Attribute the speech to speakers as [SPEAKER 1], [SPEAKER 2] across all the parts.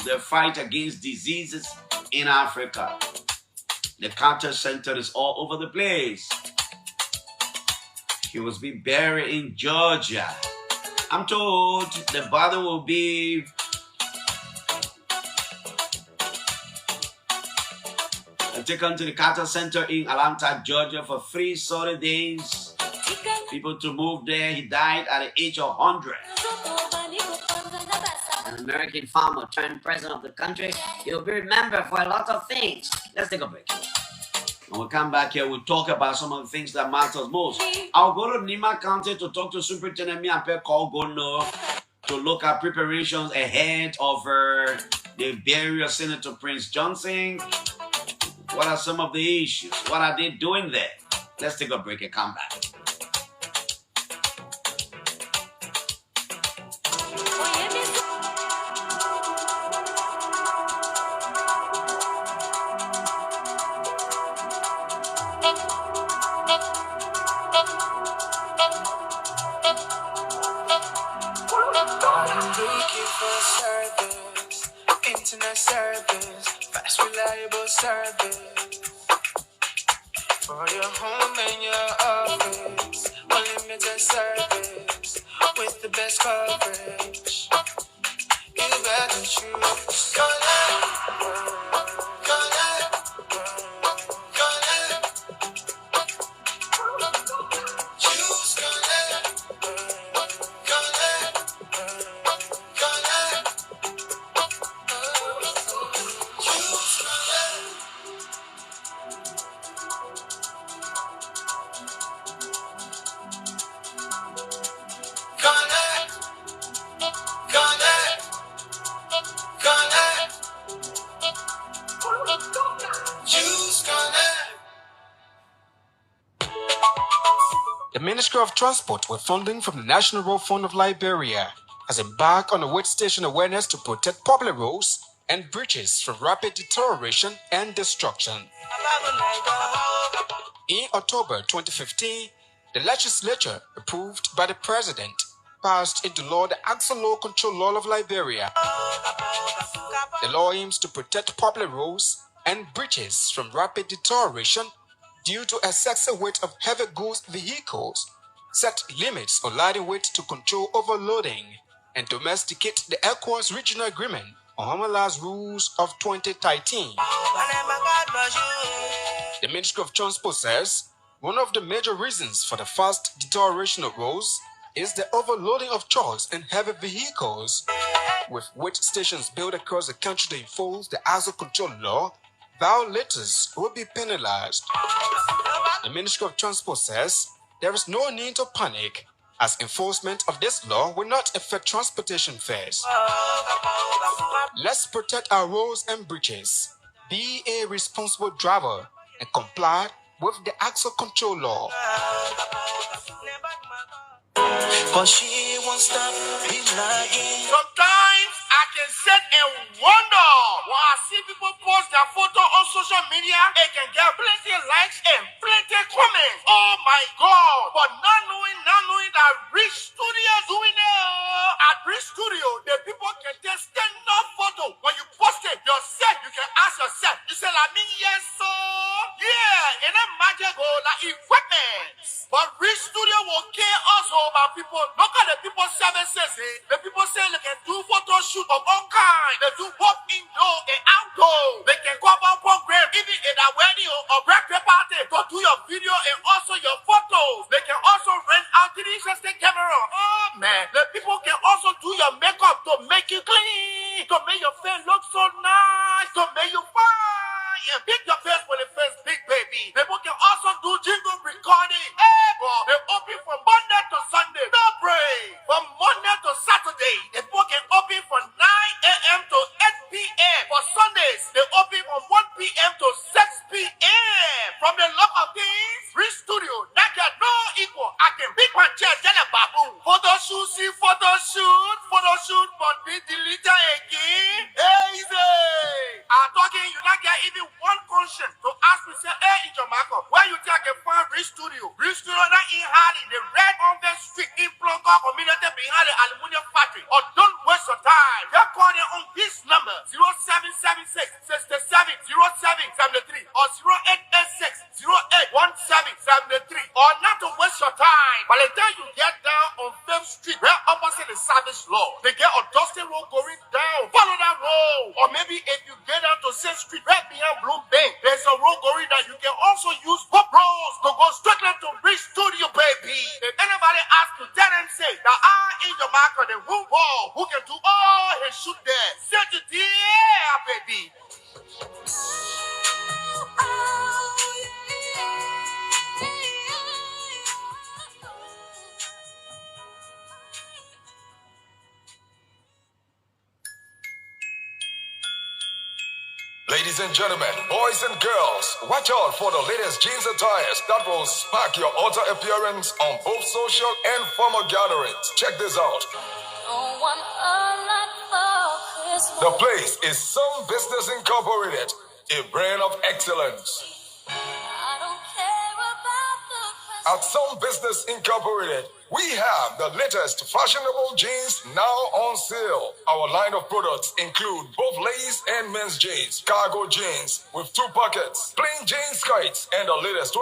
[SPEAKER 1] the fight against diseases in Africa. The cancer center is all over the place. He was being buried in Georgia. I'm told the body will be taken to the cancer center in Atlanta, Georgia for 3 solid days. People to move there. He died at the age of 100.
[SPEAKER 2] An American farmer turned president of the country. He'll be remembered for a lot of things. Let's take a break.
[SPEAKER 1] When we come back here, we'll talk about some of the things that matters most. I'll go to Nima County to talk to Superintendent Miampe Kogono to look at preparations ahead of the burial of Senator Prince Johnson. What are some of the issues? What are they doing there? Let's take a break and come back.
[SPEAKER 3] Internet service, fast, reliable service for your home and your office. Unlimited service with the best coverage. You better choose Connect. Choose Connect. The Ministry of Transport, with funding from the National Road Fund of Liberia, has embarked on a wait station awareness to protect public roads and bridges from rapid deterioration and destruction. In October 2015, the legislature, approved by the President, passed into law the Axle Law Control Law of Liberia. The law aims to protect public roads and bridges from rapid deterioration due to excessive weight of heavy goods vehicles, set limits on lighting weight to control overloading, and domesticate the ECOWAS Regional Agreement on Harmonized Rules of 2013. The Ministry of Transport says one of the major reasons for the fast deterioration of roads is the overloading of trucks and heavy vehicles. With weight stations built across the country to enforce the Axle Control Law, violators will be penalized. The Ministry of Transport says there is no need to panic, as enforcement of this law will not affect transportation fares. Let's protect our roads and bridges. Be a responsible driver and comply with the Axle Control Law. But she won't stop me lying.
[SPEAKER 4] Sometimes I can sit and wonder when I see people post their photo on social media, it can get plenty likes and plenty comments. Oh my God! But not knowing that Rich Studio doing it. At Rich Studio, the people can just stand up photo. When you post it yourself, you can ask yourself, you say, I mean, yes, so yeah, and that magic go like equipment. But Rich Studio will care also about people. Look at the people services. The people say they can do photo shoot of all kinds. They do both indoor and outdoor. They can cover program even in a wedding or birthday party to do your video and also your photos. They can also rent out 360 camera. Oh man, the people can also do your makeup to make you clean, to make your face look so nice, to make you fine, and pick your face with the face big baby. People can also do jingle recording. Hey, bro, they open from Monday to Sunday. No break. From Monday to Saturday, the people can open from 9 a.m. to 8 p.m. For Sundays, they open from 1 p.m. to 6 p.m. From the look of things, Rich Studio, that can no equal. I can big one chair, then a baboon. Photo shoot, see photo shoot, but be deleted again. Easy. I'm talking, you not get even one question to ask me, say, hey, in Jamaica, 0776 670773 or 0886 081773. Or not to waste your time. By the time you get down on 5th Street, where opposite the service law, they get a dusty road going down. Follow that road. Or maybe if you get down to 6th Street, right behind Blue Bank, there's a road going down. You can also use both roads to go straight to Bridge Studio, baby. If anybody asks you, tell them say, now I in your market, the room ball, who can do all his shoot there. Send it here, baby.
[SPEAKER 5] Ladies and gentlemen, boys and girls, watch out for the latest jeans attires that will spark your outer appearance on both social and formal gatherings. Check this out. The place is Some Business Incorporated, a brand of excellence. At Some Business Incorporated, we have the latest fashionable jeans now on sale. Our line of products include both ladies and men's jeans, cargo jeans with 2 pockets, plain jeans skirt, and the latest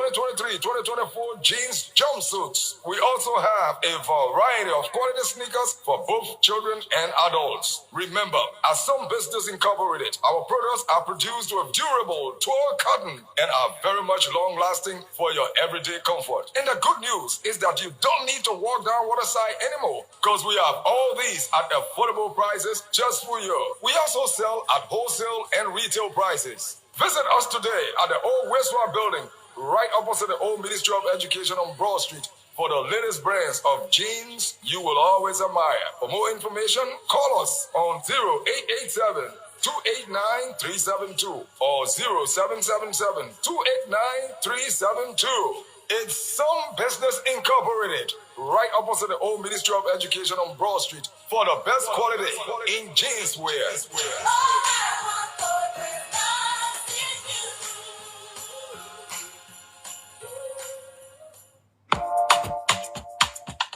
[SPEAKER 5] 2023-2024 jeans jumpsuits. We also have a variety of quality sneakers for both children and adults. Remember, at Some Business Incorporated, our products are produced with durable tore cotton and are very much long-lasting for your everyday comfort. And the good news is that you don't need to walk down waterside anymore, because we have all these at affordable prices just for you. We also sell at wholesale and retail prices. Visit us today at the old Westward building, right opposite the old Ministry of Education on Broad Street, for the latest brands of jeans you will always admire. For more information, call us on 0887 289-372 or 0777-289-372. It's Some Business Incorporated, right opposite the old Ministry of Education on Broad Street, for the best quality in jeans wear.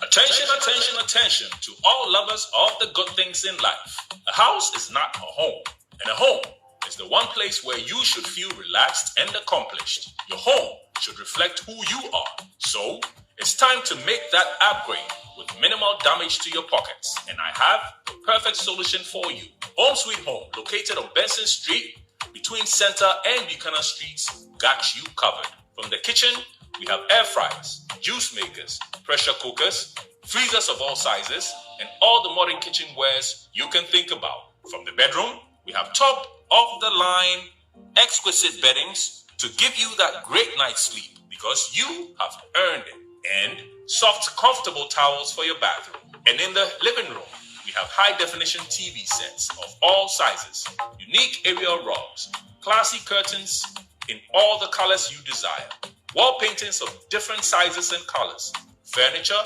[SPEAKER 6] Attention, attention, attention to all lovers of the good things in life. A house is not a home, and a home is the one place where you should feel relaxed and accomplished. Your home should reflect who you are. So, it's time to make that upgrade with minimal damage to your pockets. And I have the perfect solution for you. Home Sweet Home, located on Benson Street, between Center and Buchanan Streets, got you covered. From the kitchen, we have air fryers, juice makers, pressure cookers, freezers of all sizes, and all the modern kitchenwares you can think about. From the bedroom, we have top-of-the-line, exquisite beddings to give you that great night's sleep because you have earned it. And soft, comfortable towels for your bathroom. And in the living room, we have high-definition TV sets of all sizes, unique aerial rugs, classy curtains in all the colors you desire, wall paintings of different sizes and colors, furniture,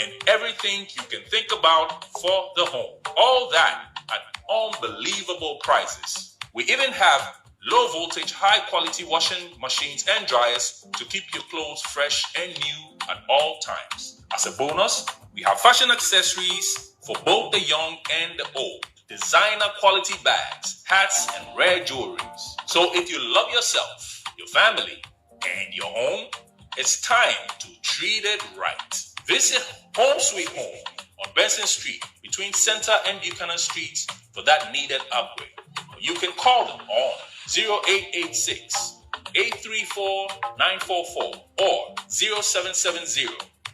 [SPEAKER 6] and everything you can think about for the home. All that at unbelievable prices. We even have low voltage, high quality washing machines and dryers to keep your clothes fresh and new at all times. As a bonus, we have fashion accessories for both the young and the old, designer quality bags, hats, and rare jewelries. So if you love yourself, your family, and your home, it's time to treat it right. Visit Home Sweet Home on Benson Street between Center and Buchanan Streets for that needed upgrade. You can call them on 0886 834 944 or 0770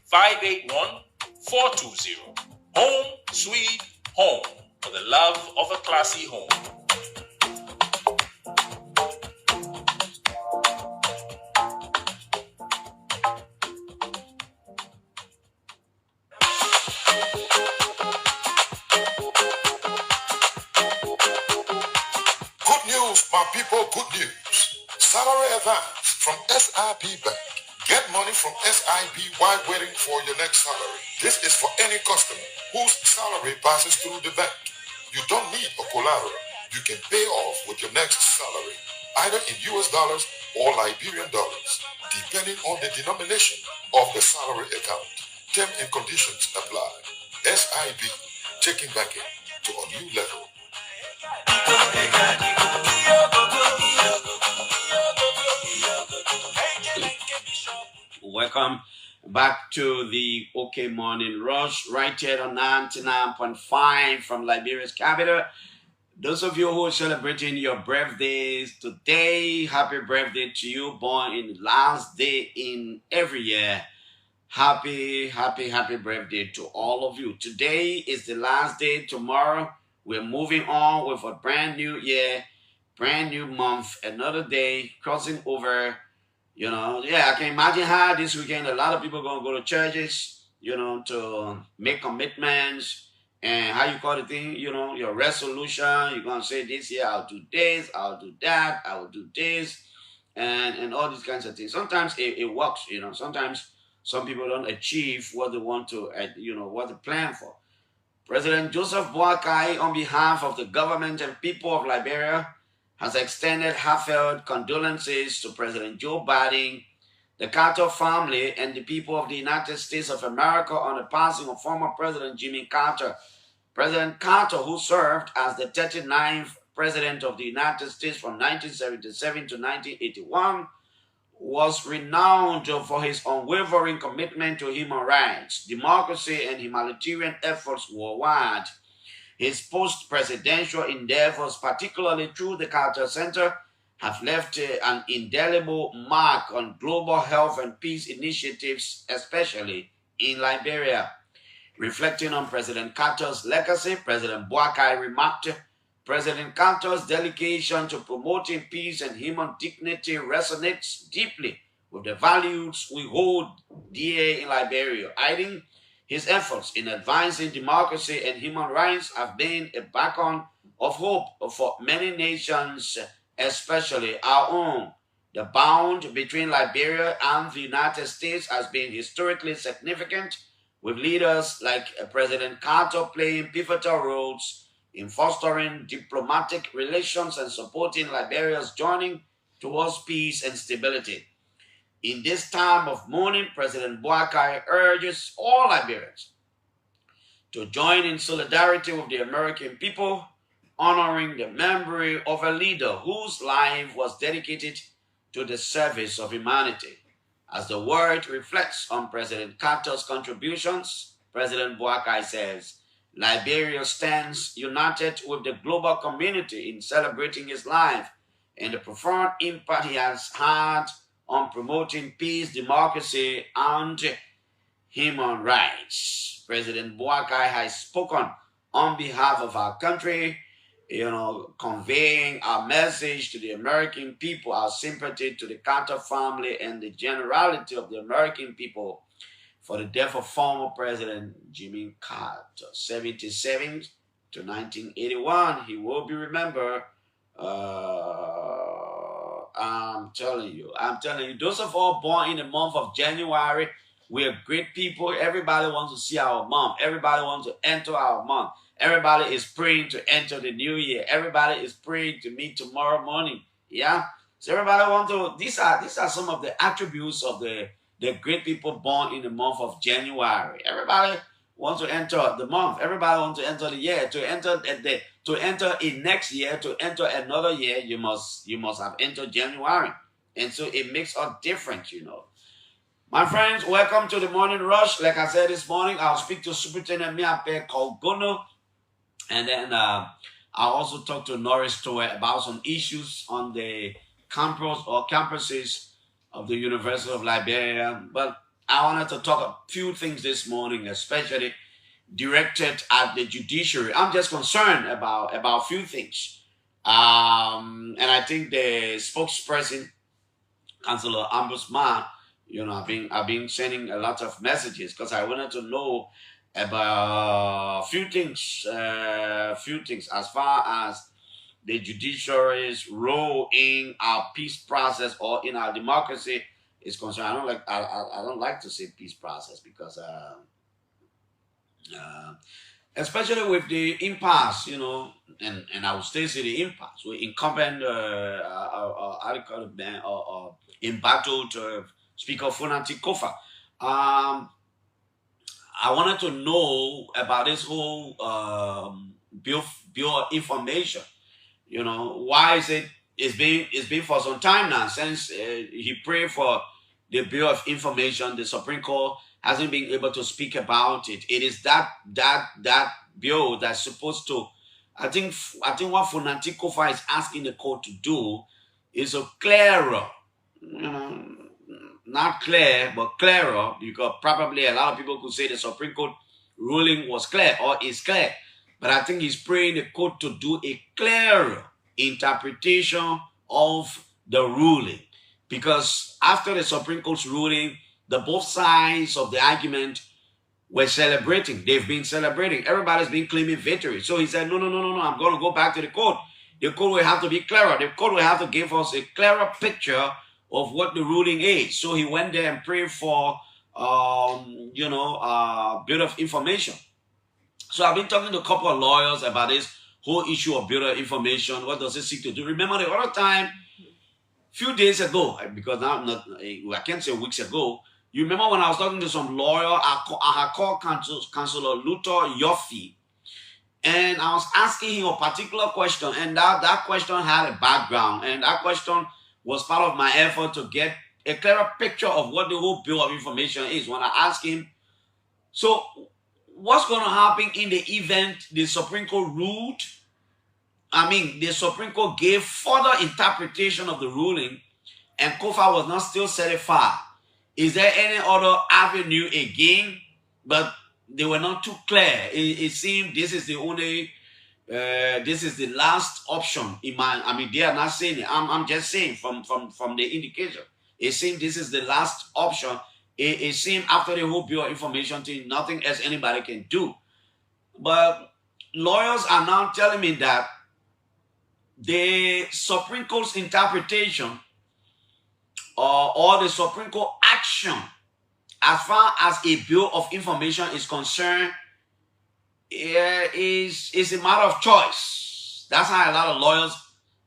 [SPEAKER 6] 581 420. Home Sweet Home, for the love of a classy home.
[SPEAKER 7] My people, good news. Salary advance from SIB Bank. Get money from SIB while waiting for your next salary. This is for any customer whose salary passes through the bank. You don't need a collateral. You can pay off with your next salary, either in US dollars or Liberian dollars, depending on the denomination of the salary account. Terms and conditions apply. SIB, taking banking to a new level.
[SPEAKER 1] Welcome back to the OK Morning Rush, right here on 99.5 from Liberia's capital. Those of you who are celebrating your birthdays today, happy birthday to you, born in the last day in every year. Happy birthday to all of you. Today is the last day. Tomorrow, we're moving on with a brand new year, brand new month, another day, crossing over. I can imagine how this weekend a lot of people going to go to churches, to make commitments and how you call the thing, your resolution. You're going to say this year, I'll do this, I'll do that, I will do this, and all these kinds of things. Sometimes it works, sometimes some people don't achieve what they want to, what they plan for. President Joseph Boakai, on behalf of the government and people of Liberia, has extended heartfelt condolences to President Joe Biden, the Carter family, and the people of the United States of America on the passing of former President Jimmy Carter. President Carter, who served as the 39th President of the United States from 1977 to 1981, was renowned for his unwavering commitment to human rights, democracy, and humanitarian efforts worldwide. His post-presidential endeavors, particularly through the Carter Center, have left an indelible mark on global health and peace initiatives, especially in Liberia. Reflecting on President Carter's legacy, President Boakai remarked, President Carter's dedication to promoting peace and human dignity resonates deeply with the values we hold dear in Liberia. Adding, his efforts in advancing democracy and human rights have been a beacon of hope for many nations, especially our own. The bond between Liberia and the United States has been historically significant, with leaders like President Carter playing pivotal roles in fostering diplomatic relations and supporting Liberia's journey towards peace and stability. In this time of mourning, President Boakai urges all Liberians to join in solidarity with the American people, honoring the memory of a leader whose life was dedicated to the service of humanity. As the word reflects on President Carter's contributions, President Boakai says, Liberia stands united with the global community in celebrating his life and the profound impact he has had on promoting peace, democracy, and human rights. President Boakai has spoken on behalf of our country, conveying our message to the American people, our sympathy to the Carter family and the generality of the American people for the death of former President Jimmy Carter, 77 to 1981. He will be remembered. I'm telling you, those of all born in the month of January, we are great people. Everybody wants to see our month. Everybody wants to enter our month. Everybody is praying to enter the new year. Everybody is praying to meet tomorrow morning. Yeah. So everybody wants to. These are some of the attributes of the great people born in the month of January. Everybody wants to enter the month. Everybody wants to enter the year. To enter in next year, to enter another year, you must have entered January. And so it makes us different, My friends, welcome to the Morning Rush. Like I said this morning, I'll speak to Superintendent Miape Kolgono. And then I'll also talk to Norris Tower about some issues on the campuses of the University of Liberia. But I wanted to talk a few things this morning, especially directed at the judiciary. I'm just concerned about a few things. And I think the spokesperson, Councillor Ombudsman, I've been sending a lot of messages because I wanted to know about a few things as far as the judiciary's role in our peace process or in our democracy is concerned. I don't like to say peace process because especially with the impasse, and I will still say the impasse. We incumbent embattled Speaker Funanti Kofa. I wanted to know about this whole bill of information. Why is it's been for some time now since he prayed for the Bureau of Information. The Supreme Court hasn't been able to speak about it. It is that bureau that's supposed to. I think what Funanti Kofa is asking the court to do is a clearer, not clear, but clearer, because probably a lot of people could say the Supreme Court ruling was clear or is clear. But I think he's praying the court to do a clearer interpretation of the ruling. Because after the Supreme Court's ruling, the both sides of the argument were celebrating. They've been celebrating. Everybody's been claiming victory. So he said, no, I'm going to go back to the court. The court will have to be clearer. The court will have to give us a clearer picture of what the ruling is. So he went there and prayed for, Bureau of Information. So I've been talking to a couple of lawyers about this whole issue of Bureau of Information. What does it seek to do? Remember the other time, few days ago, because now I can't say weeks ago, you remember when I was talking to some lawyer, I called Councilor Luther Yoffe, and I was asking him a particular question, and that question had a background, and that question was part of my effort to get a clearer picture of what the whole Bureau of Information is. When I asked him, so what's going to happen in the event the Supreme Court ruled? The Supreme Court gave further interpretation of the ruling, and Kofa was not still satisfied. Is there any other avenue again? But they were not too clear. It seemed this is the only, this is the last option. They are not saying it. I'm just saying from the indication. It seemed this is the last option. It seemed after the whole Bureau of Information thing, nothing else anybody can do. But lawyers are now telling me that the Supreme Court's interpretation or the Supreme Court action as far as a Bureau of Information is concerned is a matter of choice. That's how a lot of lawyers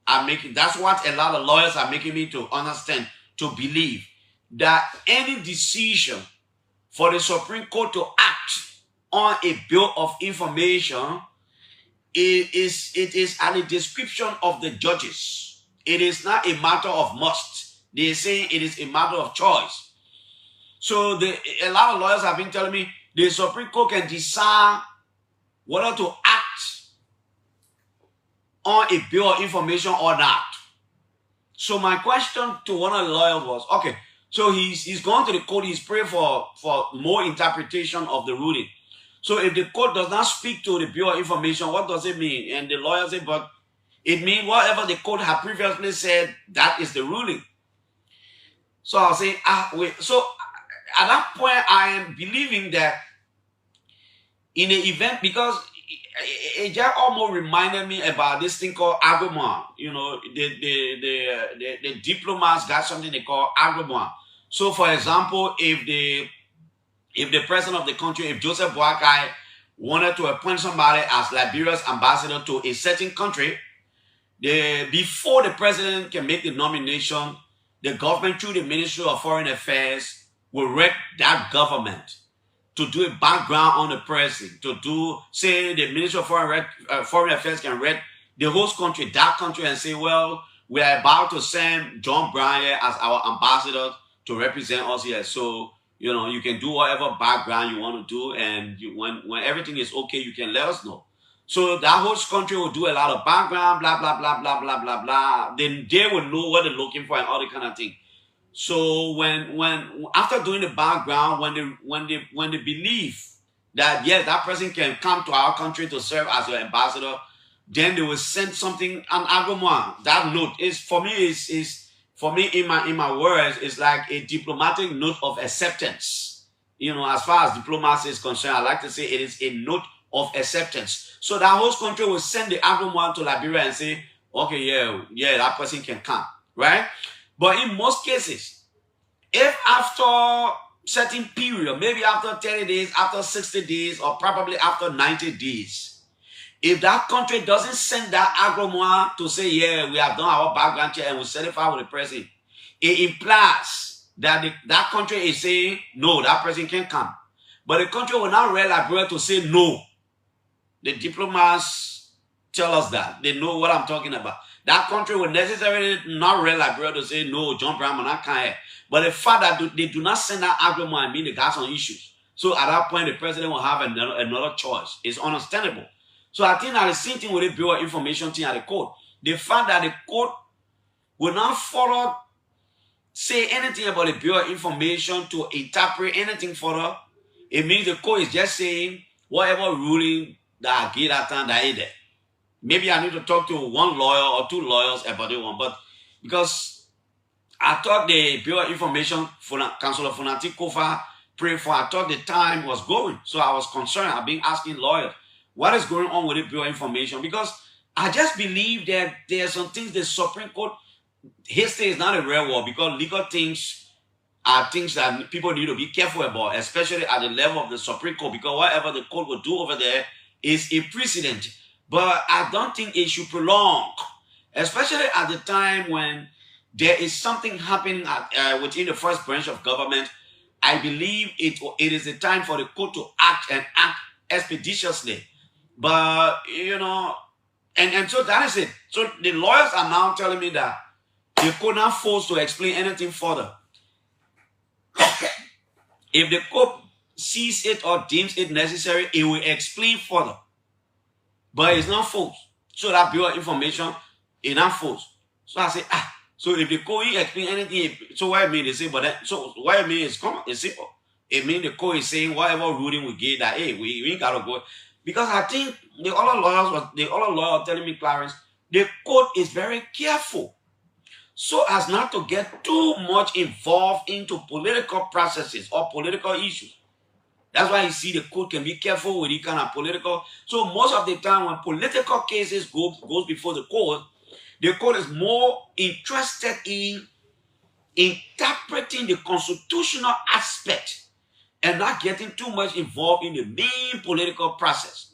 [SPEAKER 1] are making. That's what a lot of lawyers are making me to understand, to believe that any decision for the Supreme Court to act on a Bureau of Information, it is at the description of the judges. It is not a matter of must. They say it is a matter of choice. So a lot of lawyers have been telling me the Supreme Court can decide whether to act on a Bureau of Information or not. So my question to one of the lawyers was, okay, so he's gone to the court, he's praying for more interpretation of the ruling. So if the court does not speak to the Bureau of Information, what does it mean? And the lawyer said, but it means whatever the court had previously said, that is the ruling. So I'll say, wait. So at that point, I am believing that in the event, because it just almost reminded me about this thing called agreement. The diplomats got something they call agreement. So for example, if the president of the country, if Joseph Boakai wanted to appoint somebody as Liberia's ambassador to a certain country, before the president can make the nomination, the government through the Ministry of Foreign Affairs will rec that government to do a background on the president, say the Ministry of Foreign Affairs can rec the host country, that country, and say, well, we are about to send John Bryan as our ambassador to represent us here. So, you can do whatever background you want to do, and when everything is okay, you can let us know. So that host country will do a lot of background, blah, blah, blah, blah, blah, blah, blah. Then they will know what they're looking for and all that kind of thing. So when after doing the background, when they believe that yes, that person can come to our country to serve as your ambassador, then they will send something, an agreement. That note is for me in my words, it's like a diplomatic note of acceptance. As far as diplomacy is concerned, I like to say it is a note of acceptance. So that host country will send the agreement to Liberia and say, okay, yeah, that person can come, right? But in most cases, if after certain period, maybe after 30 days, after 60 days, or probably after 90 days, if that country doesn't send that agreement to say, yeah, we have done our background check and we certify with the president, it implies that that country is saying, no, that person can't come. But the country will not read Liberia to say no. The diplomats tell us that. They know what I'm talking about. that country will necessarily not read Liberia to say, no, John Brown, I can't. But the fact that they do not send that argument, I mean, they got some issues. So at that point, the president will have another choice. It's understandable. So I think that the same thing with the Bureau of Information thing at the court. The fact that the court will not further say anything about the Bureau of Information to interpret anything further, it means the court is just saying whatever ruling that I get that time, that is there. Maybe I need to talk to one lawyer or two lawyers about it one, but because I thought the Bureau of Information, Councilor Funati Kofa prayed for, I thought the time was going. So I was concerned. I've been asking lawyers, what is going on with the Bureau of Information? Because I just believe that there are some things the Supreme Court, history is not a real war, because legal things are things that people need to be careful about, especially at the level of the Supreme Court, because whatever the court will do over there is a precedent. But I don't think it should prolong, especially at the time when there is something happening within the first branch of government. I believe it is a time for the court to act and act expeditiously. But, you know, and so that is it. So the lawyers are now telling me that they could not force to explain anything further. If the court sees it or deems it necessary, it will explain further. But it's not forced. So that Bureau of Information is not forced. So I say, so if the court explain anything, so what I mean is say, but then, so what I mean is common, it's simple. It means the court is saying whatever ruling we get that, hey, we ain't gotta go. Because I think the other lawyer telling me, Clarence, the court is very careful so as not to get too much involved into political processes or political issues. That's why you see the court can be careful with the kind of political. So most of the time when political cases goes before the court is more interested in interpreting the constitutional aspect and not getting too much involved in the main political process.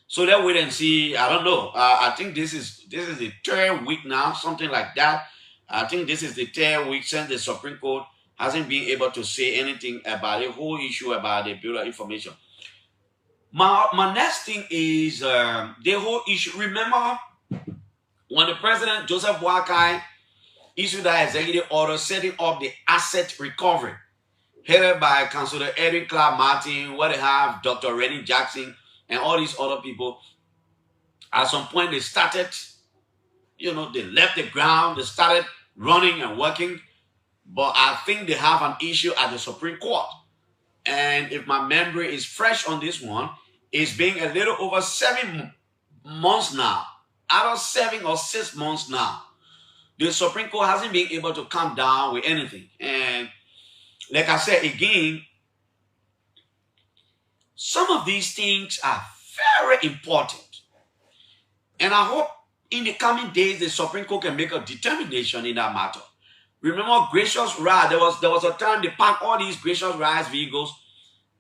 [SPEAKER 1] So let's wait and see. I don't know. I think this is the third week now, something like that. I think this is the third week since the Supreme Court hasn't been able to say anything about the whole issue about the Bureau of Information. My next thing is the whole issue. Remember when the President Joseph Boakai issued that executive order setting up the asset recovery, headed by Councilor Edwin Clark Martin, where they have Dr. Rennie Jackson and all these other people. At some point they started, you know, they left the ground, they started running and working. But I think they have an issue at the Supreme Court. And if my memory is fresh on this one, it's been a little over 7 months now. Out of 7 or 6 months now, the Supreme Court hasn't been able to come down with anything. And like I said again, some of these things are very important. And I hope in the coming days, the Supreme Court can make a determination in that matter. Remember Gracious Ride? There was a time they parked all these Gracious Rides vehicles,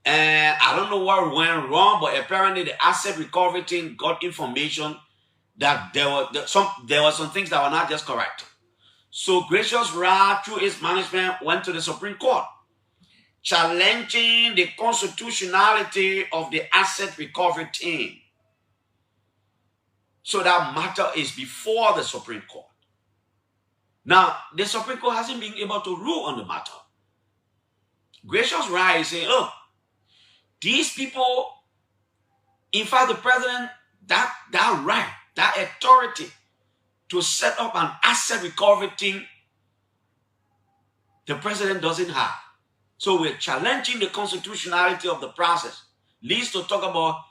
[SPEAKER 1] and I don't know what went wrong, but apparently the asset recovery team got information that there were some things that were not just correct. So Gracious Ride, through its management, went to the Supreme Court, challenging the constitutionality of the asset recovery team. So that matter is before the Supreme Court. Now, the Supreme Court hasn't been able to rule on the matter. Gracious Ride is saying, look, these people, in fact, the president, that right, that authority to set up an asset recovery team, the president doesn't have. So we're challenging the constitutionality of the process. Leads to talk about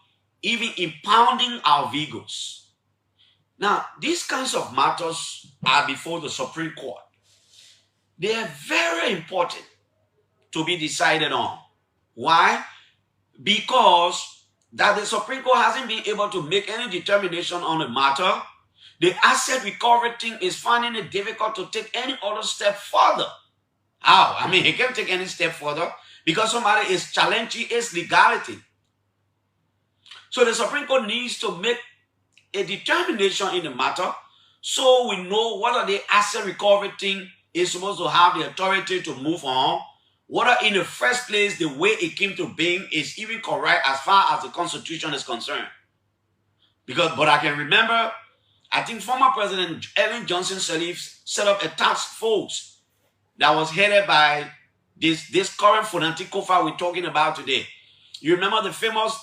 [SPEAKER 1] even impounding our vehicles. Now, these kinds of matters are before the Supreme Court. They are very important to be decided on. Why? Because that the Supreme Court hasn't been able to make any determination on the matter. The asset recovery team is finding it difficult to take any other step further. How? I mean, he can't take any step further because somebody is challenging its legality. So the Supreme Court needs to make a determination in the matter so we know whether the asset recovery team is supposed to have the authority to move on, whether in the first place the way it came to being is even correct as far as the Constitution is concerned. But I can remember I think former President Ellen Johnson Sirleaf set up a task force that was headed by this current Funanti Kofa we're talking about today. You remember the famous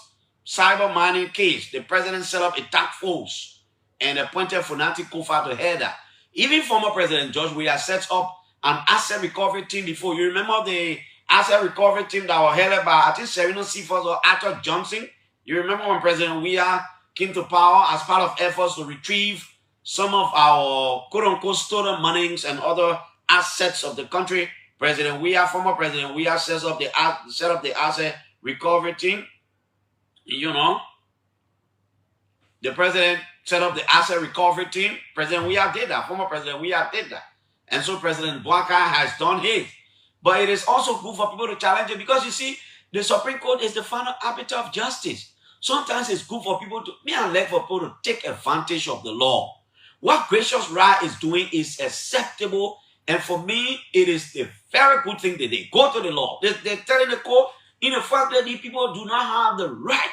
[SPEAKER 1] cyber mining case? The president set up a task force and appointed Funanti Kofa to head that. Even former President George Weah set up an asset recovery team before. You remember the asset recovery team that was headed by, I think, Serena Seaford or Arthur Johnson? You remember when President Weah came to power as part of efforts to retrieve some of our quote-unquote stolen monies and other assets of the country? President Weah, former President Weah, set up the asset recovery team. You know, the president set up the asset recovery team. President Weah did that. Former President Weah did that. And so President Bwaka has done his. But it is also good for people to challenge it because you see, the Supreme Court is the final arbiter of justice. Sometimes it's good for people to, for people to take advantage of the law. What Gracious Ra is doing is acceptable. And for me, it is a very good thing that they go to the law. They're telling the court, in the fact that these people do not have the right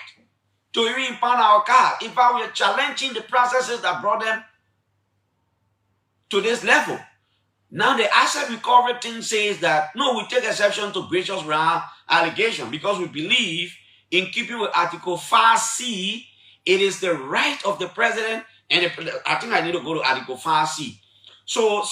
[SPEAKER 1] to even impound our car. In fact, we are challenging the processes that brought them to this level. Now, the asset recovery thing says that, no, we take exception to Gracious Ra allegation because we believe, in keeping with Article 5C, it is the right of the president, and I think I need to go to Article 5C. So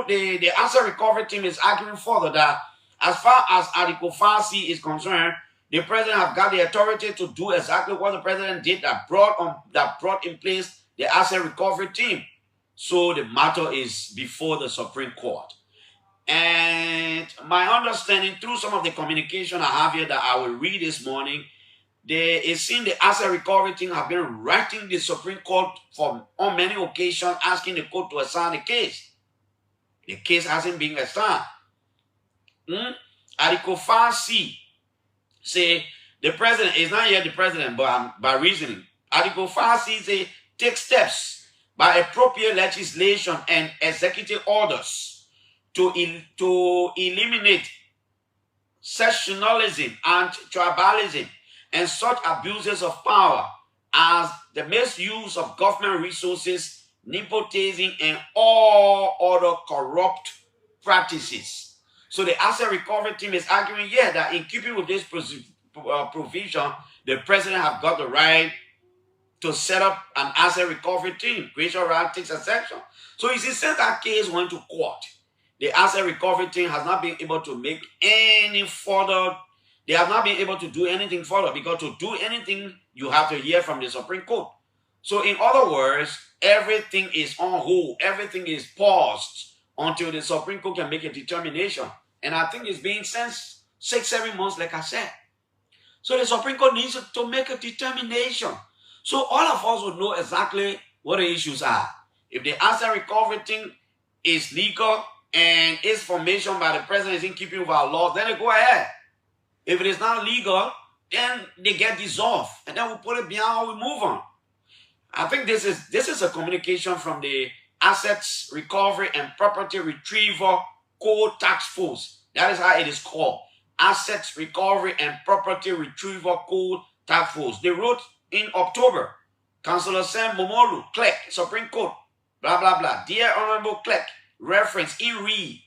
[SPEAKER 1] the asset recovery team is arguing further that as far as Article 5C is concerned, the president have got the authority to do exactly what the president did that brought in place the asset recovery team. So the matter is before the Supreme Court. And my understanding through some of the communication I have here that I will read this morning, there is seen the asset recovery team have been writing the Supreme Court on many occasions, asking the court to assign the case. The case hasn't been assigned. Article 5C say the president is not yet the president, but by reasoning. Article 5C say take steps by appropriate legislation and executive orders to eliminate sectionalism and tribalism and such abuses of power as the misuse of government resources, nepotism, and all other corrupt practices. So the asset recovery team is arguing, that in keeping with this provision, the president have got the right to set up an asset recovery team. Gracious Ra takes a section. So you see, since that case went to court, the asset recovery team has not been able to make any further. They have not been able to do anything further because to do anything, you have to hear from the Supreme Court. So in other words, everything is on hold. Everything is paused until the Supreme Court can make a determination. And I think it's been since 6-7 months, like I said. So the Supreme Court needs to make a determination. So all of us would know exactly what the issues are. If the asset recovery thing is legal and its formation by the president is in keeping with our laws, then they go ahead. If it is not legal, then they get dissolved. And then we put it behind and we move on. I think this is a communication from the Assets Recovery and Property Retrieval Code Task Force. That is how it is called. Assets Recovery and Property Retrieval Code Task Force. They wrote in October, Councillor Sam Momolu, Clerk, Supreme Court, blah, blah, blah. Dear Honorable Clerk, reference in re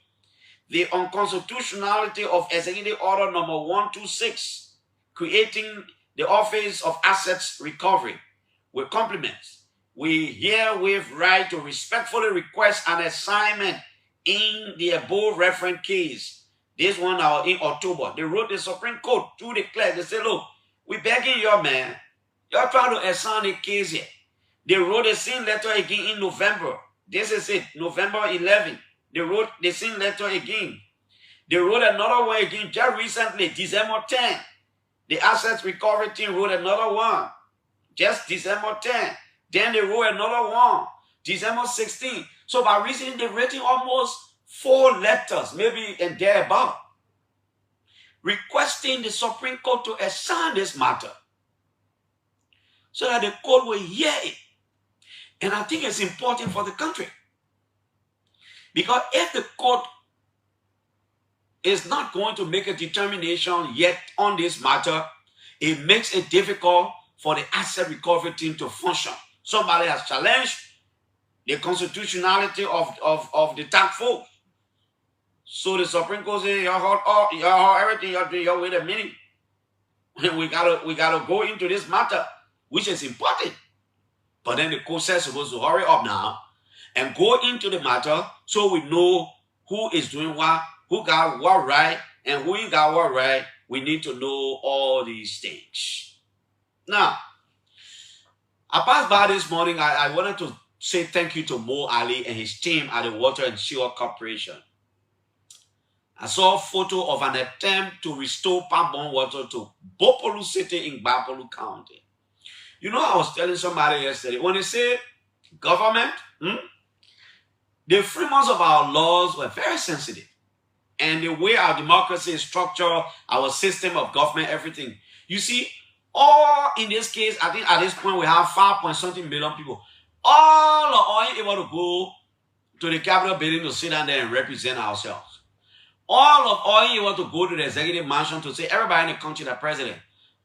[SPEAKER 1] the unconstitutionality of Executive Order number 126, creating the Office of Assets Recovery. With compliments, we herewith write to respectfully request an assignment in the above reference case. This one now in October. They wrote the Supreme Court through the clerk. They said, look, we begging you, man. You're trying to assign a case here. They wrote the same letter again in November. This is it, November 11. They wrote the same letter again. They wrote another one again just recently, December 10. The Assets Recovery team wrote another one, just December 10. Then they wrote another one, December 16. So by reasoning, they've written almost 4 letters, maybe and thereabout, requesting the Supreme Court to assign this matter so that the court will hear it. And I think it's important for the country. Because if the court is not going to make a determination yet on this matter, it makes it difficult for the asset recovery team to function. Somebody has challenged the constitutionality of the tax force. So the Supreme Court says, y'all everything y'all do, y'all wait a minute. we gotta go into this matter, which is important. But then the court says supposed to hurry up now and go into the matter so we know who is doing what, who got what right, and who ain't got what right. We need to know all these things. Now, I passed by this morning. I wanted to say thank you to Mo Ali and his team at the Water and Sewer Corporation. I saw a photo of an attempt to restore Pambon water to Bopolu City in Bapolu County. You know, I was telling somebody yesterday, when they say government, the framers of our laws were very sensitive. And the way our democracy is structured, our system of government, everything. You see, all in this case, I think at this point we have 5.something million people. All are able to go to the Capitol building to sit down there and represent ourselves. All able to go to the executive mansion to say everybody in the country the president.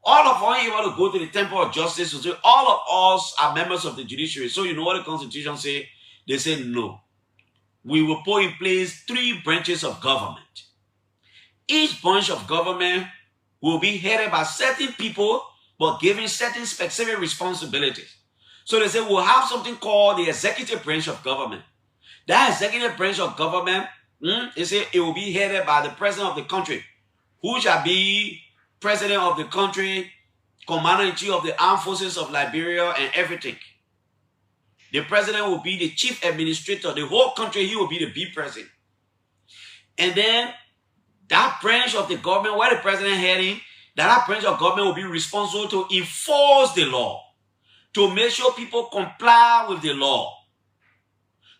[SPEAKER 1] All able to go to the Temple of Justice to say all of us are members of the judiciary. So you know what the Constitution say? They say no. We will put in place 3 branches of government. Each branch of government will be headed by certain people, but given certain specific responsibilities. So they say we'll have something called the executive branch of government. That executive branch of government, they say it will be headed by the president of the country, who shall be president of the country, commander-in-chief of the armed forces of Liberia, and everything. The president will be the chief administrator. The whole country, he will be the B president. And then that branch of the government, where the president heading, that branch of government will be responsible to enforce the law, to make sure people comply with the law,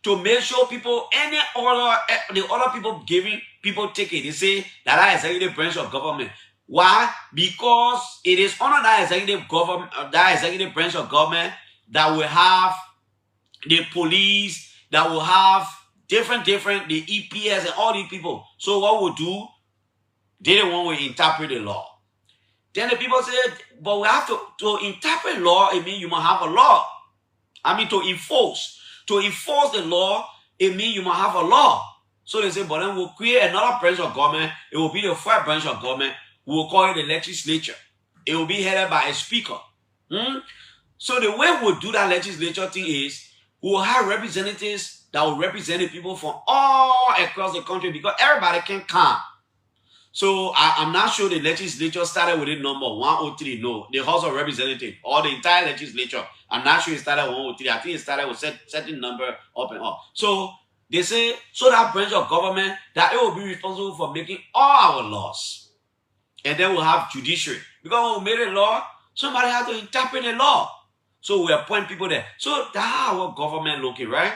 [SPEAKER 1] to make sure people, the other people giving people ticket, they say that executive branch of government. Why? Because it is under that executive branch of government that will have the police, that will have different, the EPS and all these people. So what we'll do, they the one will interpret the law. Then the people say, but we have to interpret law, it means you must have a law. I mean to enforce. To enforce the law, it means you must have a law. So they say, but then we'll create another branch of government. It will be the 4th branch of government. We'll call it the legislature. It will be headed by a speaker. So the way we'll do that legislature thing is, we'll have representatives that will represent the people from all across the country because everybody can come. So I'm not sure the legislature started with the number 103. No, the House of Representatives or the entire legislature. I'm not sure it started with 103. I think it started with certain number up and up. So they say, so that branch of government, that it will be responsible for making all our laws. And then we'll have judiciary. Because when we made a law, somebody has to interpret the law. So we appoint people there. So that's our government looking, right?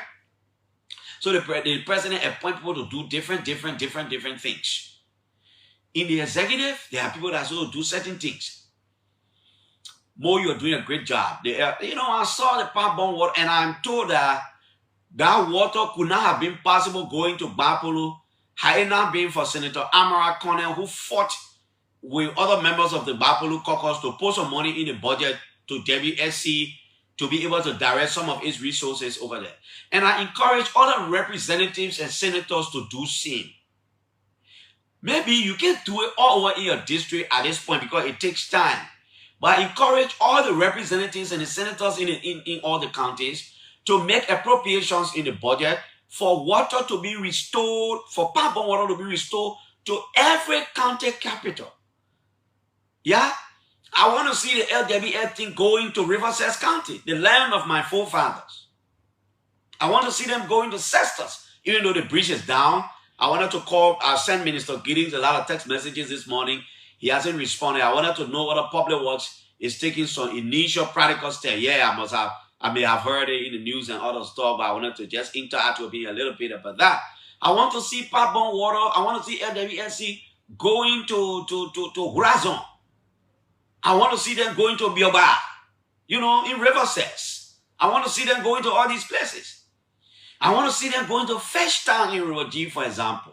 [SPEAKER 1] So the president appoint people to do different things. In the executive, there are people that also do certain things. Mo, you're doing a great job. I saw the Pambon water, and I'm told that water could not have been possible going to Bapolu had it not been for Senator Amara Cornell, who fought with other members of the Bapolu caucus to put some money in the budget to WSC to be able to direct some of its resources over there. And I encourage other representatives and senators to do same. Maybe you can't do it all over in your district at this point because it takes time. But I encourage all the representatives and the senators in all the counties to make appropriations in the budget for water to be restored, for Pambon water to be restored to every county capital. Yeah? I want to see the LWF thing going to Riverside County, the land of my forefathers. I want to see them going to Cestus, even though the bridge is down. I wanted to send Minister Giddings a lot of text messages this morning. He hasn't responded. I wanted to know whether Public Works is taking some initial practical steps. Yeah, I may have heard it in the news and other stuff, but I wanted to just interact with him a little bit about that. I want to see Pambon water. I want to see LWSC going to Hurazon. I want to see them going to Bioba, in Riverside. I want to see them going to all these places. I want to see them going to Feshtown in Riverview, for example.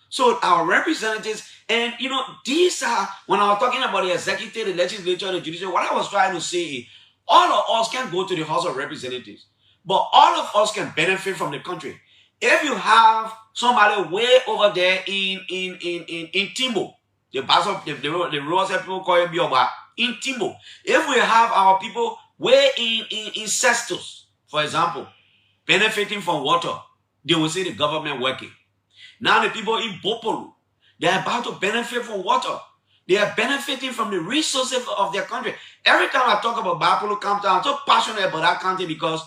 [SPEAKER 1] So our representatives, and these are, when I was talking about the executive, the legislature, the judiciary, what I was trying to say is, all of us can go to the House of Representatives. But all of us can benefit from the country. If you have somebody way over there in Timo, the pastor, the rural people call it Bioba, in Timo. If we have our people way in Cestus, for example, benefiting from water, they will see the government working. Now the people in Bopolu, they are about to benefit from water. They are benefiting from the resources of their country. Every time I talk about Bopolu County, I'm so passionate about that country because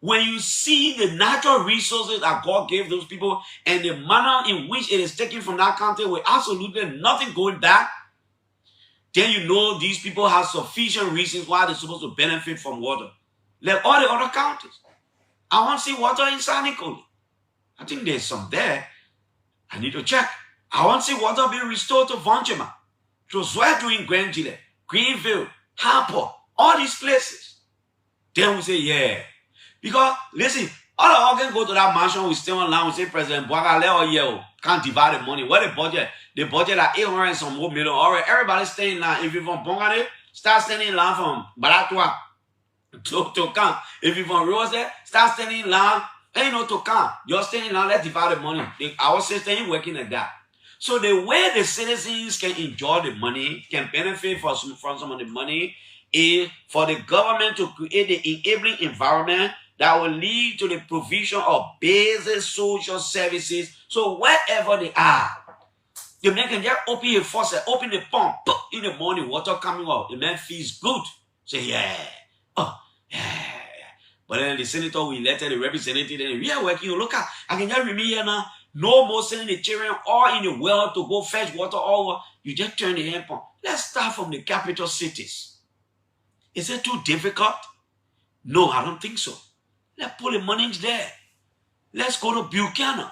[SPEAKER 1] when you see the natural resources that God gave those people and the manner in which it is taken from that country with absolutely nothing going back, then you know these people have sufficient reasons why they're supposed to benefit from water. Like all the other counties. I want to see water in Sanicoli. I think there's some there. I need to check. I want to see water being restored to Vonchema, to Zwedru in Grangile, Greenville, Harper, all these places. Then we say, yeah. Because, listen, all of us can go to that mansion, we stay online, we say, President Boagale or Yeo can't divide the money. What the budget? The budget like 800 and some more million. All right, everybody stay in line. If you're from Bongale, start standing in line from Baratua to Khan. If you're from Rose, start standing in line. Ain't no to Khan. Just stay in line, let's divide the money. Our system ain't working like that. So the way the citizens can enjoy the money, can benefit from some of the money, is for the government to create the enabling environment that will lead to the provision of basic social services. So wherever they are, the man can just open a faucet, open the pump, in the morning, water coming out. The man feels good. Say, yeah. Oh, yeah. But then the senator we elected, the representative, then we are working. Look at, I can just remember here now, no more sending the children all in the well to go fetch water or you just turn the hand pump. Let's start from the capital cities. Is it too difficult? No, I don't think so. Let's put the money there. Let's go to Buchanan.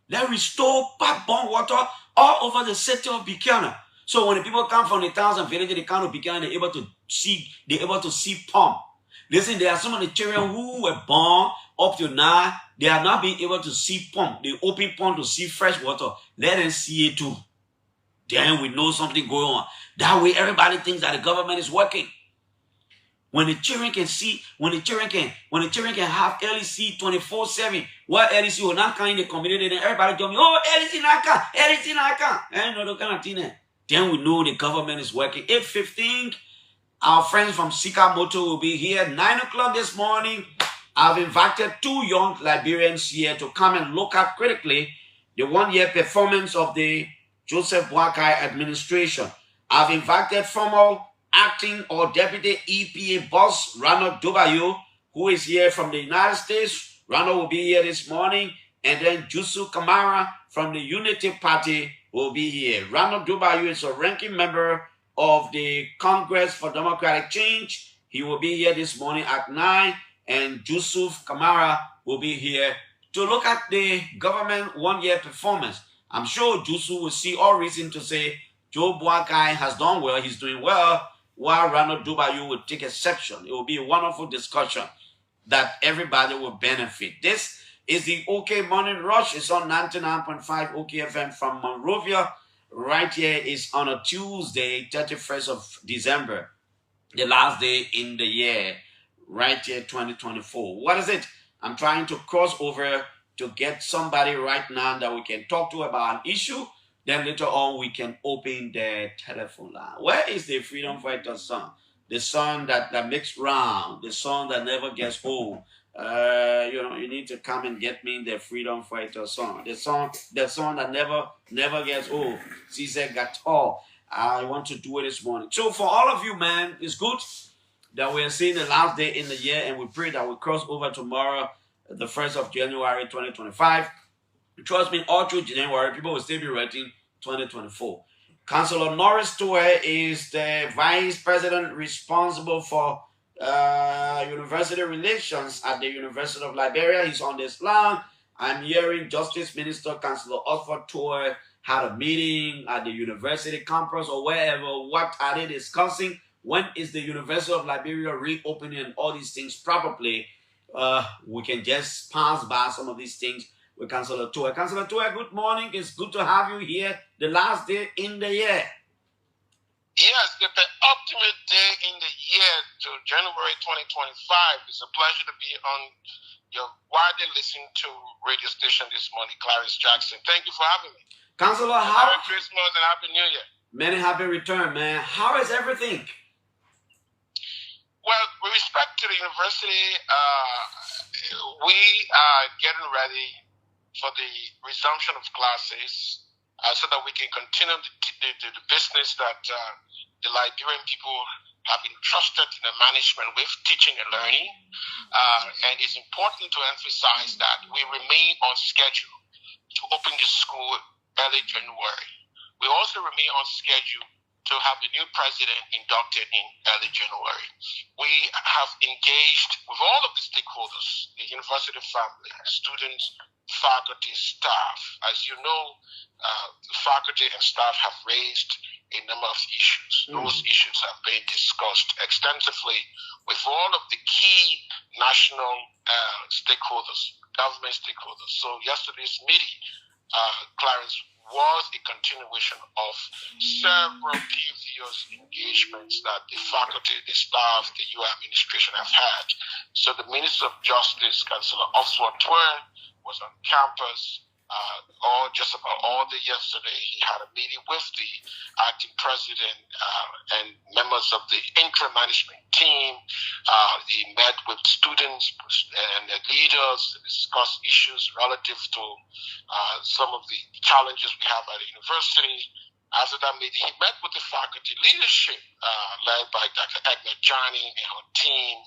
[SPEAKER 1] Let's restore pipe-borne water all over the city of Buchanan. So when the people come from the towns and villages, they come to Buchanan, they're able to see pump. Listen, there are some of the children who were born up to now, they are not being able to see pump. They open pump to see fresh water. Let them see it too. Then we know something going on. That way everybody thinks that the government is working. When the children can see, when the children can have LEC 24/7, what LEC will not come in the community, then everybody tell me, oh, LEC not come, LEC not come. I know the kind of thing. Then we know the government is working. 8:15, our friends from Sikamoto will be here. 9 o'clock this morning, I've invited 2 young Liberians here to come and look at critically the 1-year performance of the Joseph Boakai administration. I've invited former acting or deputy EPA boss Ronald Dubayo, who is here from the United States. Ronald will be here this morning. And then Jusu Kamara from the Unity Party will be here. Ronald Dubayo is a ranking member of the Congress for Democratic Change. He will be here this morning at 9. And Jusuf Kamara will be here to look at the government 1-year performance. I'm sure Jusu will see all reason to say Joe Boakai has done well, he's doing well, while Ronald Dubayo will take exception. It will be a wonderful discussion that everybody will benefit. This is the OK Morning Rush. It's on 99.5 OK FM from Monrovia. Right here is on a Tuesday, 31st of December, the last day in the year, right here, 2024. What is it? I'm trying to cross over to get somebody right now that we can talk to about an issue. Then later on, we can open the telephone line. Where is the Freedom Fighter song? The song that makes round, the song that never gets old. You need to come and get me the Freedom Fighter song. The song that never gets old. Caesar Gator. I want to do it this morning. So for all of you, man, it's good that we are seeing the last day in the year, and we pray that we cross over tomorrow, the 1st of January, 2025. Trust me, all through January, people will still be writing 2024. Councillor Norris Toure is the Vice President responsible for university relations at the University of Liberia. He's on this line. I'm hearing Justice Minister Councillor Osford Toure had a meeting at the university campus or wherever. What are they discussing? When is the University of Liberia reopening and all these things probably? We can just pass by some of these things with Councillor Toure. Councillor Toure, good morning. It's good to have you here the last day in the year.
[SPEAKER 7] Yes, the penultimate day in the year to January 2025. It's a pleasure to be on your widely listened to radio station this morning, Clarence Jackson. Thank you for having me.
[SPEAKER 1] Counselor,
[SPEAKER 7] Merry Christmas and Happy New Year.
[SPEAKER 1] Many happy return, man. How is everything?
[SPEAKER 7] Well, with respect to the university, we are getting ready for the resumption of classes so that we can continue the business that the Liberian people have been trusted in the management with, teaching and learning. And it's important to emphasize that we remain on schedule to open the school early January. We also remain on schedule to have the new president inducted in early January. We have engaged with all of the stakeholders, the university family, students, faculty, staff. As you know, the faculty and staff have raised a number of issues. Those issues have been discussed extensively with all of the key national stakeholders, government stakeholders. So yesterday's meeting, Clarence, was a continuation of several previous engagements that the faculty, the staff, the UI administration have had. So the Minister of Justice, Councillor Oswald Twer, was on campus just about all day yesterday. He had a meeting with the acting president and members of the interim management team. He met with students and their leaders to discuss issues relative to some of the challenges we have at the university. After that meeting, he met with the faculty leadership led by Dr. Edna Johnny and her team.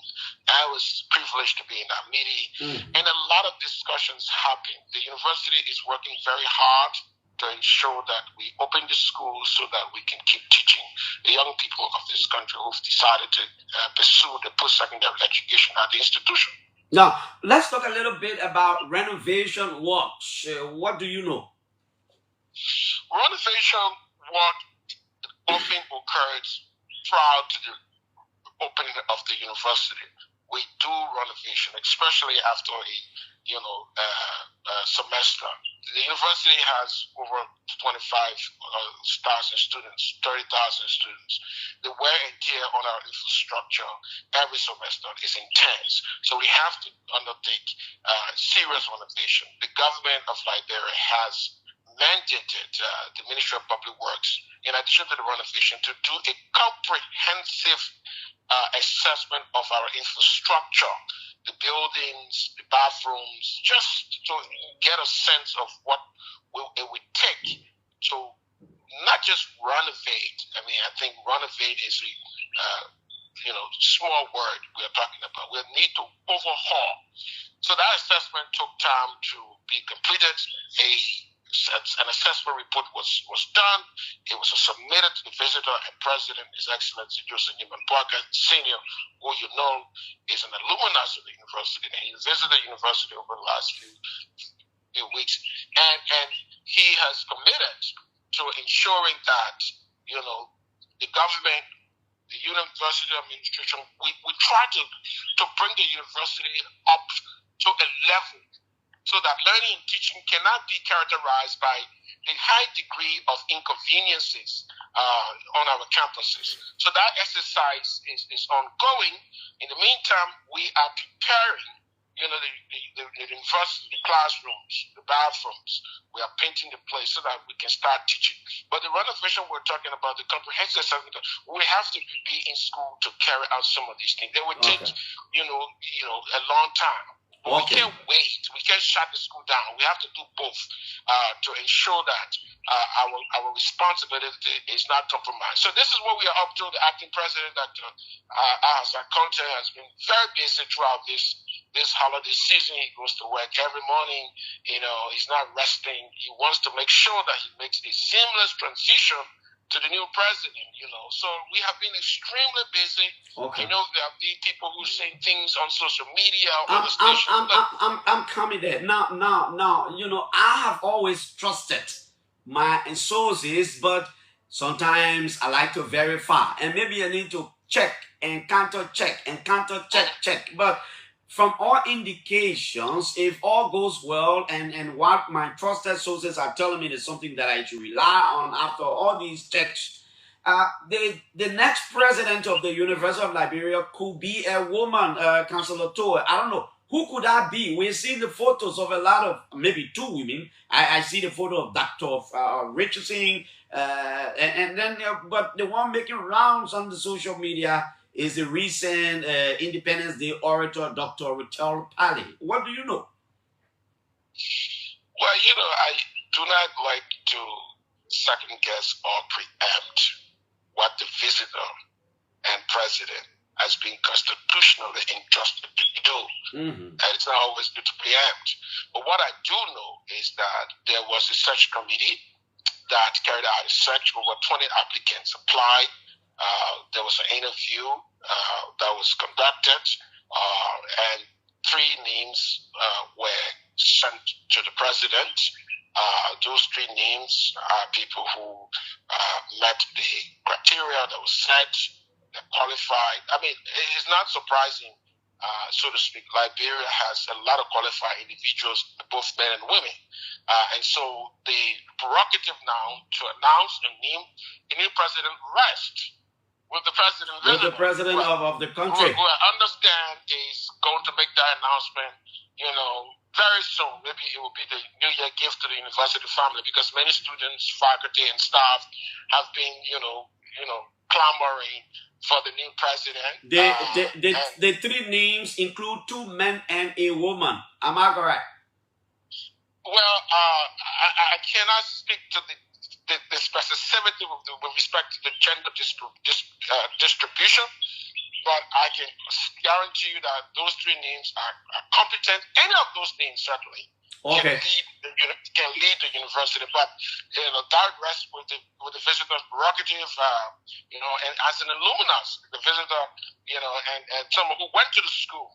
[SPEAKER 7] I was privileged to be in that meeting, and a lot of discussions happened. The university is working very hard to ensure that we open the schools so that we can keep teaching the young people of this country who've decided to pursue the post-secondary education at the institution.
[SPEAKER 1] Now, let's talk a little bit about renovation works. What do you know?
[SPEAKER 7] Renovation work often occurs prior to the opening of the university. We do renovation, especially after a semester. The university has over 25,000 students, 30,000 students. The wear and tear on our infrastructure every semester is intense. So we have to undertake serious renovation. The government of Liberia has mandated the Ministry of Public Works, in addition to the renovation, to do a comprehensive assessment of our infrastructure, the buildings, the bathrooms, just to get a sense of what it would take to not just renovate. I mean, I think renovate is a small word we're talking about. We need to overhaul. So that assessment took time to be completed. An assessment report was done. It was submitted to the visitor and president, His Excellency Joseph Newman Parker, Senior, who you know is an alumnus of the university, and he visited the university over the last few weeks, and he has committed to ensuring that the government, the university administration, we try to bring the university up to a level so that learning and teaching cannot be characterized by the high degree of inconveniences on our campuses. So that exercise is ongoing. In the meantime, we are preparing, the university, the classrooms, the bathrooms. We are painting the place so that we can start teaching. But the renovation we're talking about, the comprehensive assessment, we have to be in school to carry out some of these things. They would take, a long time. We can't wait. We can't shut the school down. We have to do both to ensure that our responsibility is not compromised. So this is what we are up to. The acting president, Dr. Conte, has been very busy throughout this holiday season. He goes to work every morning. He's not resting. He wants to make sure that he makes a seamless transition to the new president, So we have been extremely busy.
[SPEAKER 1] Okay.
[SPEAKER 7] There have been people who say things on social media. On the station.
[SPEAKER 1] I'm coming there. Now, I have always trusted my sources, but sometimes I like to verify. And maybe I need to check and counter check. But from all indications, if all goes well and what my trusted sources are telling me is something that I should rely on after all these checks, the next president of the University of Liberia could be a woman, Councillor Toe. I don't know. Who could that be? We've seen the photos of a lot of, maybe two women. I see the photo of Dr. Richardson, and then, but the one making rounds on the social media is the recent Independence Day orator, Dr. Rachel Pally. What do you know?
[SPEAKER 7] Well, I do not like to second guess or preempt what the visitor and president has been constitutionally entrusted to do. And it's not always good to preempt. But what I do know is that there was a search committee that carried out a search. Over 20 applicants applied. There was an interview that was conducted, and 3 names were sent to the president. Those 3 names are people who met the criteria that was set, that qualified. I mean, it's not surprising, so to speak. Liberia has a lot of qualified individuals, both men and women. And so the prerogative now to announce a new president rests with the president.
[SPEAKER 1] With the president of the country.
[SPEAKER 7] Who I understand is going to make that announcement, very soon. Maybe it will be the New Year gift to the university family, because many students, faculty, and staff have been, clamoring for the new president.
[SPEAKER 1] The 3 names include 2 men and a woman. Am I correct?
[SPEAKER 7] Well, I cannot speak to the specificity with respect to the gender distribution, but I can guarantee you that those 3 names are competent. Any of those names certainly can lead the university, but that rests with the visitor's prerogative. And as an alumnus, the visitor, and someone who went to the school,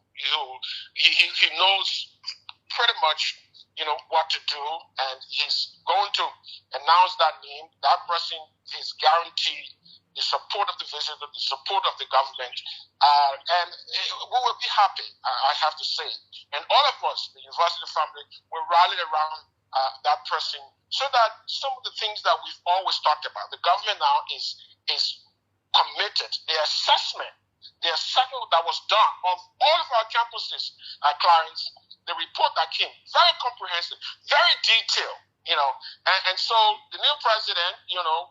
[SPEAKER 7] he knows pretty much what to do, and he's going to announce that name. That person is guaranteed the support of the visitor, the support of the government, and we will be happy, I have to say. And all of us, the university family, will rally around that person, so that some of the things that we've always talked about, the government now is committed. The assessment that was done of all of our campuses at Clarence, the report that came, very comprehensive, very detailed. And so the new president,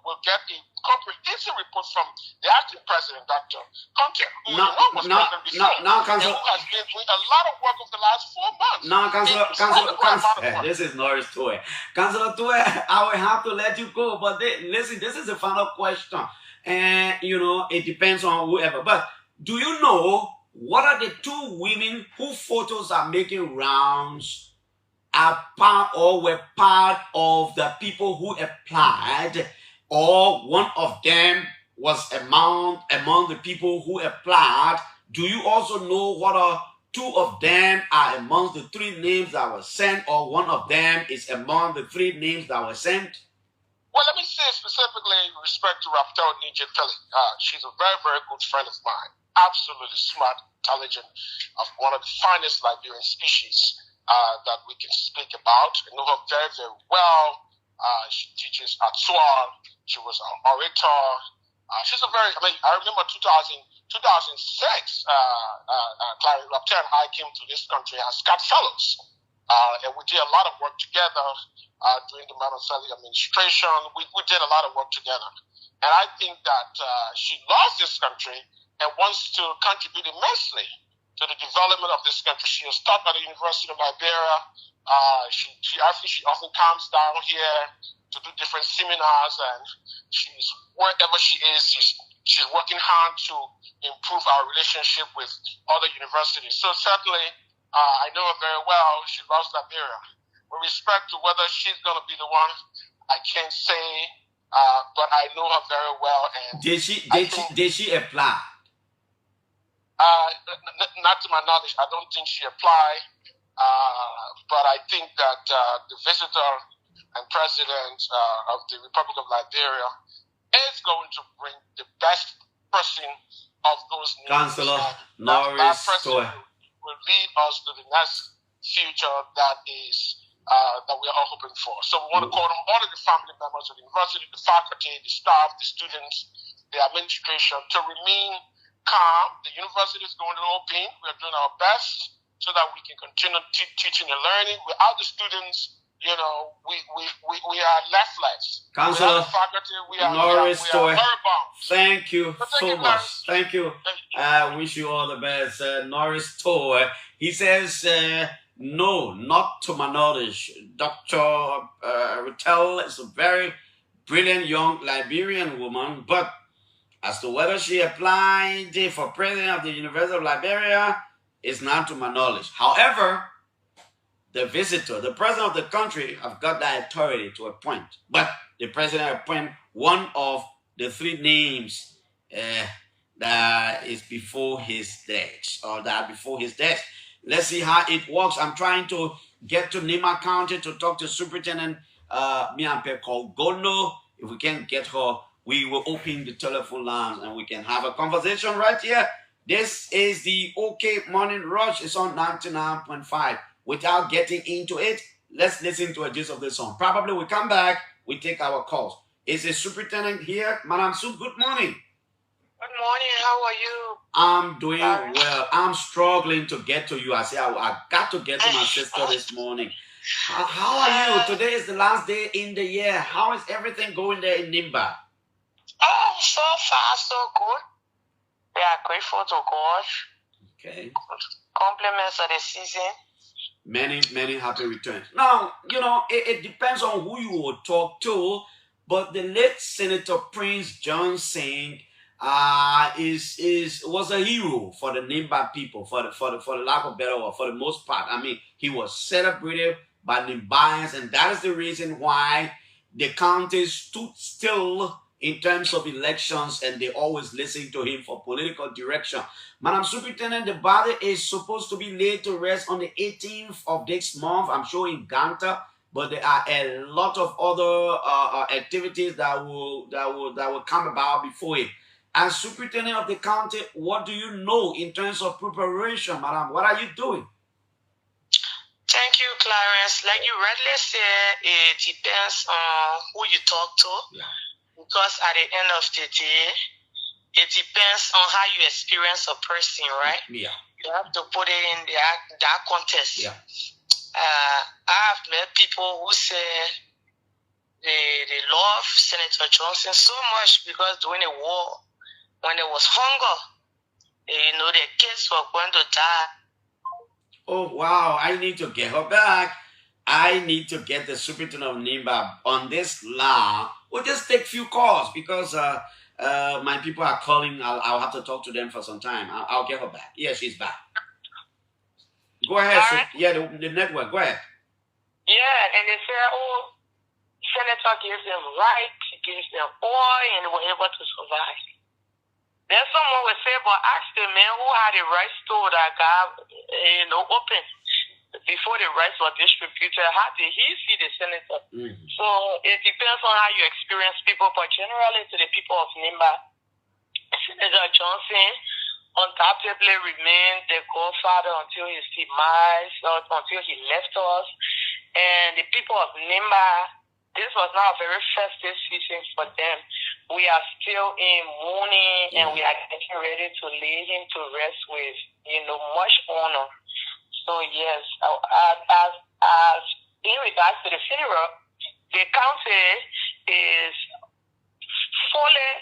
[SPEAKER 7] will get a comprehensive report from the acting president, Dr. Conte, who was president before, and who has been doing a lot of work over the last 4 months.
[SPEAKER 1] This is Norris Toy. Councillor Toy, I will have to let you go, but listen, this is the final question. And, it depends on whoever. But do you know what are the 2 women whose photos are making rounds were part of the people who applied, or one of them was among the people who applied? Do you also know what are 2 of them are among the 3 names that were sent, or one of them is among the 3 names that were sent?
[SPEAKER 7] Well, let me say specifically in respect to Raphael Nijin Kelly. She's a very, very good friend of mine. Absolutely smart, intelligent, of one of the finest Liberian species that we can speak about. I know her very, very well. She teaches at SWAL. She was an orator. She's a very, I remember 2006, Clarence Raphael and I came to this country as Scott Fellows. And we did a lot of work together during the Manasali administration. We did a lot of work together. And I think that she loves this country and wants to contribute immensely to the development of this country. She was taught at the University of Liberia. She often comes down here to do different seminars, and she's wherever she is, she's working hard to improve our relationship with other universities. So certainly, I know her very well. She loves Liberia. With respect to whether she's going to be the one, I can't say, but I know her very well. And
[SPEAKER 1] did she apply?
[SPEAKER 7] Not to my knowledge, I don't think she applied. But I think that the visitor and president of the Republic of Liberia is going to bring the best person of those names.
[SPEAKER 1] Councillor
[SPEAKER 7] Norris will lead us to the next future that is
[SPEAKER 4] that we are all hoping for. So we want to call on all of the family members of the university, the faculty, the staff, the students, the administration to remain calm. The university is going to open. We are doing our best so that we can continue teaching and learning. Without the students, we are less.
[SPEAKER 1] Councillor
[SPEAKER 4] faculty, we are
[SPEAKER 1] Norris-Towe, thank you so much. Thank you. I wish you all the best. Norris-Towe, he says, no, not to my knowledge. Dr. Rattel is a very brilliant young Liberian woman, but as to whether she applied for president of the University of Liberia is not to my knowledge. However, the president of the country, have got that authority to appoint. But the president appoint one of the three names that is before his desk, or that before his desk. Let's see how it works. I'm trying to get to Nima County to talk to Superintendent Miampe Gono. If we can get her, we will open the telephone lines and we can have a conversation right here. This is the OK Morning Rush. It's on 99.5. Without getting into it, let's listen to a gist of the song. Probably we come back, we take our calls. Is the superintendent here? Madam Sue, good morning.
[SPEAKER 8] Good morning. How are you?
[SPEAKER 1] I'm doing well. I'm struggling to get to you. I say I got to get to my sister this morning. How are you? Today is the last day in the year. How is everything going there in Nimba?
[SPEAKER 8] Oh, so far so good. We are grateful to God.
[SPEAKER 1] Okay.
[SPEAKER 8] Compliments of the season.
[SPEAKER 1] Many happy returns. Now, it depends on who you will talk to, but the late Senator Prince Johnson was a hero for the Nimba people, for the lack of better word, for the most part. I mean, he was celebrated by Nimbayans, and that is the reason why the county stood still in terms of elections, and they always listen to him for political direction. Madam Superintendent, the body is supposed to be laid to rest on the 18th of this month, I'm sure in Ganta, but there are a lot of other activities that will come about before it. As Superintendent of the county, what do you know in terms of preparation, Madam? What are you doing?
[SPEAKER 8] Thank you, Clarence. Like you rightly said, it depends on who you talk to.
[SPEAKER 1] Yeah.
[SPEAKER 8] Because at the end of the day, it depends on how you experience a person, right?
[SPEAKER 1] Yeah.
[SPEAKER 8] You have to put it in that context.
[SPEAKER 1] Yeah.
[SPEAKER 8] I have met people who say they love Senator Johnson so much because during the war, when there was hunger, their kids were going to die.
[SPEAKER 1] Oh, wow. I need to get her back. I need to get the superintendent of Nimba on this line. We'll just take few calls because my people are calling. I'll have to talk to them for some time. I'll get her back. Yeah, she's back. Go ahead. So, yeah, the network. Go ahead.
[SPEAKER 8] Yeah, and they say, oh, Senator gives them right, he gives them oil, and they were able to survive. Then someone will say, but ask the man who had the right store that got open before the rights were distributed. How did he see the senator? Mm-hmm. So it depends on how you experience people, but generally to the people of Nimba, Senator Johnson undoubtedly remained the godfather until his demise, until he left us. And the people of Nimba, this was not a very festive season for them. We are still in mourning, and we are getting ready to lay him to rest with, much honor. So yes, as in regards to the funeral, the county is fully,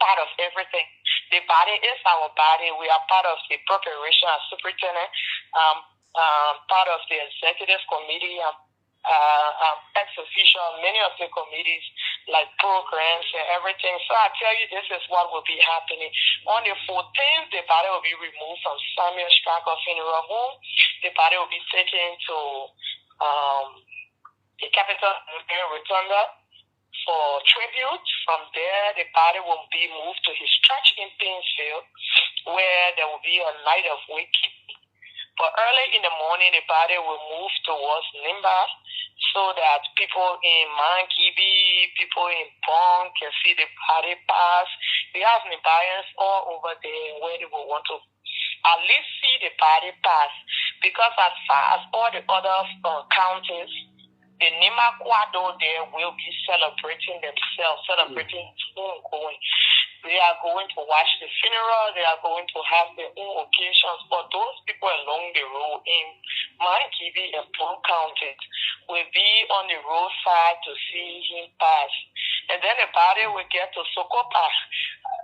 [SPEAKER 8] part of everything. The body is our body. We are part of the preparation as superintendent, part of the executive committee, ex officio, many of the committees, like programs and everything. So I tell you, this is what will be happening. On the 14th, the body will be removed from Samuel Stracker Funeral Home. The body will be taken to the Capitol Rotunda for tribute. From there, the body will be moved to his church in Painesville, where there will be a night of wakekeeping. But early in the morning, the body will move towards Nimba so that people in Mankibi, people in Bong can see the body pass. We have Nimbayans all over there where they will want to at least see the body pass. Because as far as all the other counties, the Nimakwado there will be celebrating themselves, celebrating homegoing. They are going to watch the funeral. They are going to have their own occasions. But those people along the road in Mankibi and Plum County will be on the roadside to see him pass. And then the body will get to Sokopa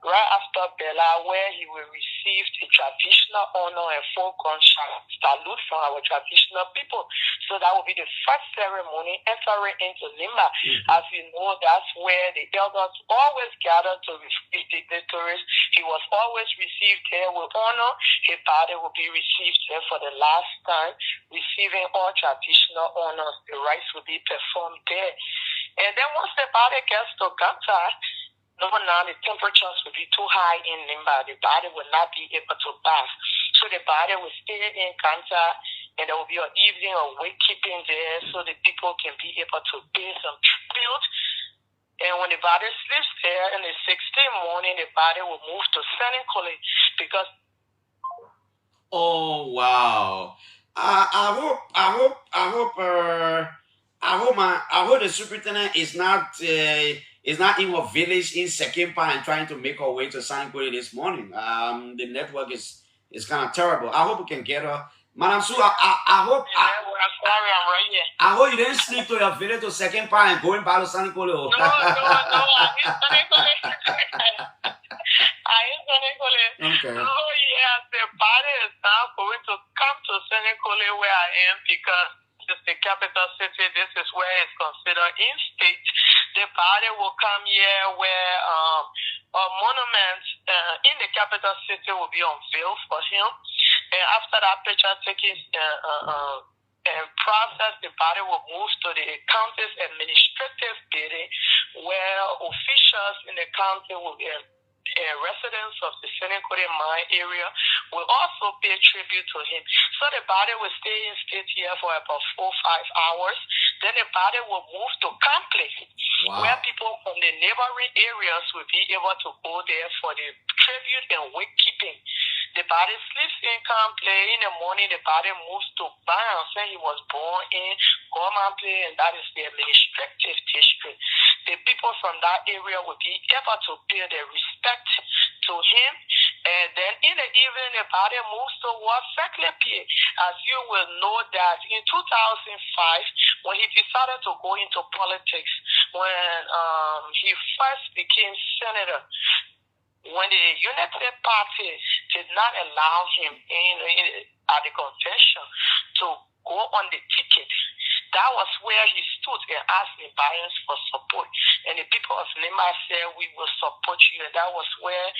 [SPEAKER 8] right after Bella, where he will receive the traditional honor and full gunshot salute from our traditional people. So that will be the first ceremony entering into Lima. As you know, that's where the elders always gather to receive dignitaries. He was always received there with honor. His body will be received there for the last time, receiving all traditional honors. The rites will be performed there. And then once the body gets to Ganta, no, now the temperatures will be too high in Limba. The body will not be able to bath. So the body will stay in Ganta, and there will be an evening of wake keeping there so the people can be able to pay some tribute. And when the body sleeps there in the 16th morning, the body will move to Senencole because.
[SPEAKER 1] Oh wow! I hope the superintendent is not in a village in Sekimpa and trying to make her way to Senencole this morning. The network is kind of terrible. I hope we can get her. Madam Sue, I hope.
[SPEAKER 8] I'm sorry, I'm right here.
[SPEAKER 1] I hope you didn't sleep to your village to second part and going back to Senencole.
[SPEAKER 8] No, I'm in Senencole. I'm in Senencole.
[SPEAKER 1] Okay.
[SPEAKER 8] So yes, the body is now going to come to Senencole where I am because it's the capital city. This is where it's considered in state. The body will come here where a monument in the capital city will be unveiled for him. And after that picture taking process, the body will move to the county's administrative building where officials in the county will be residents of the Senencole mine area will also pay tribute to him. So the body will stay in state here for about 4 or 5 hours. Then the body will move to Campley, where people from the neighboring areas will be able to go there for the tribute and wake keeping. The body sleeps in Campley. In the morning, the body moves to Barnes, and he was born in Gormanpley, and that is the administrative district. The people from that area will be able to pay their respect to him. And then in the evening, the body moves towards Seklepier. As you will know that in 2005, when he decided to go into politics, when he first became senator, when the United Party did not allow him at the convention to go on the ticket, that was where he stood and asked the Libyans for support. And the people of Lima said, we will support you. And that was where,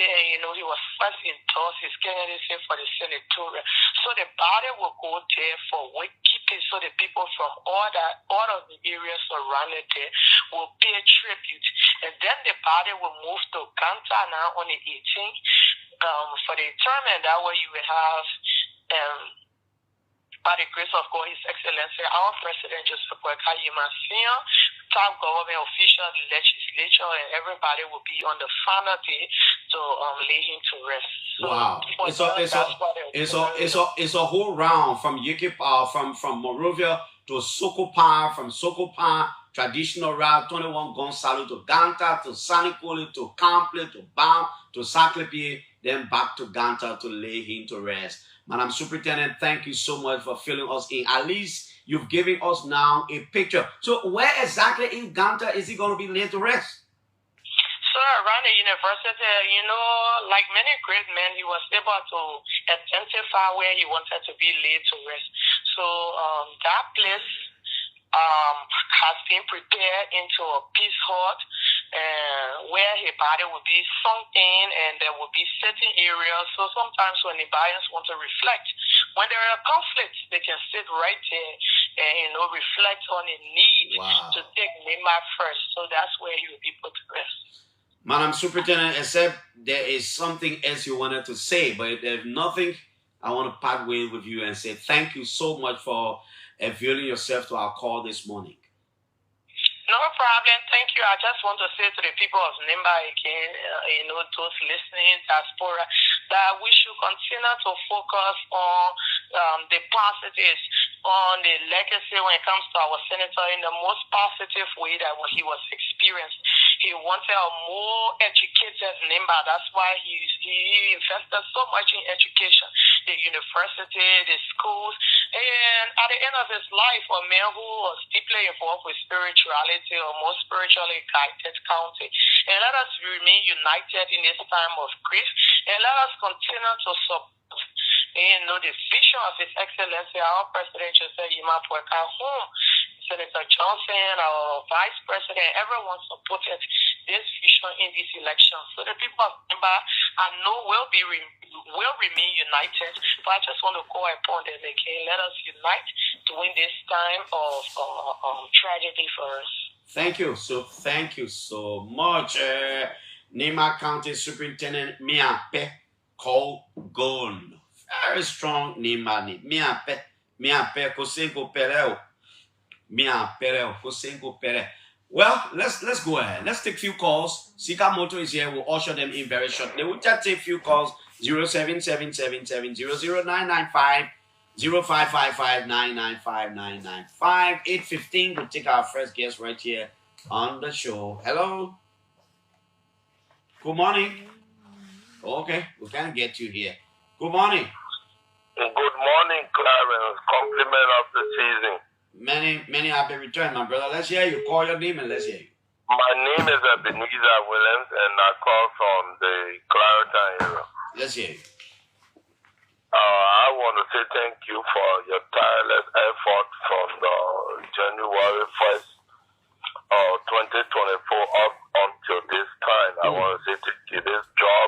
[SPEAKER 8] he was first endorsed his candidacy for the senatorial. So the body will go there for wake keeping, so the people from all of the areas surrounded there will pay tribute. And then the body will move to Ganta now on the 18th for the term, and that way you will have by the grace of God, His Excellency, our President Joseph Boakai-Yima Sr., top government officials, the legislature, and everybody will be on the final day to lay him to rest. So
[SPEAKER 1] wow! It's a whole round from Yikipa, from Morovia to Sokopa, from Sokopa, traditional route, 21 gun salute to Ganta, to Senencole, to Campley, to Bam, to Saklepier, then back to Ganta to lay him to rest. Madam Superintendent, thank you so much for filling us in. At least you've given us now a picture. So where exactly in Ganta is he going to be laid to rest?
[SPEAKER 8] So around the university, like many great men, he was able to identify where he wanted to be laid to rest. So that place has been prepared into a peace hut where his body will be sunk in, and there will be certain areas. So sometimes when the Libyans want to reflect, when there are conflicts, they can sit right there and reflect on the need to take Lima first. So that's where he will be put to rest.
[SPEAKER 1] Madam Superintendent, except there is something else you wanted to say, but if there's nothing, I want to part ways with you and say thank you so much for availing yourself to our call this morning.
[SPEAKER 8] No problem. Thank you. I just want to say to the people of Nimba again, those listening, diaspora, that we should continue to focus on the positives, on the legacy when it comes to our senator in the most positive way that he was experienced. He wanted a more educated Nimba. That's why he invested so much in education, the university, the schools, and at the end of his life, a man who was deeply involved with spirituality, or more spiritually guided county. And let us remain united in this time of grief, and let us continue to support the vision of His Excellency, our President Joseph Yima Pueka, whom Senator Johnson, our Vice President, everyone supported this vision in this election. So the people of Nimba, I know will remain united. But I just want to call upon them again. Let us unite during this time of tragedy for us.
[SPEAKER 1] Thank you so much, Nima County Superintendent Miape Colgon. Very strong Nima. Miape Kosenko Pereo. Kosenko Pere. Well, let's go ahead. Let's take a few calls. Sikamoto is here. We'll usher them in very shortly. We'll just take a few calls. 07777 0555 995 995 815. We'll take our first guest right here on the show. Hello. Good morning. Okay, we can't get you here. Good morning.
[SPEAKER 9] Good morning, Clarence. Compliment of the season.
[SPEAKER 1] Many happy return, my brother. Let's hear you. Call your name and let's hear you.
[SPEAKER 9] My name is Ebenezer Williams, and I call from the Clarence area.
[SPEAKER 1] Let's hear you.
[SPEAKER 9] I want to say thank you for your tireless effort from the January 1st, 2024 up until this time. I want to say thank you. This job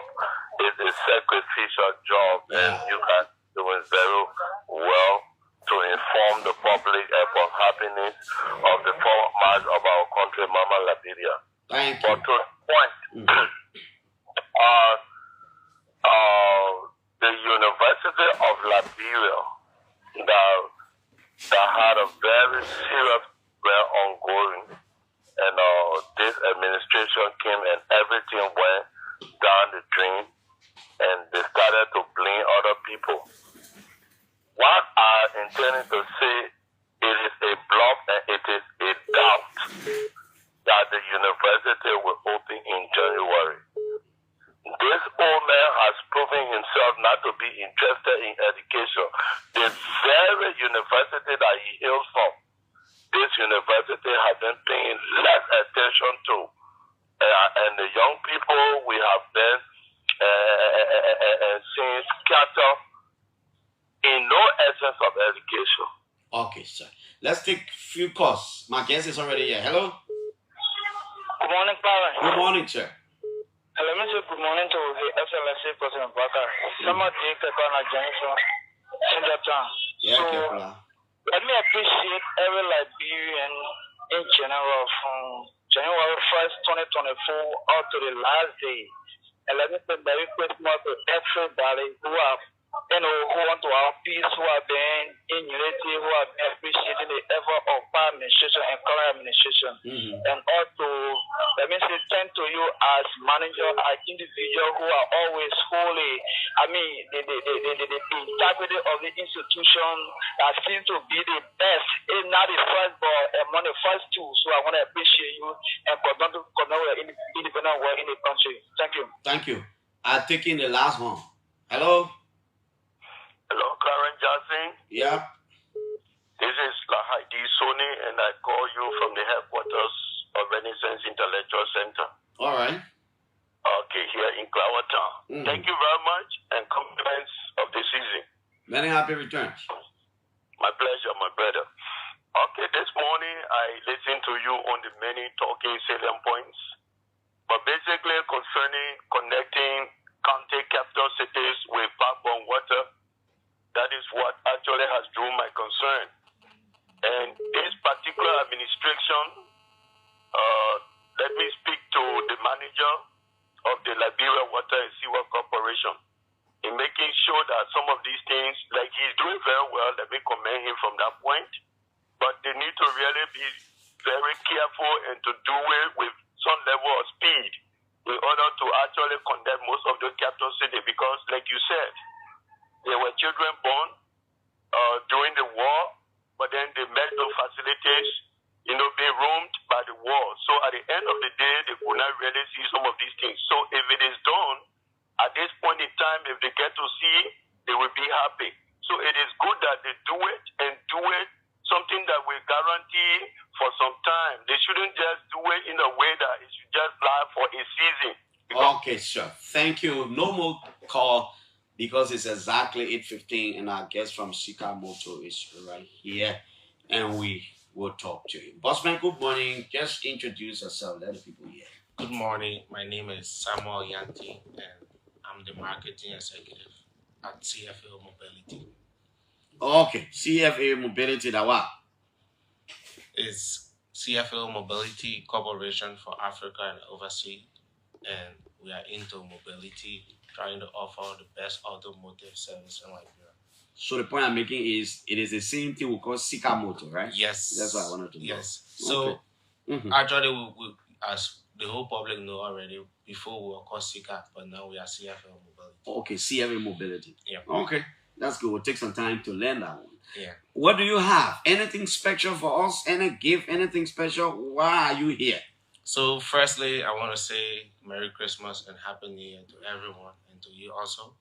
[SPEAKER 9] is a sacrificial job, and you guys are doing very well to inform the public about happiness of the forward march of our country, Mama Liberia.
[SPEAKER 1] Thank you.
[SPEAKER 9] But to the point, the University of Liberia that had a very serious prayer ongoing, and this administration came and everything went down the drain, and they started to blame other people. What I intended to say, it is a bluff and it is a doubt that the university will open in January. This old man has proven himself not to be interested in education. The very university that he hails from, this university has been paying less attention to. And the young people we have been seeing scatter in no essence of education.
[SPEAKER 1] Okay, sir. Let's take a few calls. My guest is already here. Hello.
[SPEAKER 10] Good morning, Clarence.
[SPEAKER 1] Good morning, sir.
[SPEAKER 10] Let me say good morning to the Excellency President Baka. Somebody take on a Johnson in that town.
[SPEAKER 1] Yeah,
[SPEAKER 10] so,
[SPEAKER 1] okay,
[SPEAKER 10] let me appreciate every Liberian in general from January 1st, 2024 up to the last day. And let me say Merry Christmas to everybody who want to have peace, who have been in unity, who have been appreciating the effort of our administration and current administration. And also, let me say thank to you as manager, as individual who are always holy. I mean, the integrity of the institution that seems to be the best, if not the first, but among the first two. So I want to appreciate you and continue with independent work in the country. Thank you.
[SPEAKER 1] Thank you. I'll take in the last one. Hello.
[SPEAKER 9] Hello, Clarence Johnson.
[SPEAKER 1] Yeah.
[SPEAKER 9] This is Lahadi Soni, and I call you from the headquarters of Renaissance Intellectual Center.
[SPEAKER 1] All right.
[SPEAKER 9] Okay, here in Clarence. Thank you very much, and compliments of the season.
[SPEAKER 1] Many happy returns.
[SPEAKER 9] My pleasure, my brother. Okay, this morning I listened to you on the many talking salient points, but basically concerning connecting county capital cities with backbone water, that is what actually has drawn my concern. And this particular administration, let me speak to the manager of the Liberia Water and Sewer Corporation in making sure that some of these things, like he's doing very well, let me commend him from that point, but they need to really be very careful and to do it with some level of speed in order to actually condemn most of the capital city, because, like you said, there were children born during the war, but then the medical facilities, being roamed by the war. So at the end of the day, they could not really see some of these things. So if it is done at this point in time, if they get to see, they will be happy. So it is good that they do it and do it something that will guarantee for some time. They shouldn't just do it in a way that it should just last for a season.
[SPEAKER 1] Okay, sure. Thank you. No more call because it's exactly 8:15, and our guest from Sikamoto is right here, and we will talk to you. Bossman, good morning. Just introduce yourself. Let the people hear.
[SPEAKER 11] Good morning. My name is Samuel Yanti, and I'm the marketing executive at CFL Mobility.
[SPEAKER 1] Okay, CFA Mobility, that what?
[SPEAKER 11] It's CFL Mobility Corporation for Africa and overseas, and we are into mobility, trying to offer the best automotive service in Liberia.
[SPEAKER 1] So the point I'm making is it is the same thing we call Sikamoto, right?
[SPEAKER 11] Yes.
[SPEAKER 1] That's what I wanted to know.
[SPEAKER 11] Yes. So actually, we, as the whole public know already, before we were called Sika, but now we are CFL Mobility.
[SPEAKER 1] Okay, CFA Mobility.
[SPEAKER 11] Yeah.
[SPEAKER 1] Okay, that's good. We'll take some time to learn that one.
[SPEAKER 11] Yeah.
[SPEAKER 1] What do you have? Anything special for us? Any gift? Anything special? Why are you here?
[SPEAKER 11] So firstly, I want to say Merry Christmas and Happy New Year to everyone and to you also.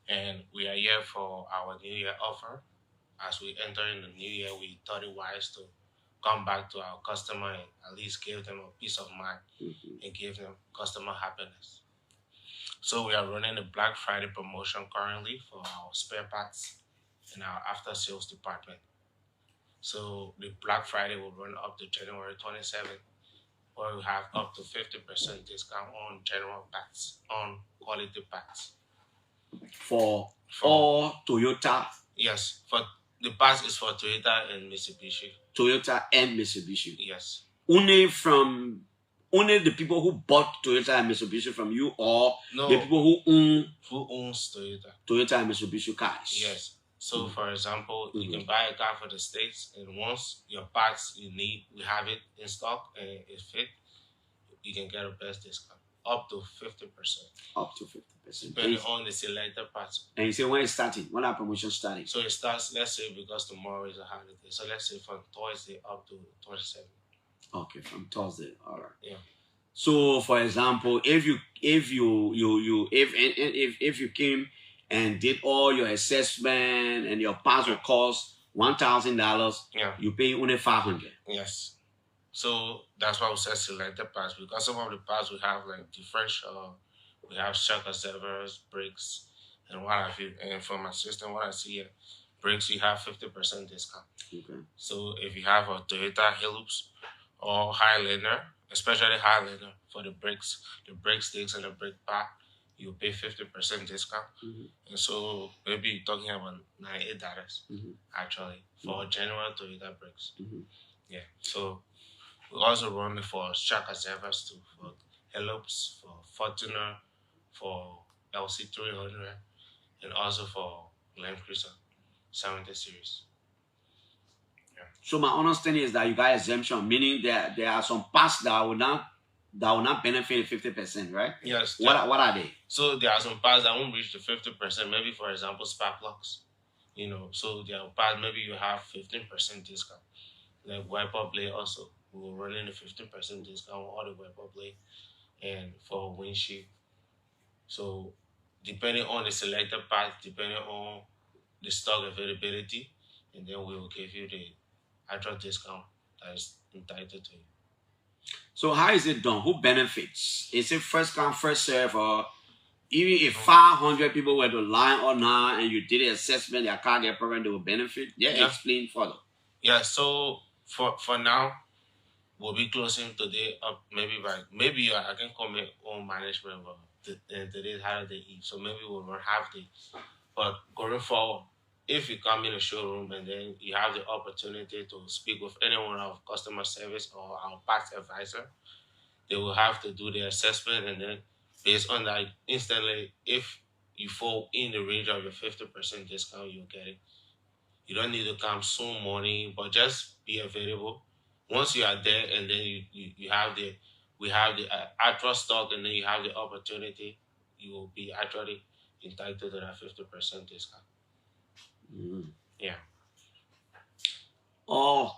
[SPEAKER 11] And we are here for our New Year offer. As we enter in the New Year, we thought it wise to come back to our customer and at least give them a peace of mind and give them customer happiness. So we are running a Black Friday promotion currently for our spare parts in our after sales department. So the Black Friday will run up to January 27th, where we have up to 50% discount on general parts, on quality parts.
[SPEAKER 1] For all Toyota?
[SPEAKER 11] Yes, for the parts is for Toyota and Mitsubishi.
[SPEAKER 1] Toyota and Mitsubishi?
[SPEAKER 11] Yes.
[SPEAKER 1] Only the people who bought Toyota and Mitsubishi from you, or the people who
[SPEAKER 11] owns
[SPEAKER 1] Toyota and Mitsubishi cars?
[SPEAKER 11] Yes. So, for example, you can buy a car for the States, and once your parts you need, we have it in stock and it fit, you can get a best discount, up to 50%.
[SPEAKER 1] Up to 50%.
[SPEAKER 11] Depending on the selected parts.
[SPEAKER 1] And you say when it's starting? When our promotion starting?
[SPEAKER 11] So it starts, let's say, because tomorrow is a holiday. So let's say from Thursday up to 27.
[SPEAKER 1] Okay, from Thursday. All right.
[SPEAKER 11] Yeah.
[SPEAKER 1] So, for example, if you came and did all your assessment and your parts will cost $1,000, you pay only $500.
[SPEAKER 11] Yes. So that's why we said select the parts, because some of the parts we have like differential, we have shock absorbers, brakes, and what have you. And for my system, what I see here, brakes, you have 50% discount.
[SPEAKER 1] Okay.
[SPEAKER 11] So if you have a Toyota Hilux or Highlander, especially Highlander, for the brakes, the brake sticks and the brake pad, you pay 50% discount. And so maybe you're talking about $98 actually for genuine Toyota brakes. Yeah. So we also run it for shock absorbers too, for Hilux, for Fortuner, for LC300, and also for Land Cruiser 70 series. Yeah.
[SPEAKER 1] So my understanding is that you got exemption, meaning that there are some parts that will not benefit 50%, right?
[SPEAKER 11] Yes.
[SPEAKER 1] What are they?
[SPEAKER 11] So there are some parts that won't reach the 50%. Maybe, for example, spark plugs. So there are parts maybe you have 15% discount. Like wiper blade also, we will run in a 15% discount on all the wiper blade and for windshield. So depending on the selected parts, depending on the stock availability, and then we will give you the actual discount that is entitled to you.
[SPEAKER 1] So how is it done? Who benefits? Is it first come, first serve, or even if 500 people were to line or not and you did an assessment, their car get program, they will benefit? Explain further.
[SPEAKER 11] Yeah, so for now, we'll be closing today up maybe I can comment on management but today's holiday eve, so maybe we'll run half day. But going forward, if you come in the showroom and then you have the opportunity to speak with anyone of customer service or our parts advisor, they will have to do the assessment, and then based on that, instantly, if you fall in the range of your 50% discount, you'll get it. You don't need to come soon morning, but just be available Once you are there, and then we have the actual stock, and then you have the opportunity, you will be actually entitled to that 50% discount. Yeah.
[SPEAKER 1] Oh,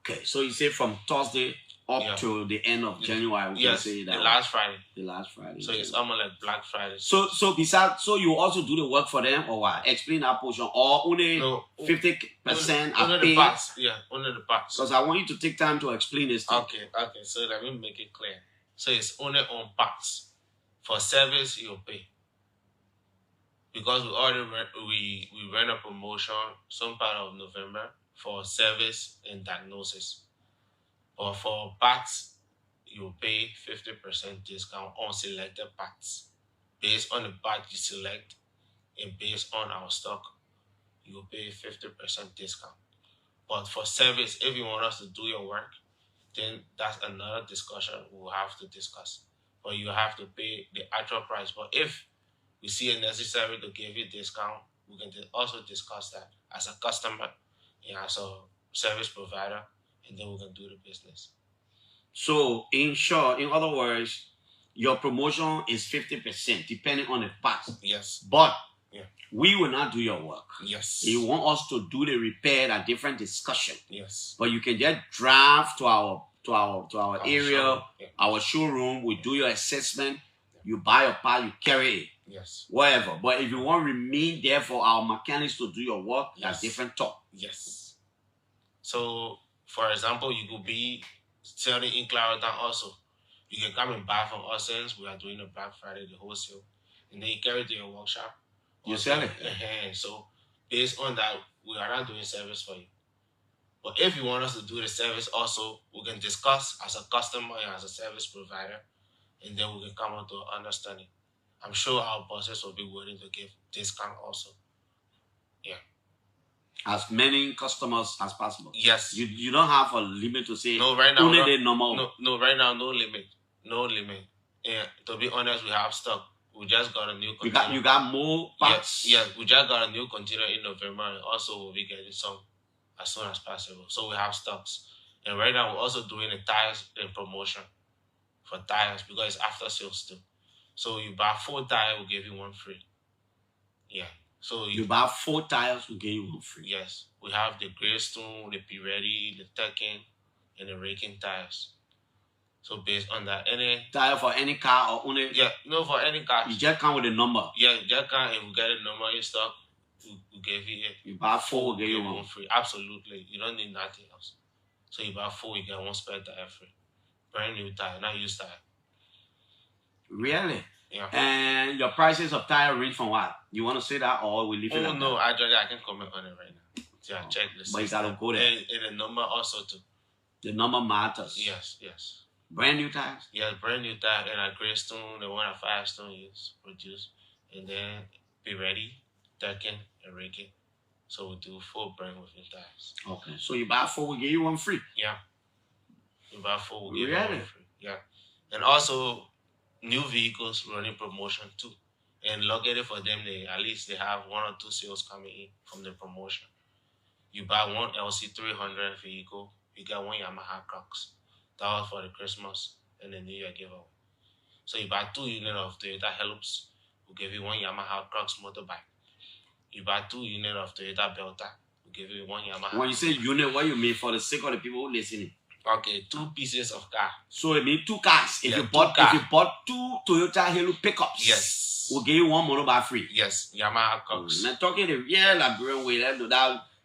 [SPEAKER 1] okay. So you say from Thursday up to the end of January, we can say that.
[SPEAKER 11] The last Friday.
[SPEAKER 1] The last Friday.
[SPEAKER 11] So it's almost like Black Friday.
[SPEAKER 1] So besides, so you also do the work for them, or what? Explain that portion, or only 50% are
[SPEAKER 11] only
[SPEAKER 1] paid?
[SPEAKER 11] the parts. Yeah, only the parts.
[SPEAKER 1] Because I want you to take time to explain this thing.
[SPEAKER 11] Okay. So let me make it clear. So it's only on parts. For service, you pay. Because we already we ran a promotion some part of November for service and diagnosis. Or for parts, you pay 50% discount on selected parts. Based on the part you select and based on our stock, you will pay 50% discount. But for service, if you want us to do your work, then that's another discussion we'll have to discuss. But you have to pay the actual price. But if we see it necessary to give you discount, we can also discuss that as a customer and as a service provider, and then we can do the business.
[SPEAKER 1] So in short, in other words, your promotion is 50% depending on the parts.
[SPEAKER 11] Yes.
[SPEAKER 1] But we will not do your work.
[SPEAKER 11] Yes.
[SPEAKER 1] You want us to do the repair at different discussion.
[SPEAKER 11] Yes.
[SPEAKER 1] But you can just drive to our area,
[SPEAKER 11] showroom.
[SPEAKER 1] our showroom. We do your assessment. You buy your part, you carry it.
[SPEAKER 11] Yes.
[SPEAKER 1] Whatever. But if you want to remain there for our mechanics to do your work, that's different talk.
[SPEAKER 11] Yes. So, for example, you could be selling in Clarence also. You can come and buy from us since we are doing the Black Friday, the wholesale, and then you carry it to your workshop.
[SPEAKER 1] You sell it.
[SPEAKER 11] So, based on that, we are not doing service for you. But if you want us to do the service also, we can discuss as a customer and as a service provider, and then we can come out to an understanding. I'm sure our bosses will be willing to give discount also. Yeah.
[SPEAKER 1] As many customers as possible.
[SPEAKER 11] Yes.
[SPEAKER 1] You don't have a limit to say.
[SPEAKER 11] No, right now.
[SPEAKER 1] Only the normal.
[SPEAKER 11] No, right now, no limit. No limit. Yeah. To be honest, we have stock. We just got a new container.
[SPEAKER 1] You got more parts?
[SPEAKER 11] Yes. We just got a new container in November, and also we'll be getting some as soon as possible. So we have stocks. And right now, we're also doing the tires in promotion for tires because it's after sales too. So you buy 4 tires, we'll give you 1 free. Yeah. So
[SPEAKER 1] you buy 4 tires, we'll give you 1 free.
[SPEAKER 11] Yes. We have the Greystone, the Pirelli, the Tekken, and the Raking tires. So based on that, any
[SPEAKER 1] tire for any car or only?
[SPEAKER 11] Yeah, no, for any car.
[SPEAKER 1] You just come with a number.
[SPEAKER 11] Yeah, you just come and we get a number in stock. We give you it.
[SPEAKER 1] You buy 4, we'll give you 1
[SPEAKER 11] free. Absolutely. You don't need nothing else. So you buy 4, you get 1 spare tire free. Brand new tire, not used tire.
[SPEAKER 1] Really?
[SPEAKER 11] Yeah.
[SPEAKER 1] And your prices of tire range from what? You want to say that or we leave it?
[SPEAKER 11] Oh, no, I can comment on it right now. So I check the system.
[SPEAKER 1] But you gotta go there.
[SPEAKER 11] And the number also too.
[SPEAKER 1] The number matters.
[SPEAKER 11] Yes.
[SPEAKER 1] Brand new tires?
[SPEAKER 11] Yeah, brand new tire and a Greystone, the one at Firestone is produced. And then Pirelli, Tekken, and Raking. So we do 4 brand with new tires.
[SPEAKER 1] Okay. So you buy 4, we give you 1 free.
[SPEAKER 11] Yeah. You buy 4, we give you 1 free. Yeah. And also new vehicles running promotion too. And luckily for them, at least they have 1 or 2 sales coming in from the promotion. You buy 1 LC300 vehicle, you get 1 Yamaha Crocs. That was for the Christmas and the New Year giveaway. So you buy 2 units of Toyota Helps, we'll give you 1 Yamaha Crocs motorbike. You buy 2 units of Toyota Belta, we'll give you 1 Yamaha.
[SPEAKER 1] When you say unit, what you mean for the sake of the people who listening?
[SPEAKER 11] Okay, 2 pieces of car.
[SPEAKER 1] So it means 2 cars. If you bought 2 Toyota Hello pickups,
[SPEAKER 11] yes,
[SPEAKER 1] we'll give you 1 motorbike free.
[SPEAKER 11] Yes, Yamaha Crocs.
[SPEAKER 1] I'm talking the real Liberian way.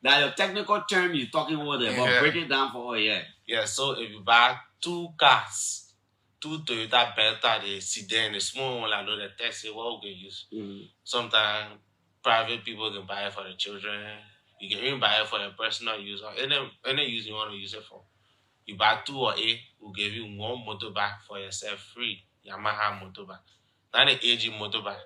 [SPEAKER 1] That your technical term you're talking over there, but break it down for all.
[SPEAKER 11] Yeah, so if you buy 2 cars, 2 Toyota Belta, the sedan, the small one, like the taxi, what we can use. Sometimes private people can buy it for the children. You can even buy it for your personal use or any use you want to use it for. You buy 2 or 8, we'll give you 1 motorbike for yourself free. Yamaha motorbike. Not the AG motorbike,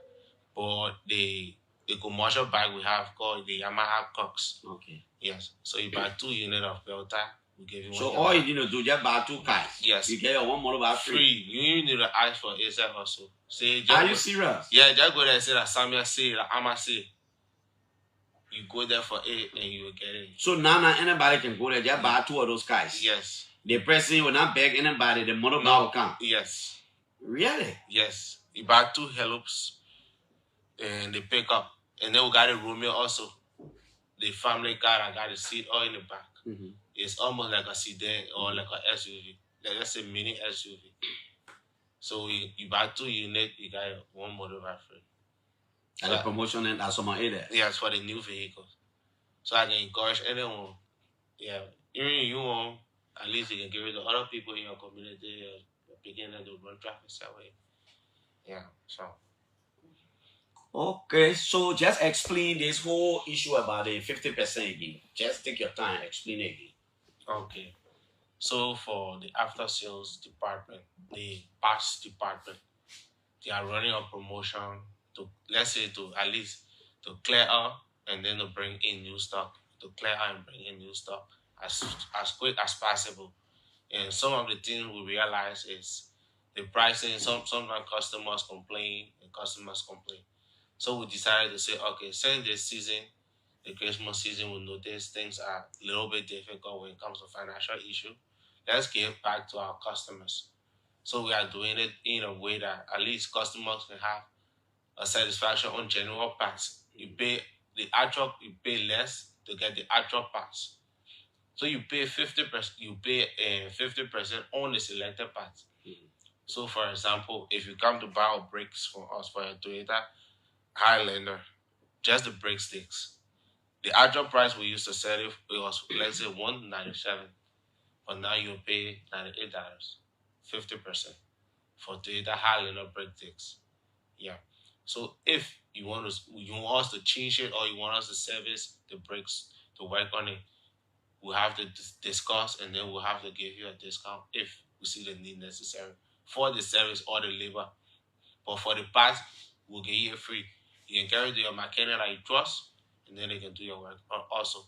[SPEAKER 11] but the commercial bike we have called the Yamaha Crocs.
[SPEAKER 1] Okay.
[SPEAKER 11] Yes. So you buy 2 units of Belta, we give you 1.
[SPEAKER 1] So all you need to do just buy 2 cars.
[SPEAKER 11] Yes.
[SPEAKER 1] You get your 1 motorbike free.
[SPEAKER 11] You need to ask for ASAP also. Say,
[SPEAKER 1] are you serious?
[SPEAKER 11] Yeah, just go there and say that Samuel say, that Ama say. You go there for it and you will get it.
[SPEAKER 1] So now anybody can go there, just buy 2 of those cars.
[SPEAKER 11] Yes.
[SPEAKER 1] The person will not beg anybody. The motorbike will come.
[SPEAKER 11] Yes.
[SPEAKER 1] Really?
[SPEAKER 11] Yes. You buy 2 hellops and they pick up. And then we got a Romeo also. The family car, I got a seat all in the back. It's almost like a sedan or like a SUV. Like, let's say mini SUV. So you buy 2 units, you got 1 motorbike free.
[SPEAKER 1] And the promotion and that's some there.
[SPEAKER 11] Yes, for the new vehicles. So I can encourage anyone. Yeah, even you want, at least you can give it to other people in your community, beginning to run traffic that way. Yeah, so.
[SPEAKER 1] Okay, so just explain this whole issue about the 50% again. Just take your time, explain it again.
[SPEAKER 11] Okay. So for the after sales department, the parts department, they are running a promotion to, let's say, to at least to clear out and then to bring in new stock, to clear out and bring in new stock as quick as possible. And some of the things we realize is the pricing. Sometimes customers complain and customers complain. So we decided to say, okay, since this season, the Christmas season, we notice things are a little bit difficult when it comes to financial issue. Let's give back to our customers. So we are doing it in a way that at least customers can have a satisfaction on general parts. You pay you pay less to get the actual parts. So you pay 50%. You pay 50% on the selected parts. So, for example, if you come to buy brakes from us for a Toyota Highlander, just the brake sticks, the actual price we used to sell it was, let's say, $197, but now you pay $98, 50% for Toyota Highlander brake sticks. Yeah. So if you want us to change it or you want us to service the brakes to work on it, we'll have to discuss and then we'll have to give you a discount if we see the need necessary for the service or the labor. But for the parts, we'll give you it free. You can carry to your mechanic that you trust, and then they can do your work also.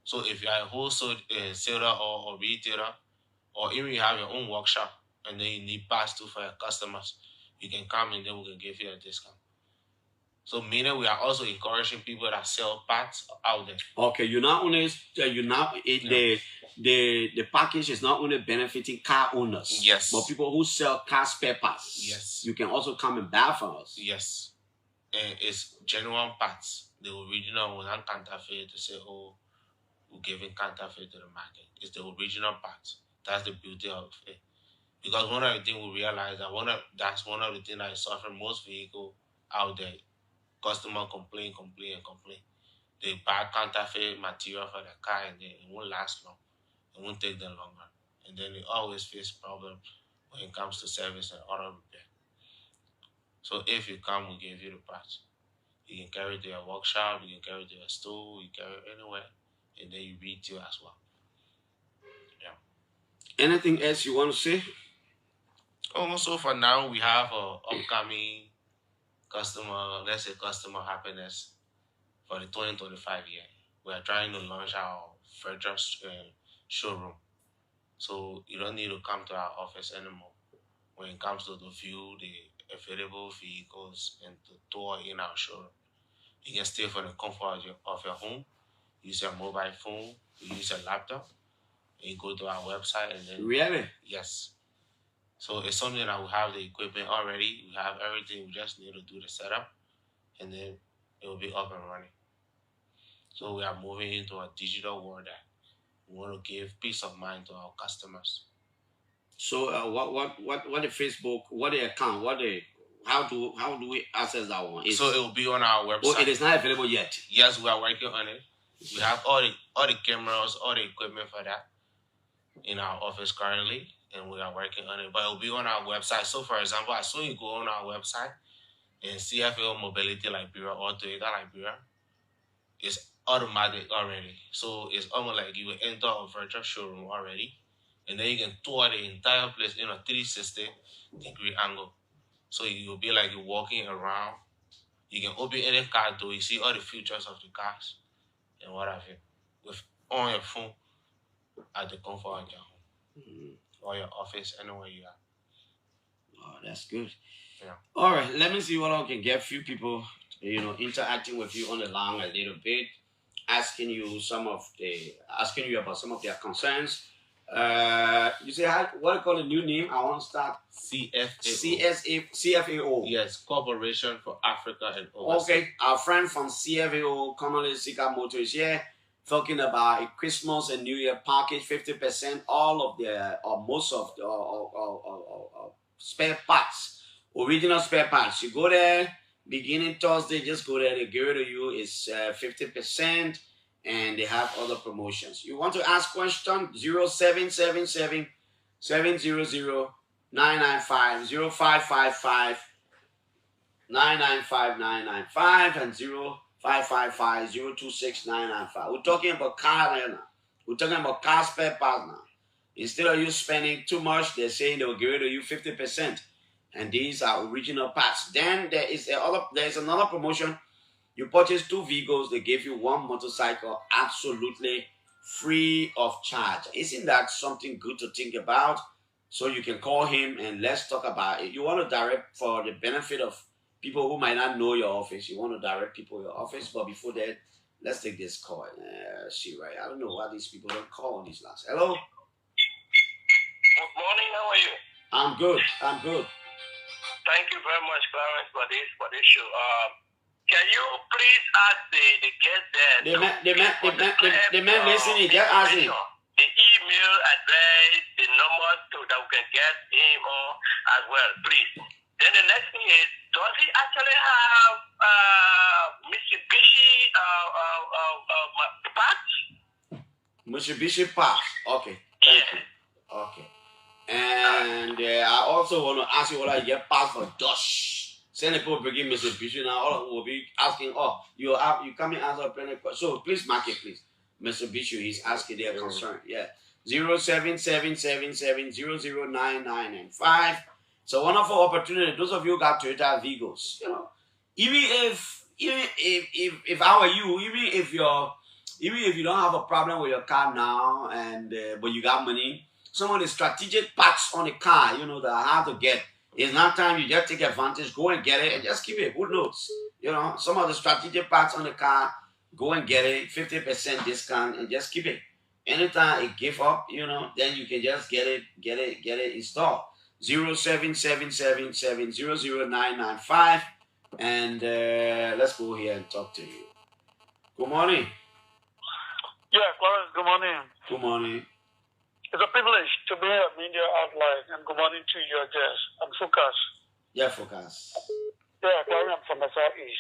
[SPEAKER 11] So if you are a wholesale seller or retailer, or even you have your own workshop, and then you need parts too for your customers, you can come and then we can give you a discount. So meaning we are also encouraging people that sell parts out there.
[SPEAKER 1] Okay, you're not only the package is not only benefiting car owners,
[SPEAKER 11] yes,
[SPEAKER 1] but people who sell car spare parts.
[SPEAKER 11] Yes,
[SPEAKER 1] you can also come and buy from us.
[SPEAKER 11] Yes, and it's genuine parts. The original will not counterfeit to say, oh, we're giving counterfeit to the market. It's the original parts. That's the beauty of it. Because one of the things we realize that's one of the things that is suffering most vehicles out there. Customer complain. They buy counterfeit material for the car and then it won't last long. It won't take them longer. And then they always face problems when it comes to service and auto repair. So if you come, we give you the parts. You can carry it to your workshop, you can carry it to your store, you can carry it anywhere, and then you retail as well. Yeah.
[SPEAKER 1] Anything else you want to say?
[SPEAKER 11] Also, for now, we have an upcoming customer happiness for the 2025 year. We are trying to launch our furniture showroom. So you don't need to come to our office anymore when it comes to view the available vehicles and to tour in our showroom. You can stay from the comfort of your home, use your mobile phone, use your laptop, and you go to our website and then...
[SPEAKER 1] Really?
[SPEAKER 11] Yes. So it's something that we have the equipment already. We have everything. We just need to do the setup, and then it will be up and running. So we are moving into a digital world that we want to give peace of mind to our customers.
[SPEAKER 1] So what the Facebook, what the account, how do we access that one?
[SPEAKER 11] So it will be on our website.
[SPEAKER 1] Oh, it is not available yet.
[SPEAKER 11] Yes, we are working on it. We have all the cameras, all the equipment for that in our office currently, and we are working on it. But it will be on our website. So, for example, as soon as you go on our website and CFL Mobility Liberia or Toyota Liberia, it's automatic already. So it's almost like you will enter a virtual showroom already, and then you can tour the entire place in a 360-degree angle. So you'll be like you're walking around. You can open any car door. You see all the features of the cars and what have you, on your phone at the comfort of your home or your office, anywhere you are.
[SPEAKER 1] Oh, that's good.
[SPEAKER 11] Yeah.
[SPEAKER 1] All right, let me see what I can get. A few people, interacting with you on the line a little bit, asking you about some of their concerns. You say what do you call a new name? I want to start CFAO.
[SPEAKER 11] Yes, Corporation for Africa and Overseas.
[SPEAKER 1] Okay, our friend from CFAO, commonly Sikamoto, is here talking about a Christmas and New Year package, 50%, all of the, or most of the spare parts, original spare parts. You go there, beginning Thursday, just go there, they give it to you, it's 50%, and they have other promotions. You want to ask question? 0777 700 995 0555 995 and 0555 026 995. We're talking about car now. We're talking about car spare parts now. Instead of you spending too much, they're saying they'll give it to you 50%. And these are original parts. Then there's another promotion. You purchase 2 vehicles, they give you 1 motorcycle absolutely free of charge. Isn't that something good to think about? So you can call him and let's talk about it. You want to direct for the benefit of people who might not know your office. You want to direct people to your office, but before that, let's take this call. See, right? I don't know why these people don't call on these lines. Hello?
[SPEAKER 8] Good morning, how are you?
[SPEAKER 1] I'm good. I'm good.
[SPEAKER 8] Thank you very much, Clarence, for this show. Can you please ask the guest there?
[SPEAKER 1] The man listening, just ask him.
[SPEAKER 8] The email address, the number that we can get him on as well, please. Then the next thing is, does he actually have Mitsubishi parts?
[SPEAKER 1] Mitsubishi parts. Okay. Thank you. Okay. And I also want to ask you what I get parts for Dutch. Send people bringing Mitsubishi now. All will be asking, you come and answer plenty of questions. So please mark it, please. Mitsubishi, he's asking their concern. Yeah. 0777700995. It's a wonderful opportunity. Those of you who got Toyota Vigos, you know, even if I were you, even if you don't have a problem with your car now, and but you got money, some of the strategic parts on the car, you know, that are hard to get. It's not time you just take advantage, go and get it, and just keep it. Who knows? You know, some of the strategic parts on the car, go and get it, 50% discount, and just keep it. Anytime it give up, you know, then you can just get it installed. 0777700995, and let's go here and talk to you. Good morning.
[SPEAKER 10] Yeah, Clarence, good morning.
[SPEAKER 1] Good morning.
[SPEAKER 10] It's a privilege to be a media outlet, and good morning to your guests. I'm Focus.
[SPEAKER 1] Yeah, Focus.
[SPEAKER 10] Yeah, Clarence, I'm from the Southeast.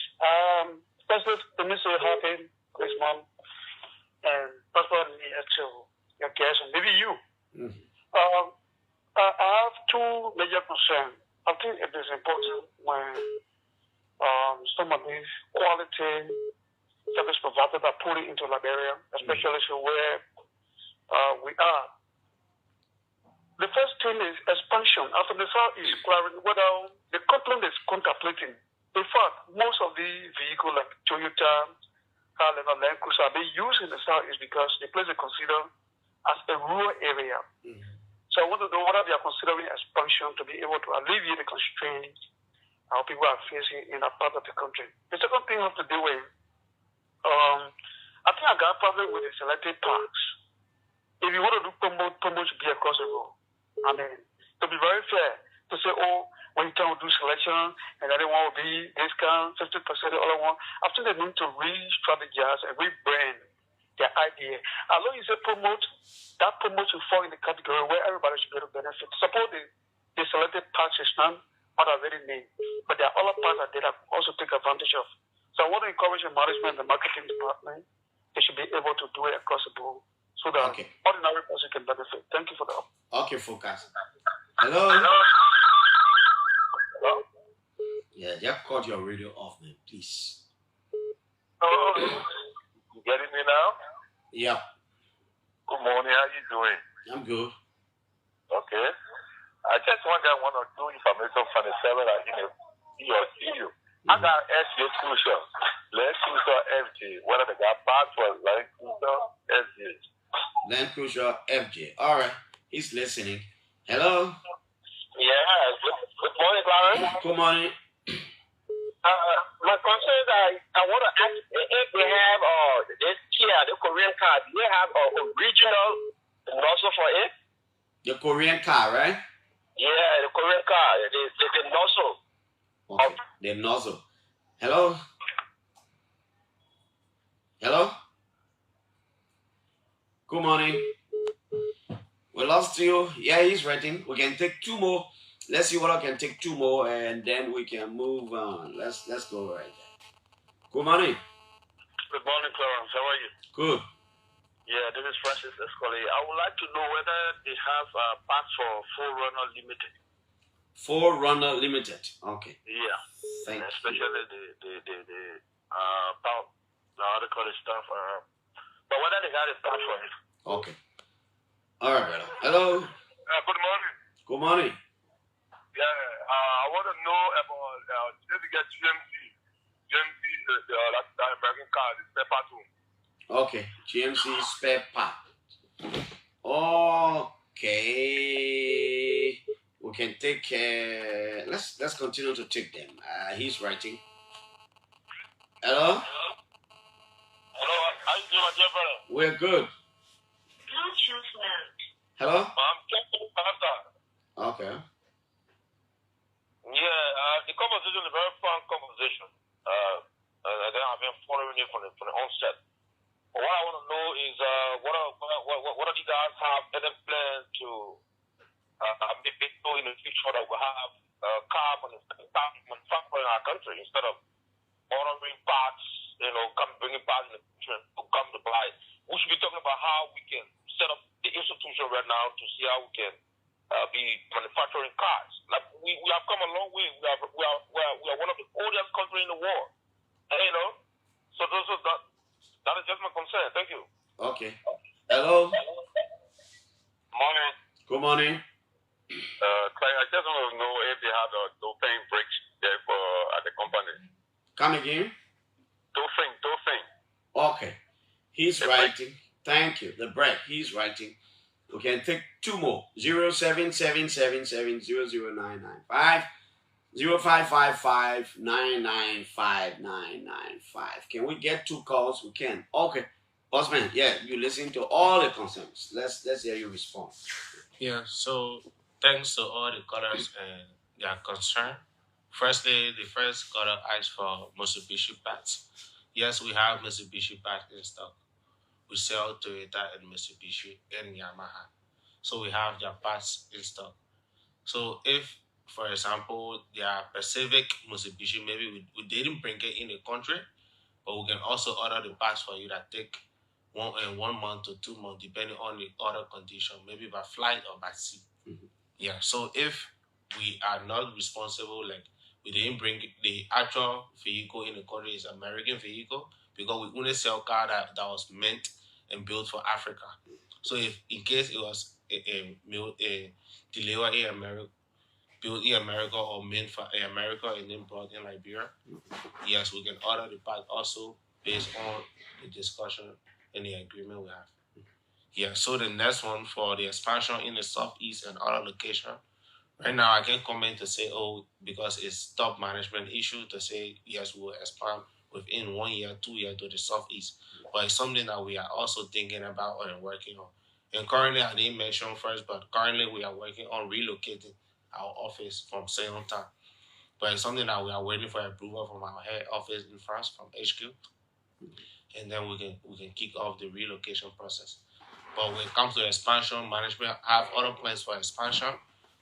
[SPEAKER 10] Firstly, let me say happy Christmas and personally to your guests and maybe you.
[SPEAKER 1] Mm-hmm.
[SPEAKER 10] I have 2 major concerns. I think it is important when some of these quality service providers are put into Liberia, especially where we are. The first thing is expansion. After the Southeast, whether the company is contemplating. In fact, most of the vehicles like Toyota, Harley, and Land Cruiser are being used in the Southeast because the place is considered as a rural area. Mm-hmm. So I want to know whether they are considering expansion to be able to alleviate the constraints our people are facing in that part of the country. The second thing I have to do with, I think I got a problem with the selected parks. If you want to do promote to be across the road, I mean, to be very fair, to say, when you can do selection, and then they want to be discount, 50% the other one, I think they need to re-strategize and rebrand their idea. As long as you say promote, that promote will fall in the category where everybody should be able to benefit. Suppose the selected parts is not what I really need, but there are other parts that they also take advantage of. So I want to encourage the management and the marketing department, they should be able to do it across the board so that ordinary person can benefit. Thank you for that.
[SPEAKER 1] Okay, Focus. Hello?
[SPEAKER 10] Hello?
[SPEAKER 1] Yeah, just cut your radio off, man, please.
[SPEAKER 9] You getting me now?
[SPEAKER 1] Yep.
[SPEAKER 9] Good morning, how you doing?
[SPEAKER 1] I'm good.
[SPEAKER 9] Okay. I just want that 1 or 2 information from the seller in your studio. I got SJ Crucial, Land Cruiser FJ. What are the guy parts for Land Cruiser FJ?
[SPEAKER 1] Land Cruiser FJ. All right. He's listening. Hello?
[SPEAKER 8] Yeah. Good morning, Clarence.
[SPEAKER 1] Good morning.
[SPEAKER 8] My concern is I want to ask if they have this Kia, the Korean car, do they have an original nozzle for it?
[SPEAKER 1] The Korean car, right?
[SPEAKER 10] Yeah, the Korean car, the nozzle.
[SPEAKER 1] Okay. The nozzle. Hello? Hello? Good morning. We lost you. Yeah, he's writing. We can take two more. Let's see what I can take two more, and then we can move on. Let's go right there. Good morning.
[SPEAKER 9] Good morning, Clarence. How are you?
[SPEAKER 1] Good.
[SPEAKER 9] Yeah, this is Francis Escoli. I would like to know whether they have parts for Forerunner Limited.
[SPEAKER 1] Forerunner Limited. Okay.
[SPEAKER 9] Yeah.
[SPEAKER 1] Thank you.
[SPEAKER 9] Especially the about the article stuff. But whether they got a part for it.
[SPEAKER 1] Okay. All right, brother. Hello.
[SPEAKER 9] Good morning.
[SPEAKER 1] Good morning.
[SPEAKER 9] Yeah, I want to know about did you get GMC? GMC, the American car, the spare part too.
[SPEAKER 1] Okay. GMC spare part. Okay. We can take. Let's continue to take them. He's writing. Hello.
[SPEAKER 9] Hello, how you doing, my dear brother?
[SPEAKER 1] We're good.
[SPEAKER 8] Bluetooth mode.
[SPEAKER 1] Hello.
[SPEAKER 9] I'm checking after.
[SPEAKER 1] Okay.
[SPEAKER 9] Yeah, the conversation is a very fun conversation. And then I've been following it from the onset. But what I want to know is what do you guys have any plan to maybe do in the future that will have car manufacturing in our country instead of ordering parts, bringing parts in the country to come to buy. We should be talking about how we can set up the institution right now to see how we can be manufacturing cars. Like we have come a long way. We are one of the oldest countries in the world. So that is just my concern. Thank you.
[SPEAKER 1] Okay. Hello.
[SPEAKER 9] Morning.
[SPEAKER 1] Good morning.
[SPEAKER 9] Clay, I just want to know if they have no paying brakes there at the company.
[SPEAKER 1] Come again.
[SPEAKER 9] Dolphin.
[SPEAKER 1] Okay. He's writing. Thank you. The break. He's writing. We can take two more. 07777009995. 0555995995. Can we get two calls? We can. Okay. Bossman, yeah, you listen to all the concerns. Let's hear you respond.
[SPEAKER 11] Yeah, so thanks to all the callers and their concern. Firstly, the first caller asked for Mitsubishi parts. Yes, we have Mitsubishi parts in stock. We sell Toyota and Mitsubishi and Yamaha. So we have their parts in stock. So if, for example, their Pacific Mitsubishi, maybe we didn't bring it in the country, but we can also order the parts for you that take 1 month to 2 months, depending on the order condition, maybe by flight or by sea.
[SPEAKER 1] Mm-hmm.
[SPEAKER 11] Yeah, so if we are not responsible, like we didn't bring the actual vehicle in the country, is American vehicle, because we only sell car that was meant and built for Africa. So if in case it was a delivered in America, built in America or made for America and then brought in Liberia, yes, we can order the part also based on the discussion and the agreement we have. Yeah, so the next one for the expansion in the southeast and other location. Right now, I can't comment to say, because it's top management issue to say, yes, we'll expand within 1 year, 2 years to the southeast. But it's something that we are also thinking about and working on. And currently, I didn't mention first, but currently we are working on relocating our office from Seonta. But it's something that we are waiting for approval from our head office in France, from HQ. And then we can kick off the relocation process. But when it comes to expansion, management have other plans for expansion,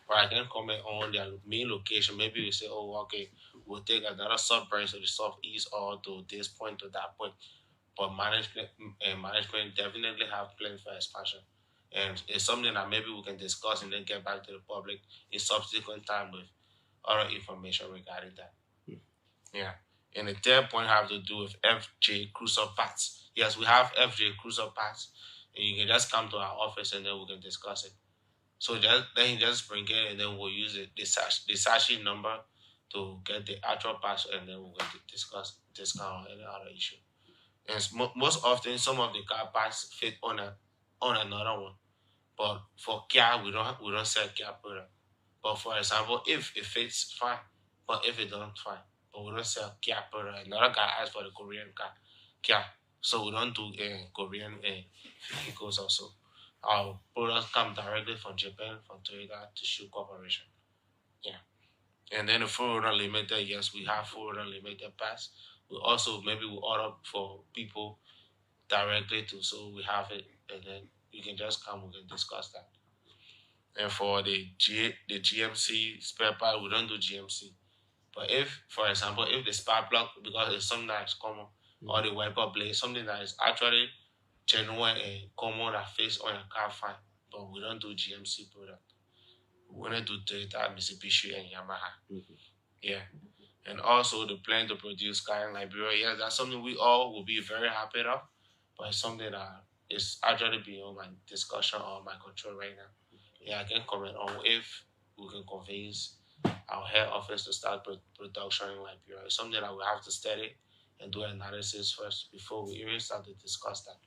[SPEAKER 11] but I can comment on their main location. Maybe we say, okay, we'll take another sub-branch to the southeast or to this point, to that point. But management definitely have plans for expansion. And it's something that maybe we can discuss and then get back to the public in subsequent time with other information regarding that. Yeah. And the third point have to do with FJ Cruiser parts. Yes, we have FJ Cruiser parts. And you can just come to our office and then we can discuss it. So then you just bring it and then we'll use the SASHI number to get the actual parts and then we're going to discuss discount or any other issue. And most often, some of the car parts fit on another one. But for Kia, we don't sell Kia product. But for example, if it fits, fine. But if it don't, fine. But we don't sell Kia product. Another guy asked for the Korean car, Kia. So we don't do Korean vehicles also. our products come directly from Japan, from Toyota Tissue Corporation. Yeah. And then the Full Unlimited, yes, we have Full Unlimited Pass. We also maybe we order for people directly too, so we have it, and then you can just come. We can discuss that. And for the GMC spare part, we don't do GMC. But if, for example, if the spark plug, because it's something that is common, or the wiper blade, something that is actually genuine and common that fits on your car, fine. But we don't do GMC product. We want to do Toyota, Mitsubishi, and Yamaha. Yeah. And also the plan to produce car in Liberia, yes, that's something we all will be very happy of, but it's something that is actually beyond my discussion or my control right now. Yeah, I can comment on if we can convince our head office to start production in Liberia. It's something that we have to study and do analysis first before we even start to discuss that.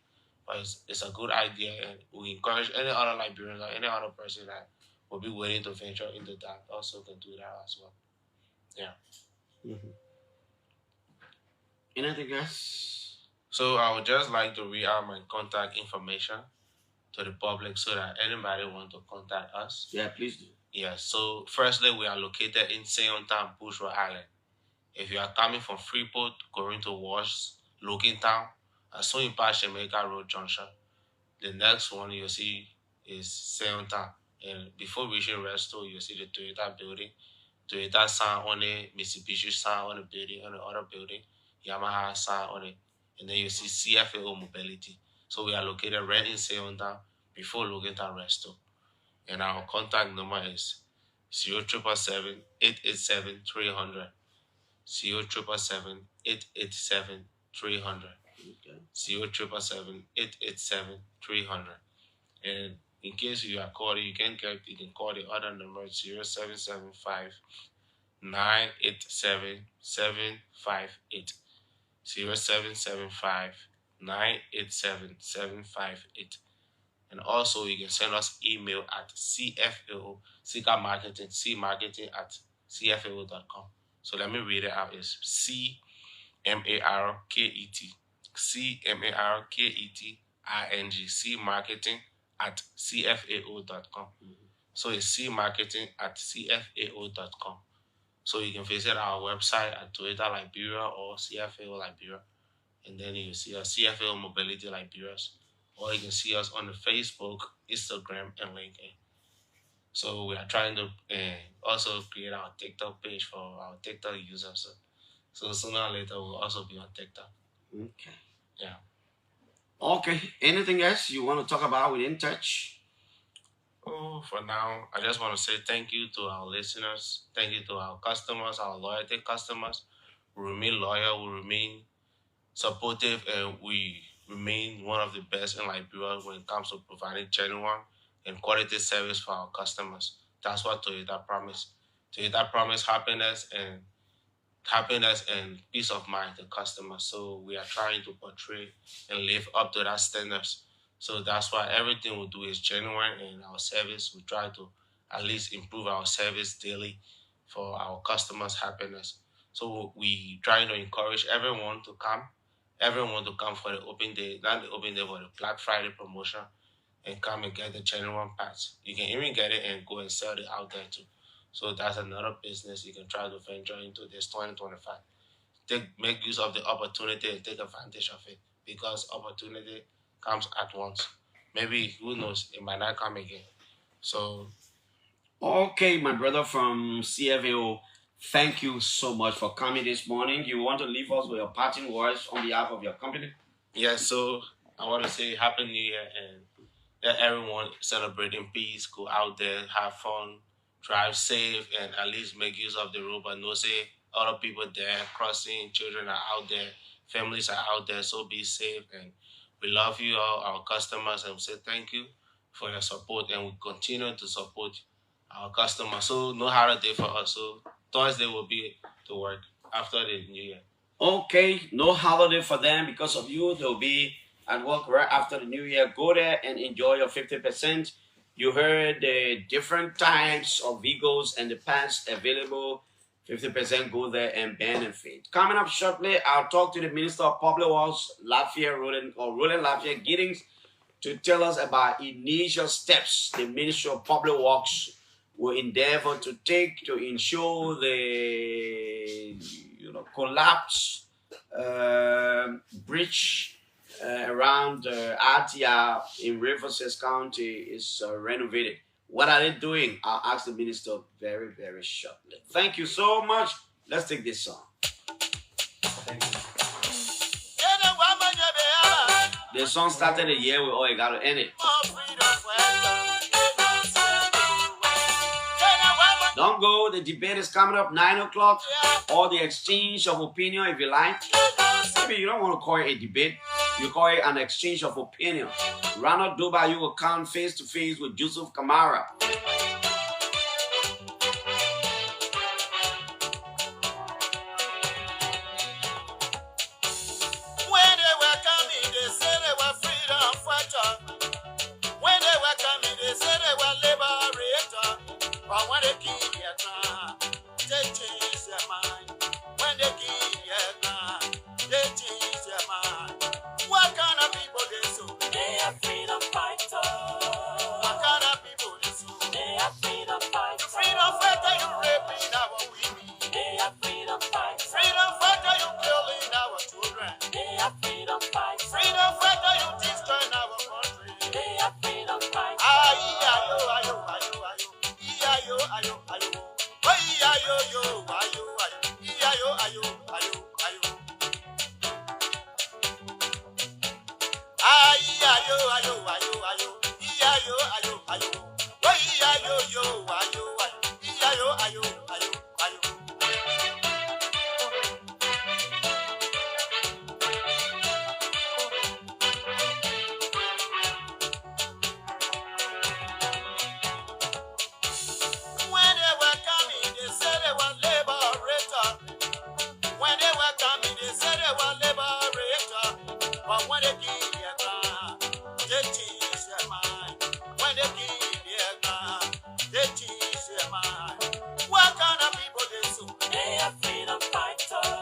[SPEAKER 11] But it's a good idea, and we encourage any other Liberians or any other person that will be willing to venture into that also can do that as well. Yeah.
[SPEAKER 1] Anything else?
[SPEAKER 11] So I would just like to read out my contact information to the public so that anybody want to contact us.
[SPEAKER 1] Yeah, please do.
[SPEAKER 11] Yeah, so firstly, we are located in Seontown, Bushra Island. If you are coming from Freeport, going towards Logantown, as soon as you pass Jamaica Road Junction, the next one you'll see is Seontown. And before reaching Resto, you'll see the Toyota building. Toyota sign on it, Mitsubishi sign on the building, on the other building, Yamaha sign on it. And then you see CFAO Mobility. So we are located right in Seontown before Logantown Resto. And our contact number is 0777 887 300. 0777 887 300. 0777 887 300. And in case you are calling, you can call the other number 0775 987 758. 0775 987 758. And also you can send us email at CFAO, Sika Marketing, cmarketing at CFAO.com. So let me read it out. It's CMARKET, CMARKETING, C marketing at CFAO.com. So it's cmarketing at CFAO.com. So you can visit our website at Toyota Liberia or CFAO Liberia. And then you see us CFAO Mobility Liberia. Or you can see us on the Facebook, Instagram, and LinkedIn. So we are trying to also create our TikTok page for our TikTok users. So sooner or later we'll also be on TikTok.
[SPEAKER 1] Okay.
[SPEAKER 11] Yeah.
[SPEAKER 1] Okay. Anything else you want to talk about with InTouch?
[SPEAKER 11] Oh, for now, I just want to say thank you to our listeners. Thank you to our customers, our loyalty customers. We remain loyal. We remain supportive, and we remain one of the best in Liberia when it comes to providing genuine and quality service for our customers. That's what Toyota promised. Toyota promised happiness and peace of mind to customers. So we are trying to portray and live up to that standards. So that's why everything we do is genuine in our service. We try to at least improve our service daily for our customers' happiness. So we try to encourage everyone to come for the open day, not the open day, but the Black Friday promotion, and come and get the genuine parts. You can even get it and go and sell it out there too. So that's another business you can try to venture into this 2025. Make use of the opportunity and take advantage of it, because opportunity comes at once. Maybe, who knows, it might not come again. So,
[SPEAKER 1] okay, my brother from CFAO, thank you so much for coming this morning. You want to leave us with your parting words on behalf of your company?
[SPEAKER 11] Yeah, so I want to say Happy New Year, and let everyone celebrate in peace, go out there, have fun, drive safe, and at least make use of the road. But no, say other people there crossing, children are out there, families are out there, so be safe. And we love you all, our customers, and we say thank you for your support, and we continue to support our customers. So no holiday for us. So Thursday will be to work after the New Year.
[SPEAKER 1] Okay, no holiday for them because of you. They'll be at work right after the New Year. Go there and enjoy your 50%. You heard the different types of vehicles and the parts available. 50% go there and benefit. Coming up shortly, I'll talk to the Minister of Public Works, Lafayette Roland Lafayette Giddings, to tell us about initial steps the Ministry of Public Works will endeavor to take to ensure the collapse bridge around Atia in Riverside County is renovated. What are they doing? I'll ask the minister very, very shortly. Thank you so much. Let's take this song. Thank you. The song started a year with "Oh, you gotta end it." Don't go. The debate is coming up 9 o'clock. Or the exchange of opinion, if you like. Maybe you don't want to call it a debate. You call it an exchange of opinion. Ronald Duba, you will come face to face with Yusuf Kamara.
[SPEAKER 4] When they were coming, they said they were freedom fighters. When they were coming, they said they were liberators. But when they kill their time, they change their mind. When they kill their time, they change their mind. What kind of people they so? They are freedom fighters. What kind of people they so? They are freedom fighters. Freedom fighter, you raping our women. They are freedom fighters. Freedom fighter, you killing our children. They are freedom fighters. Freedom fighter, you destroying our country. They are freedom fighters. Ayo, ayo, ayo, ayo. Ayo, ayo, ayo. Oh, ayo, yo, ayo, ayo. Ayo, ayo, ayo, ayo. Ayo, ayo, ayo, ayo. Ayo, ayo, ayo. Oh, ayo, yo, ayo, ayo. Ayo, ayo, ayo, ayo. When they were coming, they said they were liberators. When they were coming, they said they were liberators. But when they kill their ground, they change their mind. When they kill their ground, they change their mind. What kind of people they so? They are freedom fighters.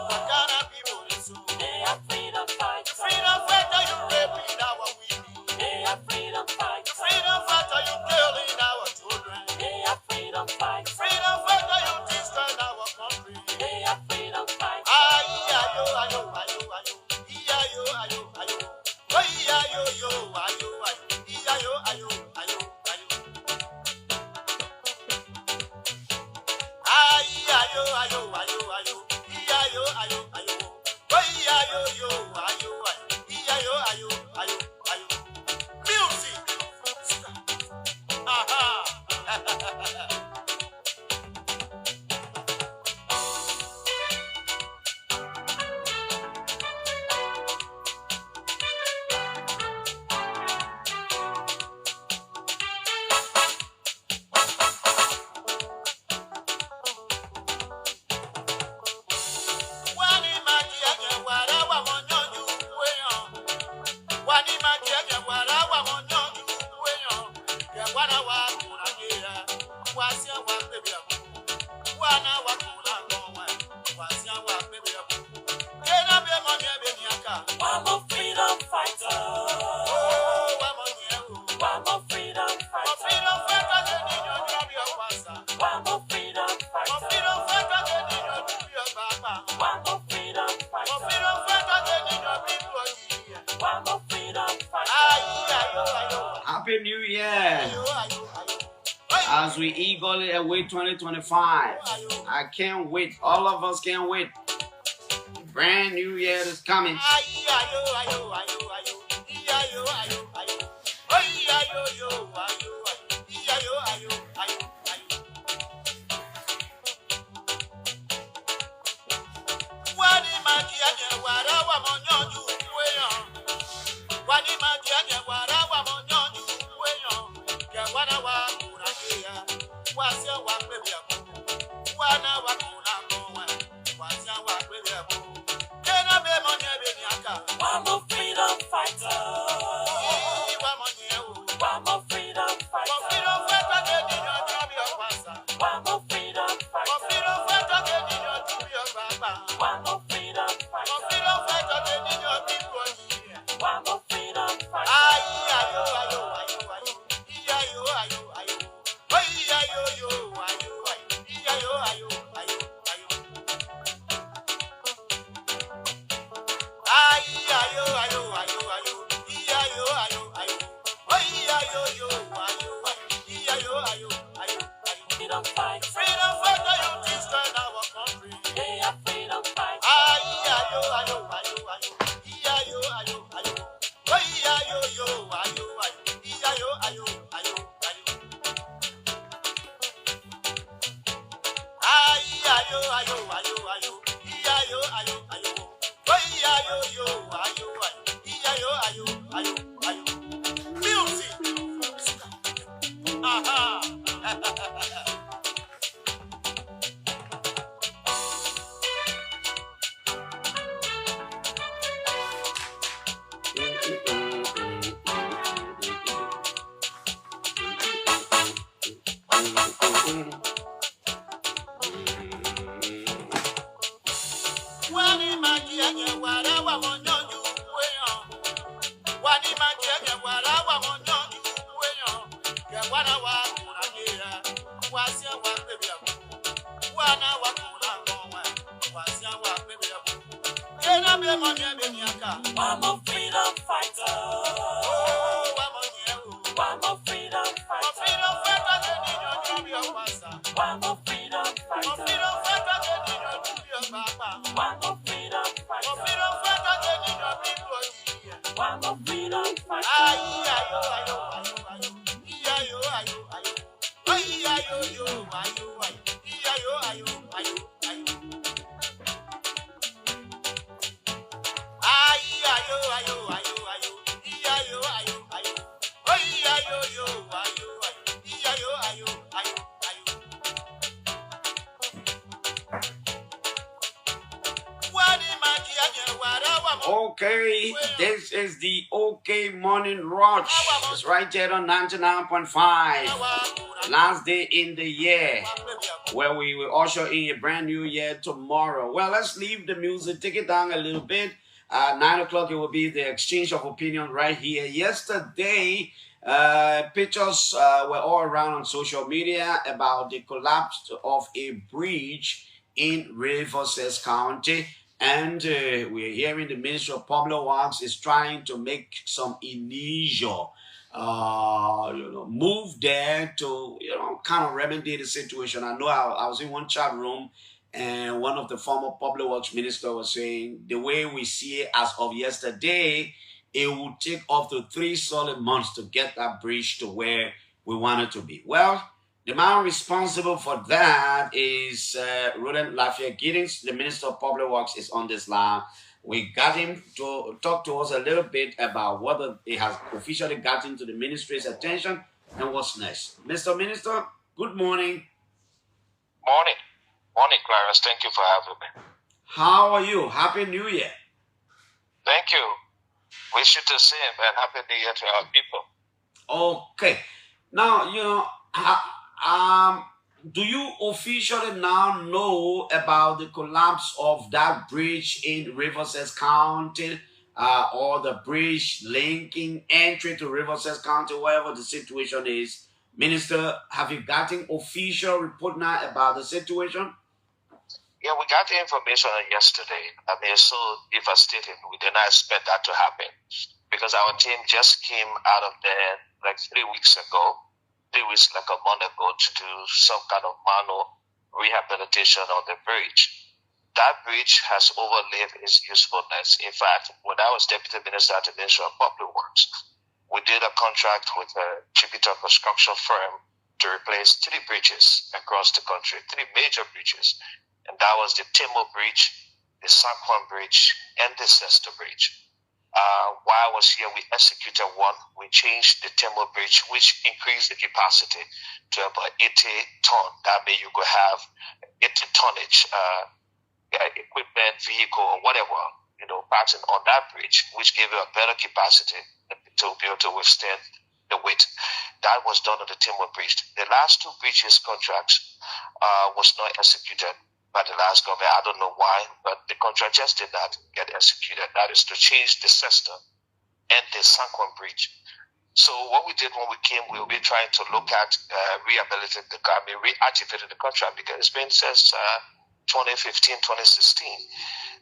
[SPEAKER 4] What kind of people they so? They are freedom fighters. Freedom fighter, you raping our women. They are freedom fighters. Freedom fighter, you killing our children. They are freedom fighters. Freedom fighter, you destroying our country. They are freedom fighters. Ayo, ayo, ayo, ayo. Ayo, ayo, ayo. Oh, ayo, yo, ayo, ayo. Ayo, ayo, ayo, ayo. Ayo, ayo, ayo, ayo. Ayo, ayo, ayo. Oh, ayo, yo, ayo, ayo. Ayo, ayo, ayo, ayo. Music. Aha. Wani maji ake wara wa monyoju weyan. Wani maji ake wara wa monyoju weyan. Ke wara wa kunagera. Wasia wa bebe abu. Wana wa kunagonwa. Wasia wa bebe abu. Kena be monye be nyaka. Wamo freedom fighter. Oh, wamo nyewu. Wamo freedom fighter. Freedom fighter ke ninyo nyobi okwasa. Wamo freedom fighter. Freedom fighter ke ninyo nyobi obaba. Wamo freedom fighter. Freedom fighter ke ninyo bibu oyiye. Wamo freedom fighter. Ayo, ayo.
[SPEAKER 1] Happy New Year!
[SPEAKER 4] Ayo, ayo, ayo.
[SPEAKER 1] As we eagerly await 2025. I can't wait. All of us can't wait. Brand new year is coming.
[SPEAKER 4] Ayo, ayo, ayo, ayo. Ayo, ayo, ayo. Oh, ayo, yo, ayo, ayo. Ayo, ayo, ayo, ayo. Wani maji ake wara wa monyoju weyan. Wani maji ake wara wa monyoju weyan. Ke wana wa kunagera. Wasia wa bebe abu. Wana wa kunagonwa. Wasia wa bebe abu. Kena be monye be nyaka. Wamo freedom fighter. Wamo nyewu. Wamo freedom fighter. Freedom fighter ke ninyo nyobi okwasa. Wamo freedom fighter. Freedom fighter ke ninyo nyobi obaba. Wamo freedom fighter. Freedom fighter ke ninyo bibu oyiye. Wamo freedom fighter. Freedom fighter, you destroyed our country. They are freedom fighters. Ayo, ayo, ayo, ayo. Ayo, ayo, ayo. Ayo, ayo, ayo, ayo. Ayo, ayo, ayo, ayo. Ayo, ayo, ayo, ayo. Ayo, ayo, ayo. Ayo, ayo, ayo, ayo. Ayo, ayo, ayo, ayo. Music. Aha. Wani magia wara wa monyo weyan. Wani magia wara wa monyo weyan. Ke wana wa kuna gira. Wasia wa bebia. Wana wa kuna ngwa. Wasia wa bebia. Kena be monyo be miaka. I'm a freedom fighter. Oh, I'm a freedom fighter. I'm freedom fighter de niño jubio pasa. I'm a freedom fighter. I'm freedom fighter de niño jubio papa. I'm a freedom fighter. I'm freedom fighter de niño people here. I'm a freedom fighter. Ayo, ayo, ayo, ayo. Ayo, ayo, ayo. Ayo, ayo, ayo, ayo. Ayo, ayo, ayo, ayo.
[SPEAKER 1] Okay, this is the OK Morning Rush. It's right there on 99.5. Last day in the year, where we will usher in a brand new year tomorrow. Well, let's leave the music, take it down a little bit. 9 o'clock, it will be the exchange of opinion right here. Yesterday, pictures were all around on social media about the collapse of a bridge in Rivers County. And we're hearing the Ministry of Public Works is trying to make some initial move there to, kind of remedy the situation. I know I was in one chat room and one of the former Public Works minister was saying the way we see it as of yesterday, it will take up to 3 solid months to get that bridge to where we want it to be. Well, the man responsible for that is Roland Lafayette Giddings. The Minister of Public Works is on this line. We got him to talk to us a little bit about whether it has officially gotten to the ministry's attention and what's next. Mr. Minister, good morning.
[SPEAKER 12] Morning. Morning, Clarence. Thank you for having me.
[SPEAKER 1] How are you? Happy New Year.
[SPEAKER 12] Thank you. Wish you the same and Happy New Year to our people.
[SPEAKER 1] Okay. Now, do you officially now know about the collapse of that bridge in Rivers County or the bridge linking entry to Rivers County, wherever the situation is? Minister, have you gotten official report now about the situation?
[SPEAKER 12] Yeah, we got the information yesterday. I mean, it's so devastating. We did not expect that to happen because our team just came out of there like 3 weeks ago. 3 weeks, like a month ago, to do some kind of manual rehabilitation on the bridge. That bridge has overlived its usefulness. In fact, when I was Deputy Minister at the Ministry of Public Works, we did a contract with a Jupiter construction firm to replace 3 bridges across the country, 3 major bridges. And that was the Timo Bridge, the Sanquan Bridge, and the Sesta Bridge. While I was here, we executed one. We changed the Timo Bridge, which increased the capacity to about 80 ton. That means you could have 80 tonnage equipment, vehicle, or whatever, passing on that bridge, which gave you a better capacity to be able to withstand the weight. That was done on the Timo Bridge. The last 2 bridges contracts was not executed by the last government. I don't know why, but the contract just did not get executed. That is to change the Sesta and the Sanquan Bridge. So what we did when we came, we will be trying to look at rehabilitating reactivating the contract because it's been since 2015, 2016.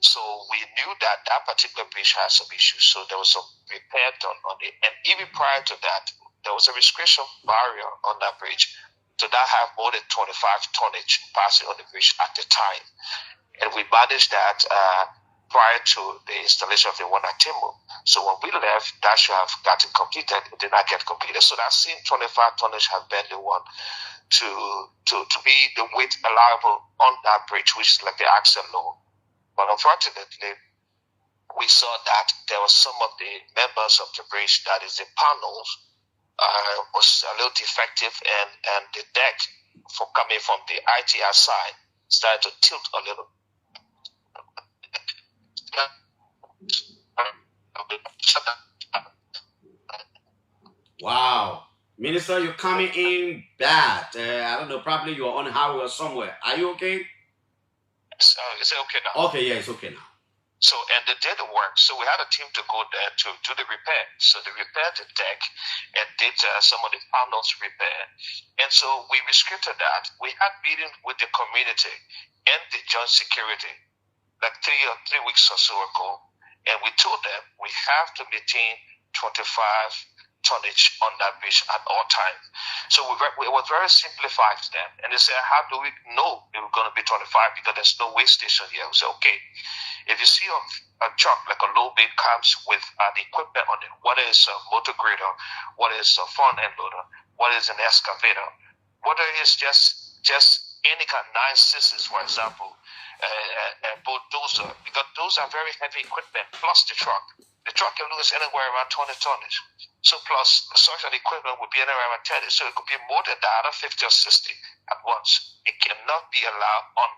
[SPEAKER 12] So we knew that that particular bridge has some issues. So there was some repair done on it. And even prior to that, there was a restriction barrier on that bridge. to not have more than 25 tonnage passing on the bridge at the time. And we managed that prior to the installation of the one at Timbo. So when we left, that should have gotten completed. It did not get completed. So that same 25 tonnage has been the one to be the weight allowable on that bridge, which is like the axle load. But unfortunately, we saw that there were some of the members of the bridge, that is the panels, was a little defective, and the deck for coming from the ITR side started to tilt a little.
[SPEAKER 1] Wow. Minister, you're coming in bad. I don't know, probably you're on highway or somewhere. Are you okay?
[SPEAKER 12] So is it okay now?
[SPEAKER 1] Okay, yeah, it's okay now.
[SPEAKER 12] So, and they did the work. So we had a team to go there to do the repair. So they repaired the deck and did some of the panels repair. And so we restricted that. We had meeting with the community and the joint security like three weeks or so ago. And we told them we have to maintain 25 tonnage on that bridge at all times. So it was very simplified to them. And they said, how do we know it was going to be 25? Because there's no way station here. We said, okay, if you see a truck, like a low bed comes with the equipment on it, what is a motor grader, what is a front end loader, what is an excavator, what is just any kind of 9/6, for example, bulldozer, because those are very heavy equipment, plus the truck. The truck can lose anywhere around 20 tonnage. So plus such an equipment would be anywhere around 30. So it could be more than that, or 50 or 60 at once. It cannot be allowed on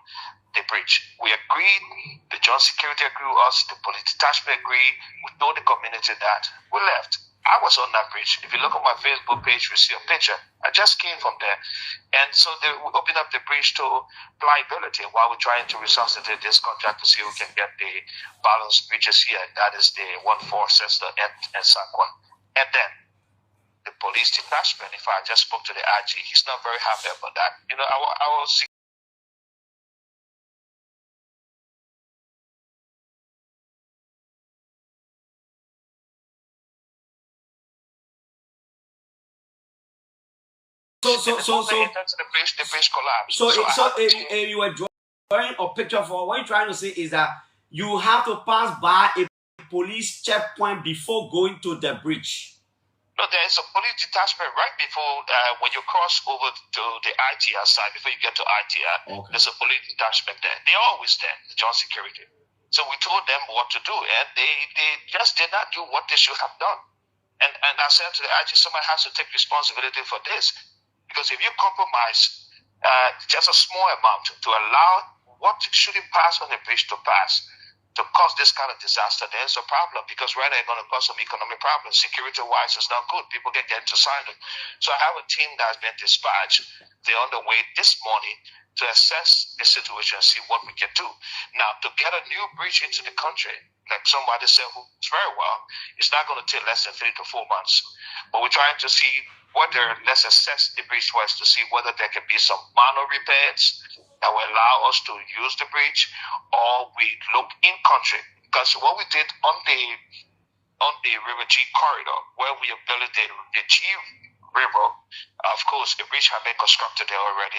[SPEAKER 12] the bridge. We agreed, the joint security agreed with us, the police detachment agreed, we told the community that. We left. I was on that bridge. If you look on my Facebook page, you see a picture. I just came from there. And so we opened up the bridge to pliability while we're trying to resuscitate this contract to see if we can get the balance bridges here. That is the 1-4 Cessna and Saquon. And then the police detachment, if I just spoke to the IG, he's not very happy about that. You know, I will see. The bridge collapsed.
[SPEAKER 1] So you were drawing a picture for what you're trying to say is that you have to pass by a police checkpoint before going to the bridge.
[SPEAKER 12] No, there is a police detachment right before when you cross over to the ITR side, before you get to ITR, okay. There's a police detachment there. They're always there, the joint security. So we told them what to do, and they just did not do what they should have done. And I said to the IG, somebody has to take responsibility for this. Because if you compromise just a small amount to allow what shouldn't pass on the bridge to pass, to cause this kind of disaster, there's a problem. Because right now it's going to cause some economic problems. Security-wise, it's not good. People can get into silence. So I have a team that has been dispatched. They're on the way this morning to assess the situation and see what we can do. Now, to get a new bridge into the country, like somebody said who's very well, it's not going to take less than 3 to 4 months. But we're trying to see whether, let's assess the bridge first to see whether there can be some minor repairs that will allow us to use the bridge, or we look in country. Because what we did on the River G corridor, where we are building the G River, of course, the bridge has been constructed there already.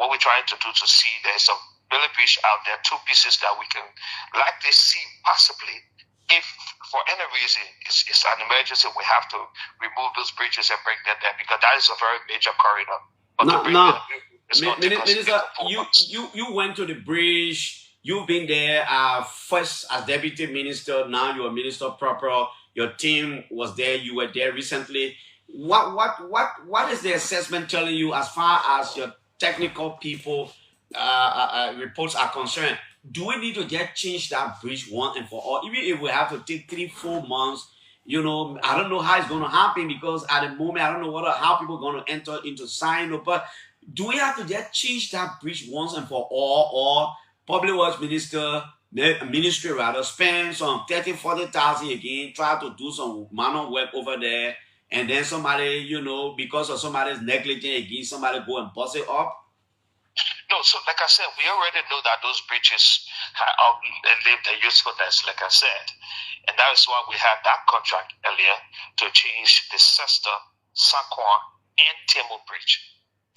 [SPEAKER 12] What we're trying to do to see there's a building bridge out there, 2 pieces that we can likely see possibly. If for any reason it's an emergency, we have to remove those bridges and bring them there, because that is a very major corridor. But
[SPEAKER 1] Minister, you went to the bridge. You've been there first as deputy minister. Now you're minister proper. Your team was there. You were there recently. What is the assessment telling you as far as your technical people reports are concerned? Do we need to change that bridge once and for all? Even if we have to take 3-4 months, you know, I don't know how it's going to happen, because at the moment I don't know how people are going to enter into sign up. But do we have to change that bridge once and for all, or public works ministry rather spend some 30,000-40,000 again, try to do some minor work over there, and then somebody, you know, because of somebody's negligence again, somebody go and bust it up?
[SPEAKER 12] No, so like I said, we already know that those bridges have lived their usefulness, like I said. And that is why we had that contract earlier to change the Cessna, Saquon, and Timber Bridge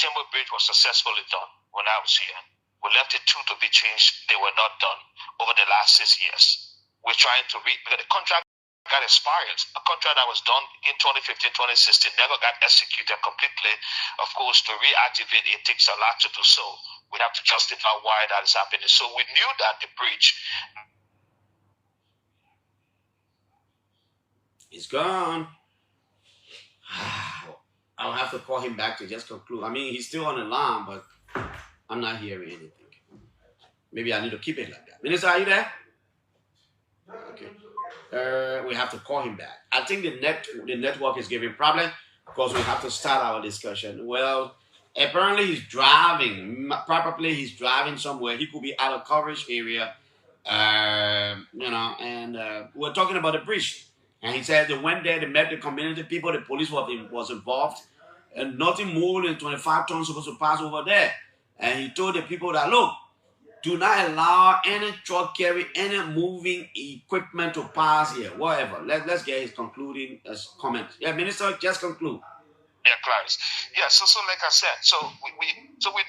[SPEAKER 12] Temple Bridge was successfully done when I was here. We left it 2 to be changed. They were not done over the last 6 years. We're trying to because the contract got expired. A contract that was done in 2015, 2016 never got executed completely. Of course, to reactivate it takes a lot to do so. We have to justify why that is happening. So we knew that the bridge
[SPEAKER 1] is gone. I'll have to call him back to just conclude. I mean, he's still on the line, but I'm not hearing anything. Maybe I need to keep it like that. Minister, are you there? Okay. We have to call him back. I think the network is giving problem because we have to start our discussion. Well, apparently he's driving. Probably he's driving somewhere. He could be out of coverage area. And we're talking about the bridge. And he said they went there, they met the community people, the police was involved, and nothing more than 25 tons supposed to pass over there. And he told the people that, look, do not allow any truck carry any moving equipment to pass here, whatever. Let's get his concluding comment. Yeah, Minister, just conclude.
[SPEAKER 12] Yeah, Clarence. Yeah, so like I said, so we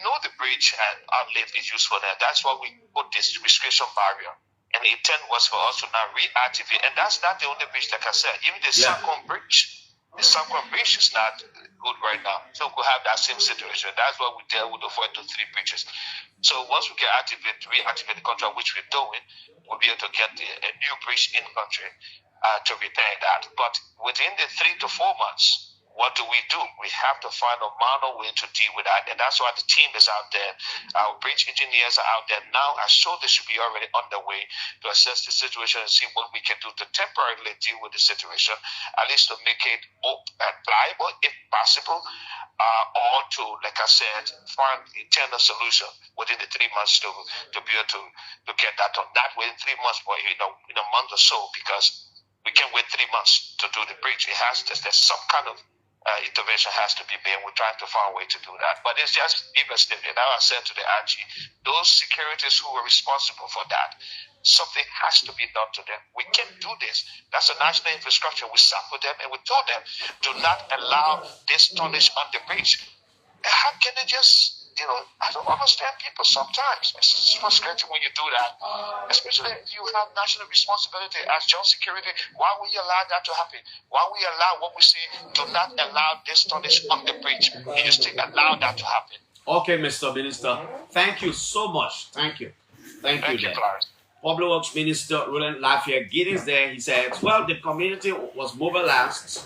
[SPEAKER 12] know the bridge and outlet is used for that. That's why we put this restriction barrier. And the intent was for us to now reactivate. And that's not the only bridge, like I said. Even the Sancon Bridge, is not good right now. So we have that same situation. That's why we dealt with the 4 to 3 bridges. So once we can reactivate the contract, which we're doing, we'll be able to get a new bridge in country to repair that. But within the 3 to 4 months, what do? We have to find a manner way to deal with that. And that's why the team is out there. Our bridge engineers are out there now. I'm sure they should be already underway to assess the situation and see what we can do to temporarily deal with the situation, at least to make it pliable if possible, or to, like I said, find internal solution within the 3 months to be able to get that done. That way in 3 months, but in a month or so, because we can't wait 3 months to do the bridge. There's some kind of intervention has to be made. We're trying to find a way to do that. But it's just devastating. Now I said to the RG, those securities who were responsible for that, something has to be done to them. We can't do this. That's a national infrastructure. We sat with them and we told them, do not allow this tonnage on the bridge. How can they just, I don't understand people sometimes. It's frustrating when you do that. Especially if you have national responsibility as joint security. Why would you allow that to happen? Why would you allow what we say, do not allow this tonnage on the bridge? You just allow that to happen.
[SPEAKER 1] Okay, Mr. Minister. Thank you so much. Thank you. Thank you, Clarence. Public Works Minister Roland Lafayette Giddens there, he said, well, the community was mobilized.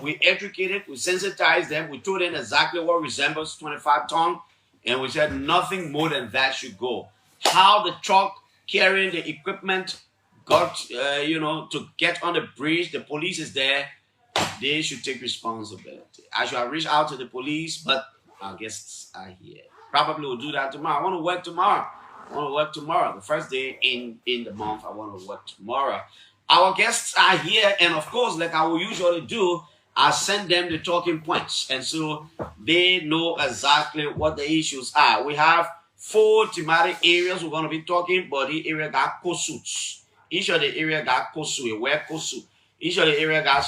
[SPEAKER 1] We educated, we sensitized them, we told them exactly what resembles 25 ton, and we said nothing more than that should go. How the truck carrying the equipment got, to get on the bridge, the police is there, they should take responsibility. I should have reached out to the police, but our guests are here. Probably will do that tomorrow. I want to work tomorrow. The first day in the month, I want to work tomorrow. Our guests are here, and of course, like I will usually do, I send them the talking points, and so they know exactly what the issues are. We have 4 thematic areas we're going to be talking, but the area got kosuts. Each of the area got kosu, where kosu. Each of the area got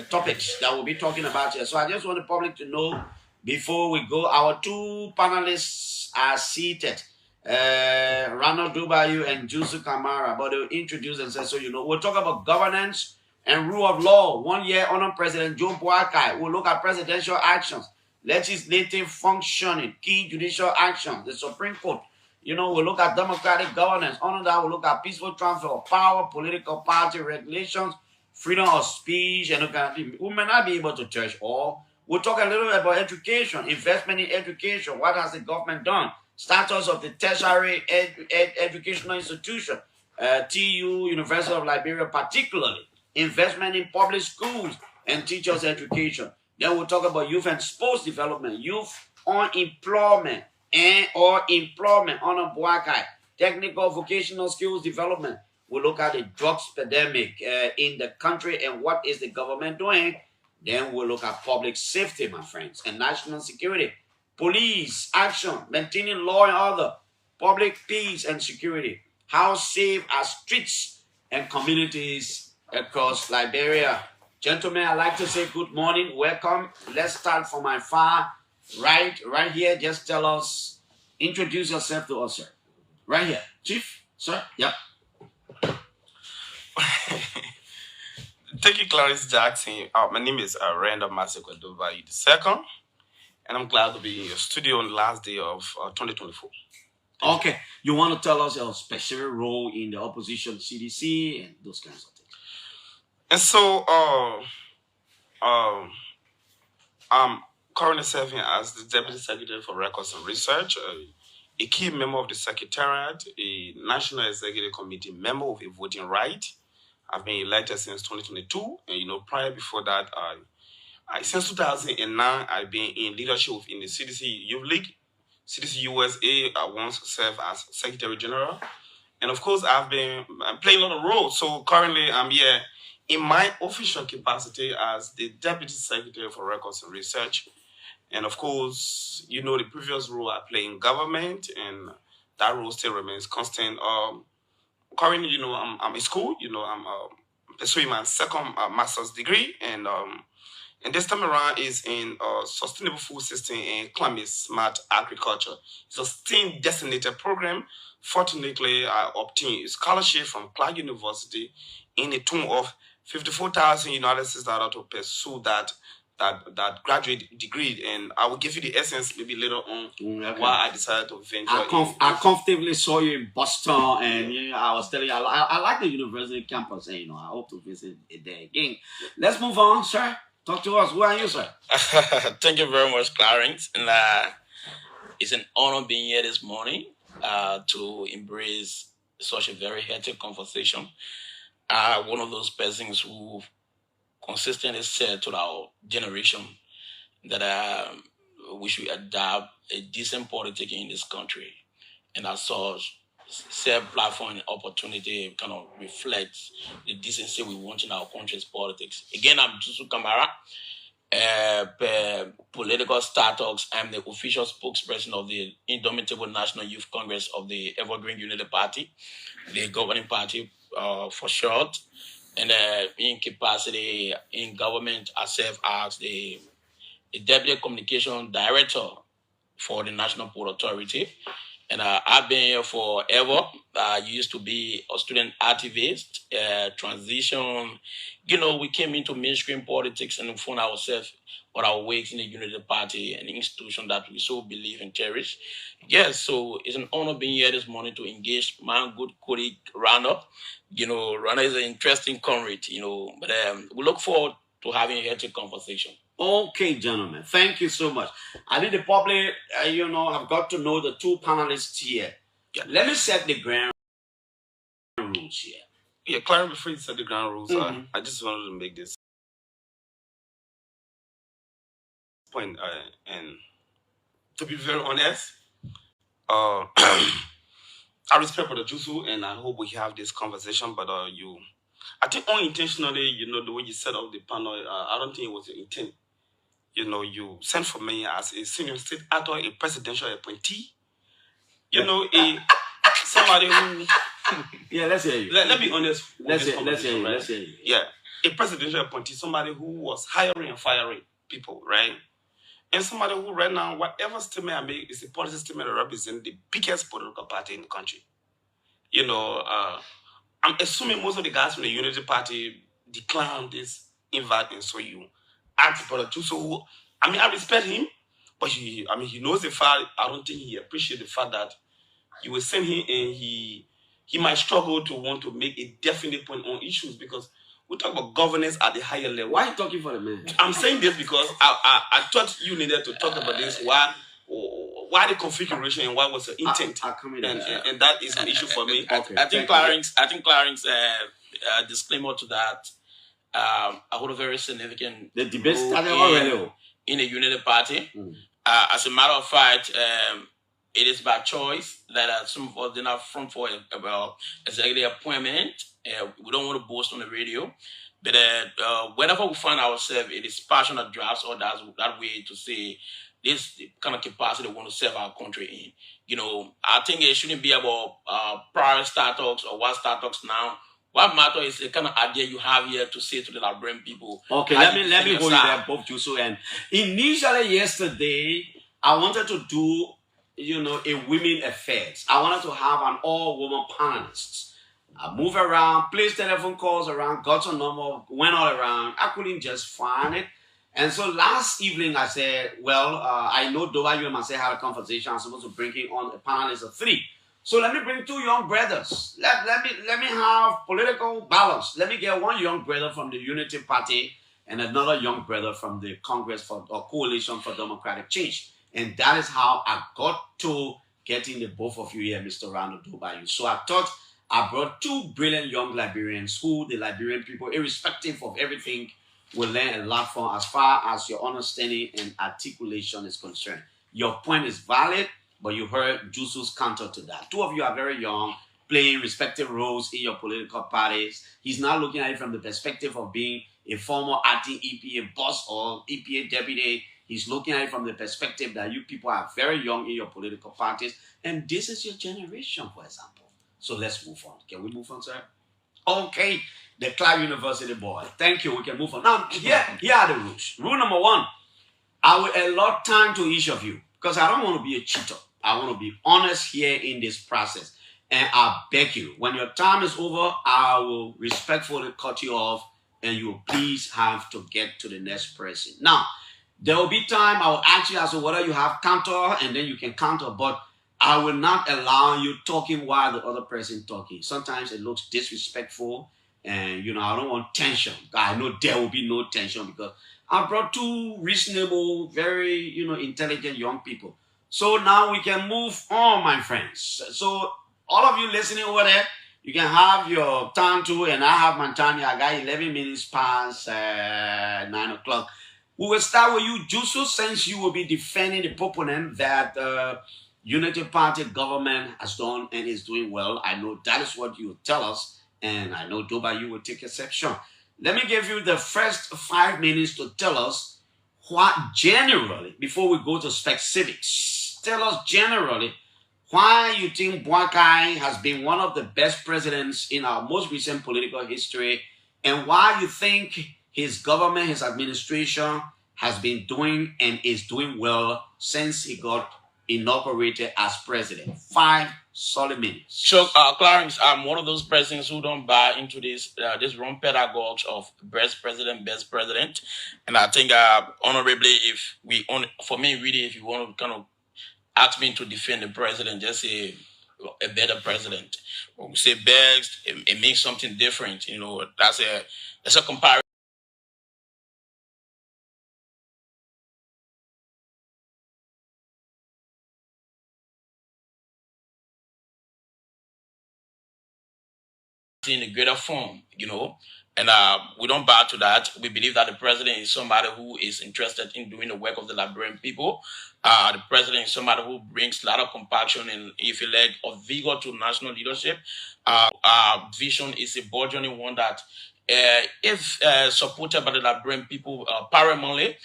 [SPEAKER 1] topics that we'll be talking about here. So I just want the public to know before we go, our 2 panelists are seated. Ronald Dubayu and Jusu Kamara, but they'll introduce themselves so we'll talk about governance and rule of law. 1 year on President John Boakai. We'll look at presidential actions, legislative functioning, key judicial actions, the Supreme Court. We'll look at democratic governance. Under that, we'll look at peaceful transfer of power, political party regulations, freedom of speech, and we may not be able to touch all. We'll talk a little bit about education, investment in education. What has the government done? Status of the tertiary educational institution, TU, University of Liberia particularly. Investment in public schools and teachers' education. Then we'll talk about youth and sports development, youth unemployment or employment on Boakai, technical vocational skills development. We'll look at the drugs epidemic in the country and what is the government doing. Then we'll look at public safety, my friends, and national security, police action, maintaining law and order, public peace and security. How safe are streets and communities across Liberia? Gentlemen, I'd like to say good morning, welcome. Let's start from my far right here. Just tell us, introduce yourself to us, sir. Right here. Chief, sir. Yep.
[SPEAKER 11] Thank you, Clarence Jackson. My name is Randall Masekwadova II, and I'm glad to be in your studio on the last day of 2024.
[SPEAKER 1] Okay, you want to tell us your special role in the opposition CDC and those kinds of things.
[SPEAKER 11] And so, I'm currently serving as the Deputy Secretary for Records and Research, a key member of the Secretariat, a National Executive Committee member with a voting right. I've been elected since 2022, and prior before that, since 2009, I've been in leadership in the CDC Youth League, CDC USA. I once served as Secretary General, and of course, I'm playing a lot of roles. So currently, I'm here in my official capacity as the Deputy Secretary for Records and Research. And of course, the previous role I play in government, and that role still remains constant. Currently, I'm in school. I'm pursuing my second master's degree, and this time around is in sustainable food system and climate smart agriculture. It's a STEAM designated program. Fortunately, I obtained a scholarship from Clark University in the tune of $54,000 to pursue that graduate degree, and I will give you the essence maybe later on why I decided to venture.
[SPEAKER 1] I comfortably saw you in Boston, and I was telling you I like the university campus, and I hope to visit it there again. Let's move on, sir. Talk to us. Who are you, sir?
[SPEAKER 13] Thank you very much, Clarence. And it's an honor being here this morning to embrace such a very healthy conversation. One of those persons who consistently said to our generation that we should adopt a decent politics in this country. And as such, self-platform and opportunity kind of reflects the decency we want in our country's politics. Again, I'm Jusu Kamara. Political status. I'm the official spokesperson of the Indomitable National Youth Congress of the Evergreen Unity Party, the governing party for short. And in capacity in government, I serve as the Deputy Communication Director for the National Port Authority. And I've been here forever. I used to be a student activist, transition. We came into mainstream politics and found ourselves on our way in the Unity Party, an institution that we so believe and cherish. Yes, so it's an honor being here this morning to engage my good colleague, Rana. Rana is an interesting comrade, but we look forward to having a healthy conversation.
[SPEAKER 1] Okay, gentlemen, thank you so much. I think the public, have got to know the two panelists here. Yeah. Let me set the ground rules here.
[SPEAKER 11] Yeah, Clarence, before you set the ground rules, I just wanted to make this point, and to be very honest, I respect Brother Jusu, and I hope we have this conversation, but I think unintentionally, the way you set up the panel, I don't think it was your intent. You sent for me as a senior state actor, a presidential appointee. Somebody who.
[SPEAKER 1] Yeah, let's hear you.
[SPEAKER 11] Let me be honest.
[SPEAKER 1] Let's hear you.
[SPEAKER 11] Yeah, a presidential appointee, somebody who was hiring and firing people, right? And somebody who right now, whatever statement I make is a policy statement that represents the biggest political party in the country. I'm assuming most of the guys from the Unity Party declined this invite, and so you asked Brother Jusu, who, I respect him, but he knows the fact. I don't think he appreciates the fact that you will send him, and he might struggle to want to make a definite point on issues, because we talk about governance at the higher level.
[SPEAKER 1] Why are you talking for the man?
[SPEAKER 11] I'm saying this because I thought you needed to talk about this. Why the configuration and what was the intent? And that is an issue for me.
[SPEAKER 13] Okay, I think Clarence, disclaimer to that. I hold a very significant
[SPEAKER 1] the debate started already
[SPEAKER 13] in the Unity Party. As a matter of fact, it is by choice that some of us did not front for executive appointment. We don't want to boast on the radio, but whenever we find ourselves, it is passion that drives us that way to say this kind of capacity we want to serve our country in. I think it shouldn't be about prior start talks or what start talks now. What matter is the kind of idea you have here to say to the Liberian people.
[SPEAKER 1] Okay, let me hold you there, both you. So, and initially yesterday, I wanted to do, a women affairs. I wanted to have an all-woman panelist. I move around, place telephone calls around, got some number, went all around. I couldn't just find it. And so last evening I said, well, I know Dova, you and myself had a conversation. I'm supposed to bring in on a panelist of 3. So let me bring 2 young brothers. Let me have political balance. Let me get 1 young brother from the Unity Party and another young brother from the Congress or Coalition for Democratic Change. And that is how I got to getting the both of you here, Mr. Randall Dobayu. So I thought I brought 2 brilliant young Liberians who the Liberian people, irrespective of everything, will learn a lot from as far as your understanding and articulation is concerned. Your point is valid, but you heard Jusu's counter to that. 2 of you are very young, playing respective roles in your political parties. He's not looking at it from the perspective of being a former acting EPA boss or EPA deputy. He's looking at it from the perspective that you people are very young in your political parties, and this is your generation, for example. So let's move on. Can we move on, sir? Okay, the Clark University boy. Thank you. We can move on. Now, here are the rules. Rule number 1, I will allot time to each of you because I don't want to be a cheater. I want to be honest here in this process. And I beg you, when your time is over, I will respectfully cut you off and you will please have to get to the next person. Now, there will be time I will ask you as to whether you have counter and then you can counter, but I will not allow you talking while the other person talking. Sometimes it looks disrespectful and, I don't want tension. I know there will be no tension because I brought 2 reasonable, very, intelligent young people. So now we can move on, my friends. So all of you listening over there, you can have your time too, and I have my time here. I got 11 minutes past 9 o'clock. We will start with you, Jusu, since you will be defending the proponent that Unity Party government has done and is doing well. I know that is what you will tell us, and I know Doba, you will take exception. Let me give you the first 5 minutes to tell us what generally, before we go to specifics, tell us generally why you think Boakai has been one of the best presidents in our most recent political history, and why you think his government, his administration has been doing and is doing well since he got inaugurated as president. 5 solid minutes.
[SPEAKER 13] So, Clarence, I'm one of those presidents who don't buy into this wrong pedagogues of best president, and I think honorably, for me, really, if you want to kind of ask me to defend the president, just say a better president. When we say best, it means something different. That's a comparison. In a greater form, and we don't bow to that. We believe that the president is somebody who is interested in doing the work of the Liberian people. The president is somebody who brings a lot of compassion and, if you like, of vigor to national leadership. Our vision is a burgeoning one that, if supported by the Liberian people paramountly,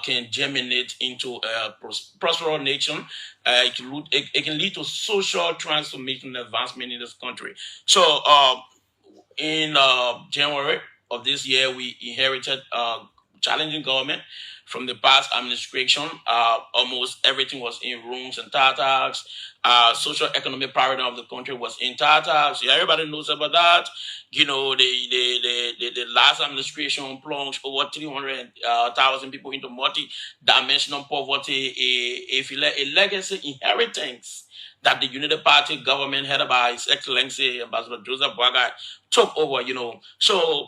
[SPEAKER 13] can germinate into a prosperous nation. It can lead to social transformation and advancement in this country. So, in January of this year, we inherited challenging government from the past administration. Almost everything was in rooms and tatters. Social economic paradigm of the country was in tatters. Yeah, everybody knows about that. The last administration plunged over 300,000 people into multi-dimensional poverty, a legacy inheritance that the Unity Party government headed by His Excellency Ambassador Joseph Boakai took over, So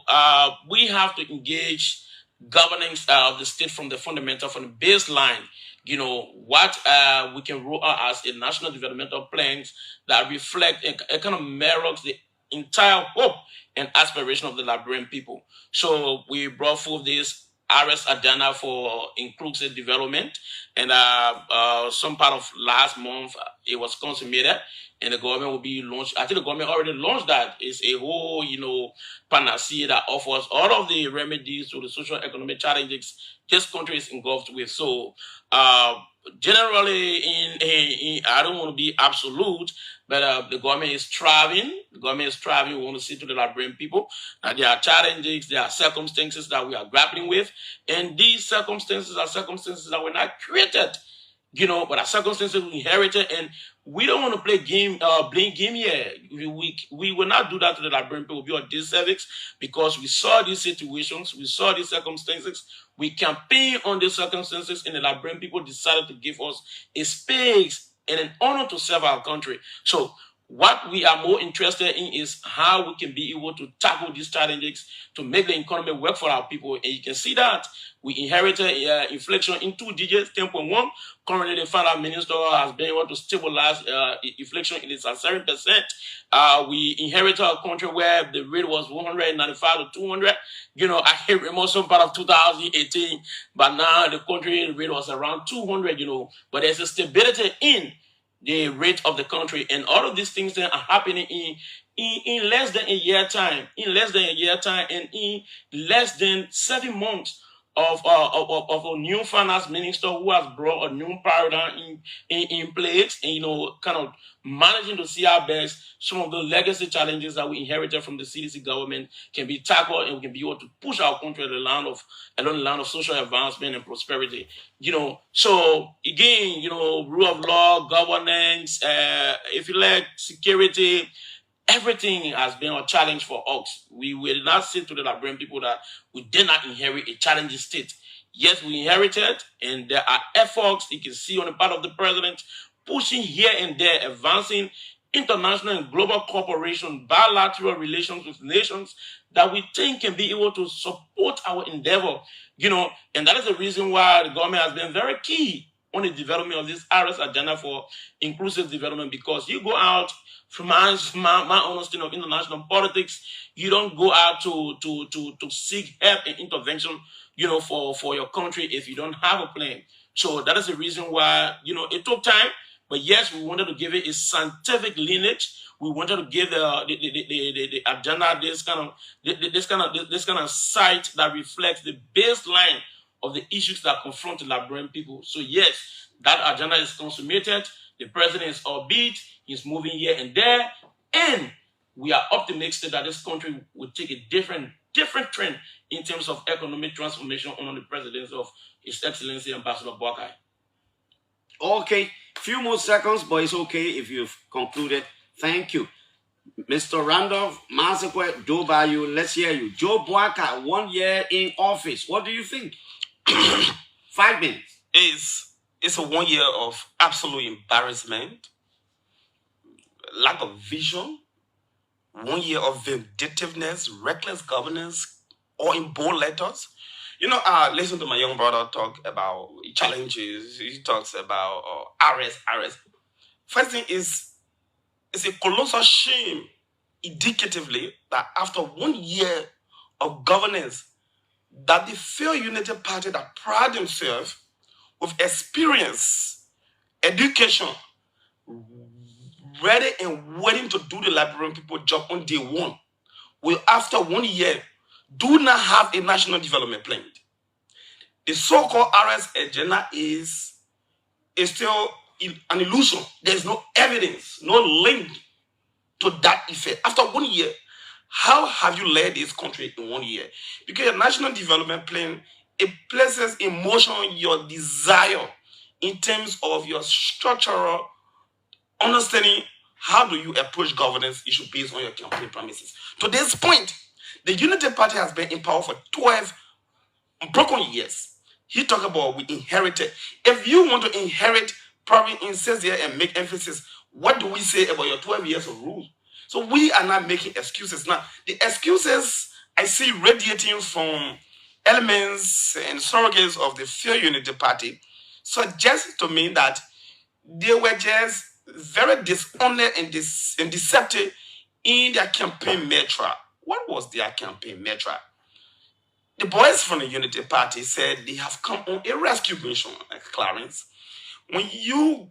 [SPEAKER 13] we have to engage governance of the state from the fundamental, from the baseline, what we can roll out as a national developmental plans that reflect and kind of mirrors the entire hope and aspiration of the Liberian people. So we brought forth this RS agenda for inclusive development, and some part of last month it was consummated, and the government will be launched. I think the government already launched that. It's a whole, panacea that offers all of the remedies to the social economic challenges this country is engulfed with. So generally, I don't want to be absolute, but the government is striving. The government is striving. We want to see to the Liberian people that there are challenges, there are circumstances that we are grappling with, and these circumstances are circumstances that were not created, but our circumstances we inherited, and we don't want to play blame game here. We will not do that to the Liberian people. We are disservice because we saw these situations, we saw these circumstances, we campaigned on these circumstances, and the Liberian people decided to give us a space and an honor to serve our country. So what we are more interested in is how we can be able to tackle these challenges to make the economy work for our people. And you can see that we inherited inflation in 2 digits, 10.1. Currently, the finance minister has been able to stabilize inflation in its at 7%. We inherited a country where the rate was 195 to 200. I can remember some part of 2018, but now the country rate was around 200. But there's a stability in the rate of the country, and all of these things that are happening in less than a year time, and in less than 7 months of a new finance minister who has brought a new paradigm in place, and kind of managing to see our best some of the legacy challenges that we inherited from the CDC government can be tackled, and we can be able to push our country along the line of social advancement and prosperity. So again, rule of law, governance, if you like, security, everything has been a challenge for us. We will not say to the Liberian people that we did not inherit a challenging state. Yes, we inherited, and there are efforts you can see on the part of the president pushing here and there, advancing international and global cooperation, bilateral relations with nations that we think can be able to support our endeavor. And that is the reason why the government has been very key on the development of this RS agenda for inclusive development, because you go out from my understanding of international politics, you don't go out to seek help and intervention, for your country if you don't have a plan. So that is the reason why, it took time, but yes, we wanted to give it a scientific lineage. We wanted to give the agenda this kind of site that reflects the baseline of the issues that confront the Liberian people. So yes, that agenda is consummated. The president is upbeat. He's moving here and there, and we are optimistic that this country will take a different trend in terms of economic transformation under the presidency of His Excellency Ambassador Boakai.
[SPEAKER 1] Okay, few more seconds, but it's okay if you've concluded. Thank you. Mr. Randolph Masekwe Dobayu, let's hear you. Joe Boakai, 1 year in office. What do you think? 5 minutes.
[SPEAKER 11] It's a 1 year of absolute embarrassment, lack of vision, 1 year of vindictiveness, reckless governance, or in bold letters. I listen to my young brother talk about challenges. He talks about RS. First thing is, it's a colossal shame, indicatively, that after 1 year of governance, that the failed United Party that pride themselves with experience, education, ready and waiting to do the Liberian people job on day one, will after 1 year do not have a national development plan. The so-called RS agenda is still an illusion. There's no evidence, no link to that effect. After 1 year, how have you led this country in 1 year? Because your national development plan, it places in motion your desire in terms of your structural understanding. How do you approach governance issue based on your campaign promises? To this point, the Unity Party has been in power for 12 broken years. He talked about we inherited. If you want to inherit, probably insist here and make emphasis, what do we say about your 12 years of rule? So we are not making excuses. Now, the excuses I see radiating from elements and surrogates of the failed Unity Party suggest to me that they were just very dishonest and deceptive in their campaign metra. What was their campaign metra? The boys from the Unity Party said they have come on a rescue mission, like Clarence. When you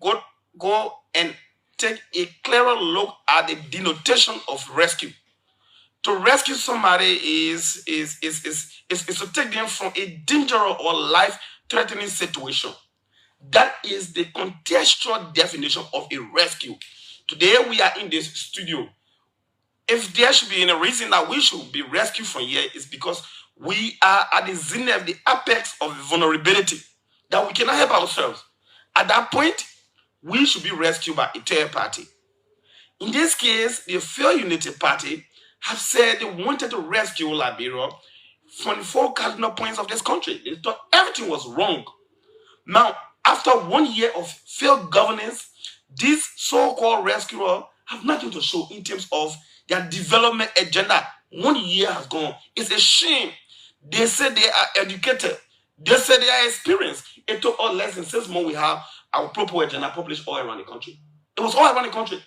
[SPEAKER 11] go and take a clearer look at the denotation of rescue, to rescue somebody is to take them from a dangerous or life-threatening situation. That
[SPEAKER 14] is the contextual definition of a rescue. Today we are in this studio. If there should be any reason that we should be rescued from here, is because we are at the zenith, the apex of vulnerability, that we cannot help ourselves. At that point, we should be rescued by a third party. In this case, the Fair Unity Party have said they wanted to rescue Liberia from the 4 cardinal points of this country. They thought everything was wrong. Now, after 1 year of failed governance, these so-called rescuers have nothing to show in terms of their development agenda. 1 year has gone. It's a shame. They say they are educated. They say they are experienced. It took us less than 6 months. We have our proper agenda published all around the country. It was all around the country.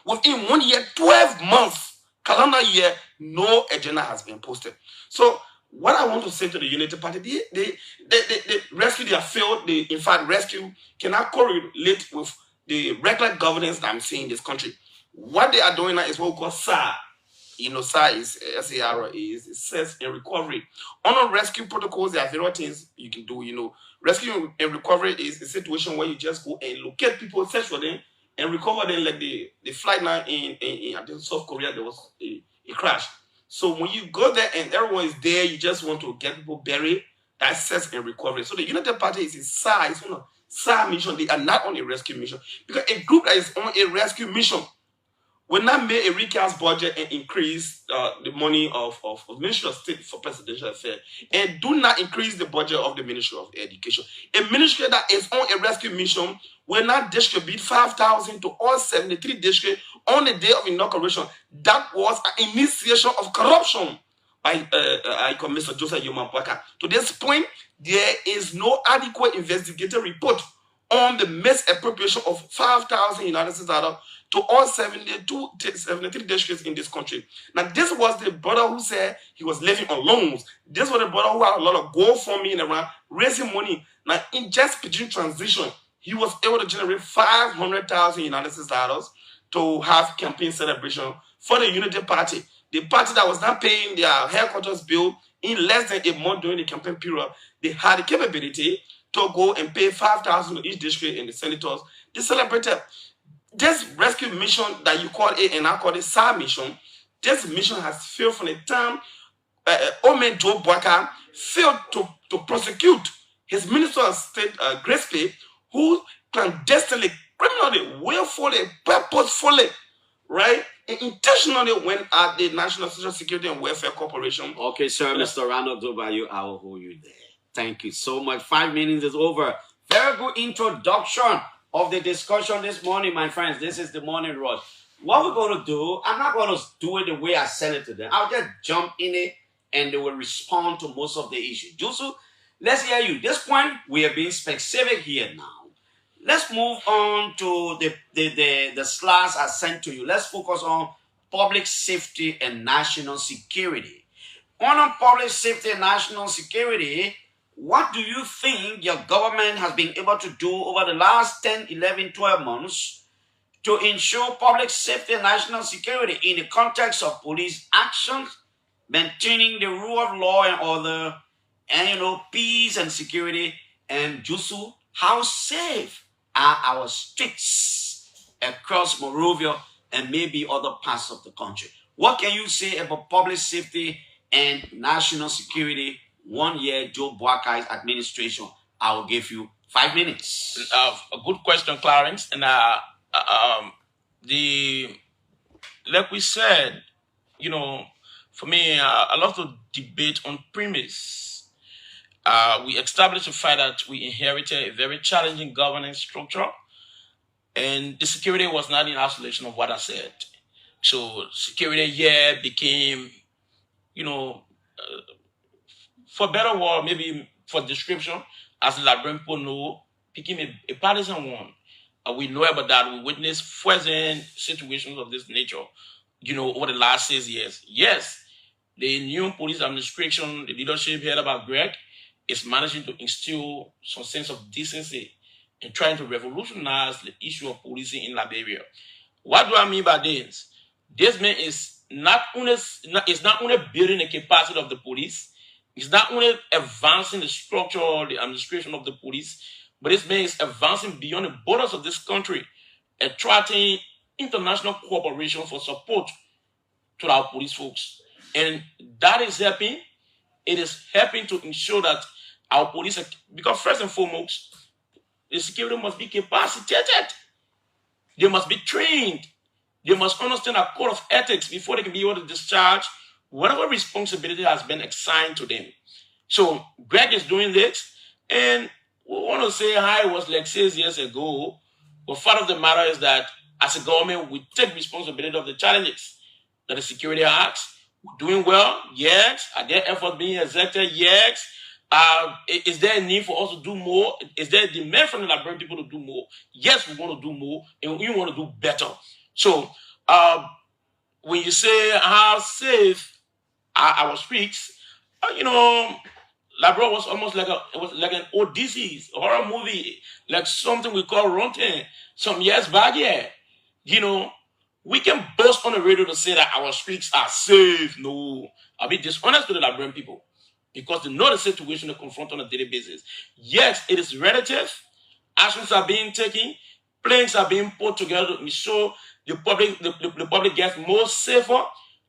[SPEAKER 14] Within 1 year, 12 months, calendar year, no agenda has been posted. So what I want to say to the Unity Party, they rescue their failed, in fact, rescue cannot correlate with the regular governance that I'm seeing in this country. What they are doing now is what we call SAR. SAR is SAR is search and recovery. On rescue protocols, there are various things you can do. Rescue and recovery is a situation where you just go and locate people, search for them, and recover them. Like the flight now in South Korea, there was a crash. So when you go there and everyone is there, you just want to get people buried. That's search and recovery. So the United Party is a SAR. It's on a SAR mission. They are not on a rescue mission, because a group that is on a rescue mission will not make a recast budget and increase the money of Ministry of State for Presidential Affairs, and do not increase the budget of the Ministry of Education. A ministry that is on a rescue mission will not distribute 5,000 to all 73 districts on the day of inauguration. That was an initiation of corruption by Mr. Joseph Yomapaka. To this point, there is no adequate investigative report on the misappropriation of 5,000 United States dollars to all 73 districts in this country. Now, this was the brother who said he was living on loans. This was the brother who had a lot of GoFundMe around raising money. Now, in just between transition, he was able to generate 500,000 United States dollars to have campaign celebration for the Unity Party. The party that was not paying their headquarters bill in less than a month during the campaign period, they had the capability to go and pay 5,000 to each district, and the senators, they celebrated. This rescue mission that you call it and I call it SAR mission, this mission has failed from the time Omen Joe Boaka failed to prosecute his Minister of State, Grace Pay, who clandestinely, criminally, willfully, purposefully, right, and intentionally went at the National Social Security and Welfare Corporation.
[SPEAKER 1] Okay, sir, Mr. Ronald Dobayo, I will hold you there. Thank you so much. 5 minutes is over. Very good introduction of the discussion this morning, my friends. This is the morning rush. What we're going to do, I'm not going to do it the way I sent it to them. I'll just jump in it and they will respond to most of the issues. Jusu, let's hear you. This point, we are being specific here now. Let's move on to the slides I sent to you. Let's focus on public safety and national security. On public safety and national security, what do you think your government has been able to do over the last 10, 11, 12 months to ensure public safety and national security in the context of police actions, maintaining the rule of law and order, and peace and security? And Jusu, how safe are our streets across Monrovia and maybe other parts of the country? What can you say about public safety and national security 1 year Joe Boakai's administration? I will give you 5 minutes.
[SPEAKER 13] A good question, Clarence. And like we said, for me, I love to debate on premise. We established the fact that we inherited a very challenging governance structure, and the security was not in isolation of what I said. So security here became, for better word, maybe for description, as Labrampo people know, became a partisan one. We know about that. We witnessed frozen situations of this nature, over the last 6 years. Yes, the new police administration, the leadership heard about Greg, is managing to instill some sense of decency and trying to revolutionize the issue of policing in Liberia. What do I mean by this? This man is not only building the capacity of the police, it's not only advancing the structure, the administration of the police, But this man is advancing beyond the borders of this country, attracting international cooperation for support to our police folks. And that is helping. It is helping to ensure that our police, because first and foremost, the security must be capacitated. They must be trained. They must understand a code of ethics before they can be able to discharge whatever responsibility has been assigned to them. So Greg is doing this, and we want to say how it was like 6 years ago. But fact of the matter is that as a government, we take responsibility of the challenges that the security acts. We're doing well, yes. Are there efforts being exerted? Yes. Is there a need for us to do more? Is there a demand from the Liberian people to do more? Yes, we want to do more, and we want to do better. So when you say how safe are our streets, Labrador was almost like an Odysseus, a horror movie, like something we call Rontin some years back. Yeah, we can boast on the radio to say that our streets are safe. No, I'll be dishonest with the Liberian people because they know the situation they confront on a daily basis. Yes, it is relative. Actions are being taken. Plans are being put together to ensure the public gets more safer,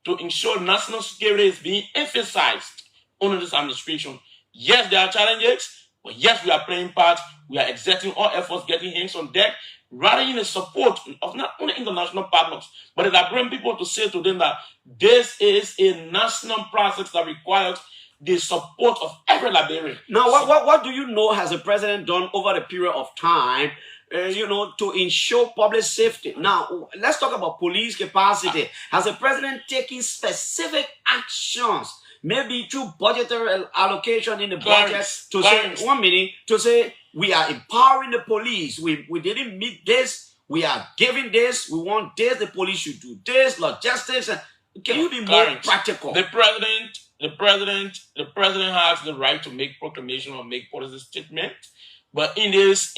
[SPEAKER 13] to ensure national security is being emphasized under this administration. Yes, there are challenges, but yes, we are playing part. We are exerting all efforts, getting hands on deck, rather in the support of not only international partners, but the Liberian people to say to them that this is a national process that requires the support of every Liberian.
[SPEAKER 1] Now, what do you know has the president done over the period of time, to ensure public safety? Now, let's talk about police capacity. Has the president taken specific actions, maybe through budgetary allocation in the budget, to say we are empowering the police. We didn't meet this. We are giving this. We want this. The police should do this. Logistics. Can you be more practical?
[SPEAKER 13] The president has the right to make proclamation or make policy statement. But in this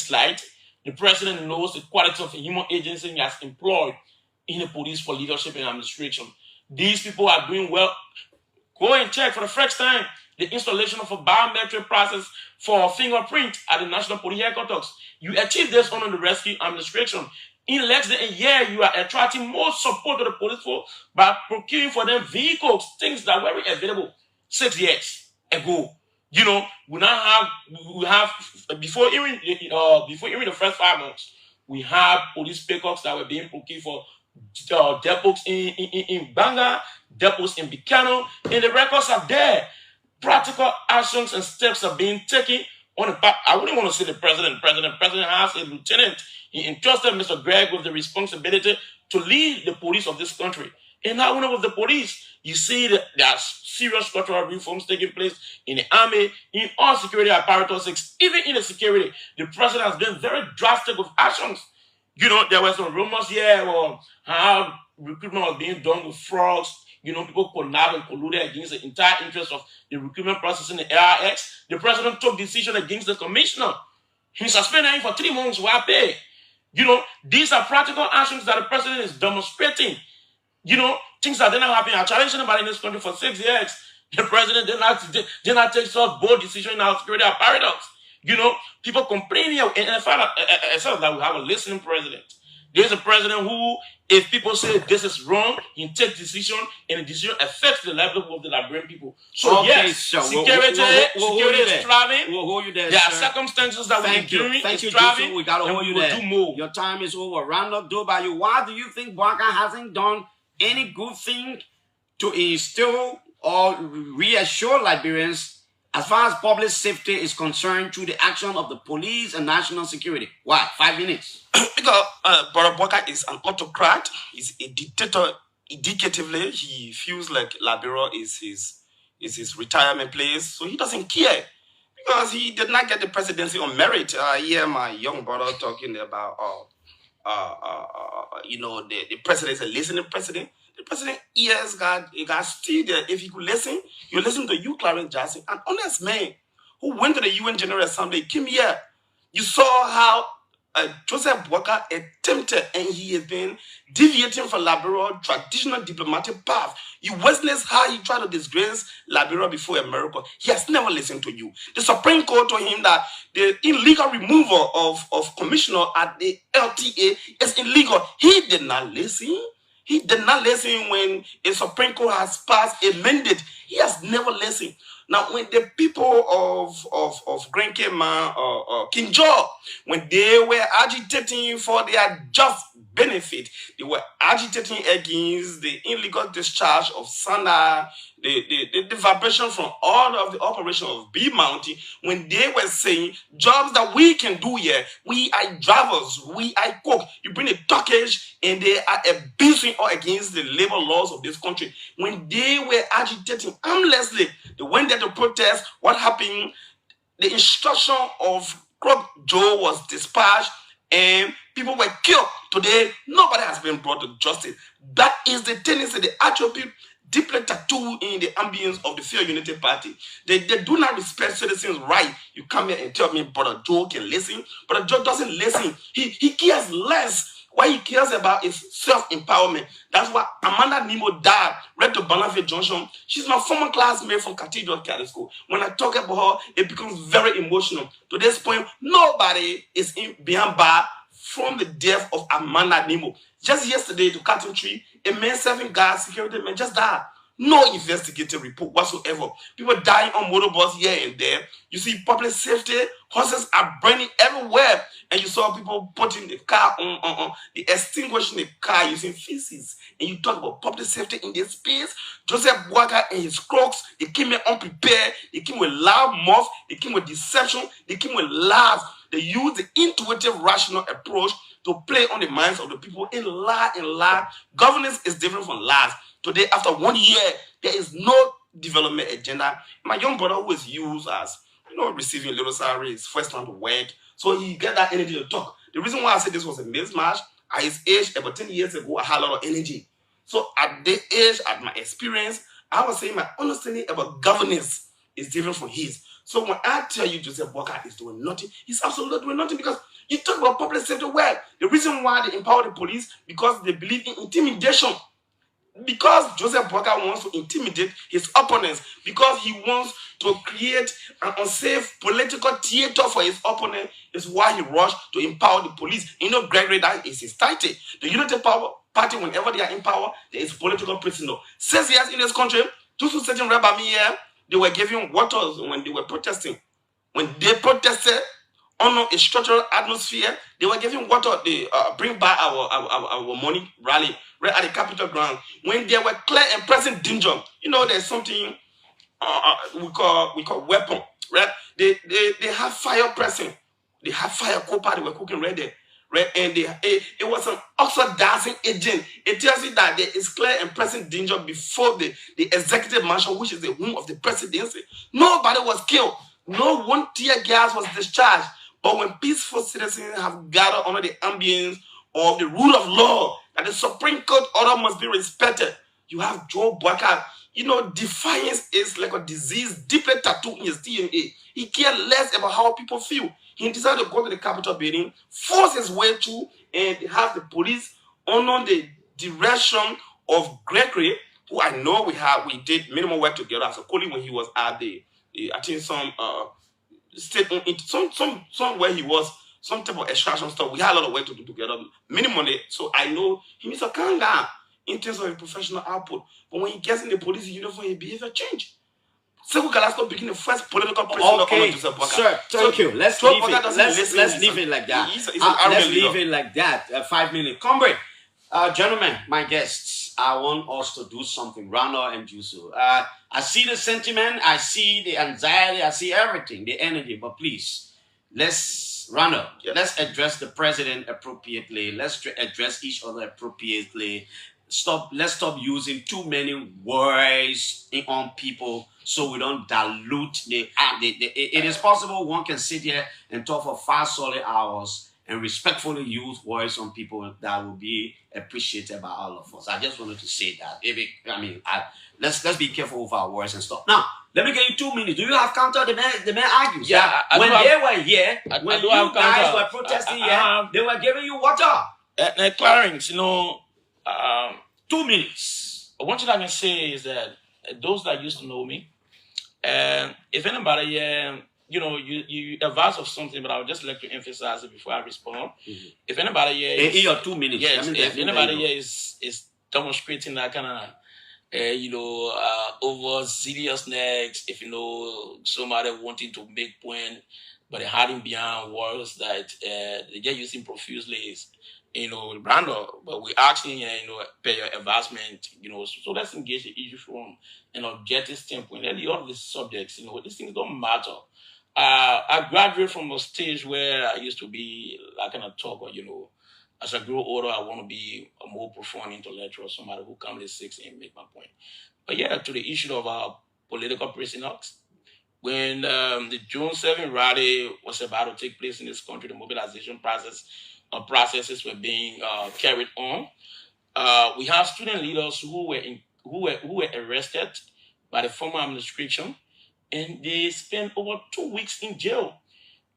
[SPEAKER 13] slide, the president knows the quality of the human agency he has employed in the police for leadership and administration. These people are doing well. Go and check for the first time the installation of a biometric process for fingerprint at the National Police Headquarters. You achieve this under the rescue administration. In less than a year, you are attracting more support to the police force by procuring for them vehicles, things that were available 6 years ago. We have before even the first 5 months, we have police pickups that were being procured for depots in Banga, depots in Bicano, and the records are there. Practical actions and steps are being taken on the part. I wouldn't want to say the president. The president has a lieutenant. He entrusted Mr. Greg with the responsibility to lead the police of this country. And now, when with the police, you see that there are serious structural reforms taking place in the army, in all security apparatus, even in the security. The president has been very drastic with actions. There were some rumors here or how recruitment was being done with frauds. People collab and colluded against the entire interest of the recruitment process in the ARX. The president took decision against the commissioner. He suspended him for 3 months while paid. These are practical actions that the president is demonstrating. Things that didn't happen. I challenged anybody in this country for 6 years. The president did not take such bold decision in our security apparatus. People complaining, and in fact, that we have a listening president. There's a president who, if people say this is wrong, he takes decision, and the decision affects the livelihood of the Liberian people. So yes, security is thriving.
[SPEAKER 1] We'll hold you there.
[SPEAKER 13] There are circumstances that we're doing.
[SPEAKER 1] Thank you,
[SPEAKER 13] thriving.
[SPEAKER 1] we gotta hold you there.
[SPEAKER 13] Do more.
[SPEAKER 1] Your time is over. Round up, do by you. Why do you think Blanca hasn't done any good thing to instill or reassure Liberians as far as public safety is concerned through the action of the police and national security? Why? 5 minutes.
[SPEAKER 14] Because Barack Obama is an autocrat. He's a dictator. Indicatively, he feels like Liberia is his retirement place, so he doesn't care because he did not get the presidency on merit. I hear my young brother talking about the president is a listening president. The president ears got still there. If he could listen, you listen to you, Clarence Jackson, an honest man who went to the UN General Assembly, came here. You saw how Joseph Walker attempted, and he has been deviating from liberal traditional diplomatic path. You witnessed how he tried to disgrace liberal before America. He has never listened to you. The Supreme Court told him that the illegal removal of commissioner at the LTA is illegal. He did not listen. He did not listen when a Supreme Court has passed a mandate. He has never listened. Now, when the people of Grand Cayman or King George, when they were agitating for their just benefit, they were agitating against the illegal discharge of Sana, the vibration from all of the operation of B Mountain, when they were saying jobs that we can do here, we are drivers, we are cook. You bring a package and they are abusing or against the labor laws of this country. When they were agitating aimlessly, they went there to protest. What happened? The instruction of Crop Joe was dispatched and people were killed. Today, nobody has been brought to justice. That is the tendency, the actual people deeply tattooed in the ambience of the Fair Unity Party. They do not respect citizens' right. You come here and tell me Brother Joe can listen. Brother Joe doesn't listen. He cares less. What he cares about is self-empowerment. That's why Amanda Nemo died right to Banafé Junction. She's my former classmate from Cathedral Catholic School. When I talk about her, it becomes very emotional. To this point, nobody is behind bar from the death of Amanda Nemo. Just yesterday to Cotton Tree, a man serving guard security man just died. No investigative report whatsoever. People dying on motorbus here and there. You see public safety, horses are burning everywhere. And you saw people putting the car on the extinguishing the car using feces. And you talk about public safety in this space. Joseph Walker and his crooks, they came here unprepared. They came with loud mouth. They came with deception. They came with lies. They used the intuitive, rational approach to play on the minds of the people and lie. Governance is different from lies. Today, after 1 year, there is no development agenda. My young brother who is used as, receiving little salary is first time to work. So he get that energy to talk. The reason why I said this was a mismatch, at his age, about 10 years ago, I had a lot of energy. So at the age, at my experience, I was saying my understanding about governance is different from his. So when I tell you Joseph Walker is doing nothing, he's absolutely doing nothing because you talk about public safety well. The reason why they empower the police, because they believe in intimidation. Because Joseph Walker wants to intimidate his opponents, because he wants to create an unsafe political theater for his opponent, is why he rushed to empower the police. Gregory, that is his title. The Unity Party, whenever they are in power, there is political prisoner. 6 years in this country, two certain rabbi here, they were giving waters when they were protesting. When they protested on a structural atmosphere, they were giving water. They bring back our money rally right at the Capitol ground. When they were clear and present danger, there's something we call weapon, right? They have fire pressing. They have fire copper. They were cooking right there. Right, and it was an oxidizing agent. It tells you that there is clear and present danger before the executive mansion, which is the home of the presidency. Nobody was killed. No one tear gas was discharged. But when peaceful citizens have gathered under the ambience of the rule of law, that the Supreme Court order must be respected, you have Joe Walker. Defiance is like a disease deeply tattooed in his DNA. He cares less about how people feel. He decided to go to the Capitol building, force his way through, and have the police under the direction of Gregory, who I know we did minimum work together as a colleague when he was at the I think some state somewhere he was, some type of extraction stuff. We had a lot of work to do together, minimally. So I know he needs a calm down in terms of his professional output. But when he gets in the police uniform, his behavior change. Sekou Galasco became the first political prisoner on Joseph Walker.
[SPEAKER 1] Sir, thank you. Let's leave it. Let's leave it like that. Let's leave it like that. 5 minutes. Comrade, gentlemen, my guests, I want us to do something. Rana and Jusu. I see the sentiment. I see the anxiety. I see everything, the energy. But please, let's address the president appropriately. Let's address each other appropriately. Let's stop using too many words on people so we don't dilute it is possible one can sit here and talk for 5 solid hours and respectfully use words on people that will be appreciated by all of us. I just wanted to say that. Let's be careful with our words and stuff. Now, let me get you 2 minutes. Do you have counter? The man argues.
[SPEAKER 13] Yeah,
[SPEAKER 1] when they were here, when you guys were protesting here, they were giving you water.
[SPEAKER 13] Clarence,
[SPEAKER 1] 2 minutes.
[SPEAKER 13] One thing I can say is that those that used to know me, and if anybody, you advise of something, but I would just like to emphasize it before I respond. If anybody here,
[SPEAKER 1] in your 2 minutes,
[SPEAKER 13] yes, if anybody here is demonstrating that kind of, overzealousness, if somebody wanting to make point, but they're hiding behind words that they're just using profusely, Brando, but we're asking, pay your advancement, so let's engage the issue from an objective standpoint. And the other subjects, these things don't matter. I graduated from a stage where I used to be like kind of talker, as I grow older, I want to be a more profound intellectual, somebody who comes to 6 and make my point. But yeah, to the issue of our political prisoners, when the June 7 rally was about to take place in this country, the mobilization processes were being carried on. We have student leaders who were arrested by the former administration, and they spent over 2 weeks in jail.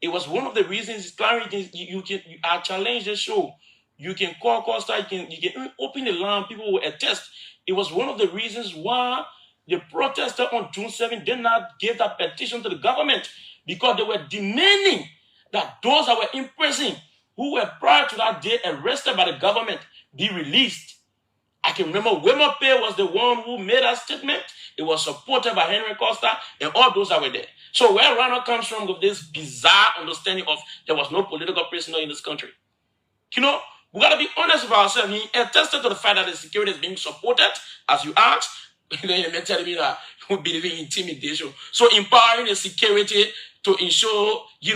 [SPEAKER 13] It was one of the reasons, Clarence, I challenge the show. You can call Costa, you can open the line, people will attest. It was one of the reasons why the protesters on June 7 did not give that petition to the government, because they were demanding that those that were in prison, who were prior to that day arrested by the government, be released. I can remember Wilmer Pay was the one who made that statement. It was supported by Henry Costa and all those that were there. So where Ronald comes from with this bizarre understanding of there was no political prisoner in this country. We got to be honest with ourselves. He attested to the fact that the security is being supported, as you asked. Then you're telling me that you believe in intimidation. So empowering the security to ensure, a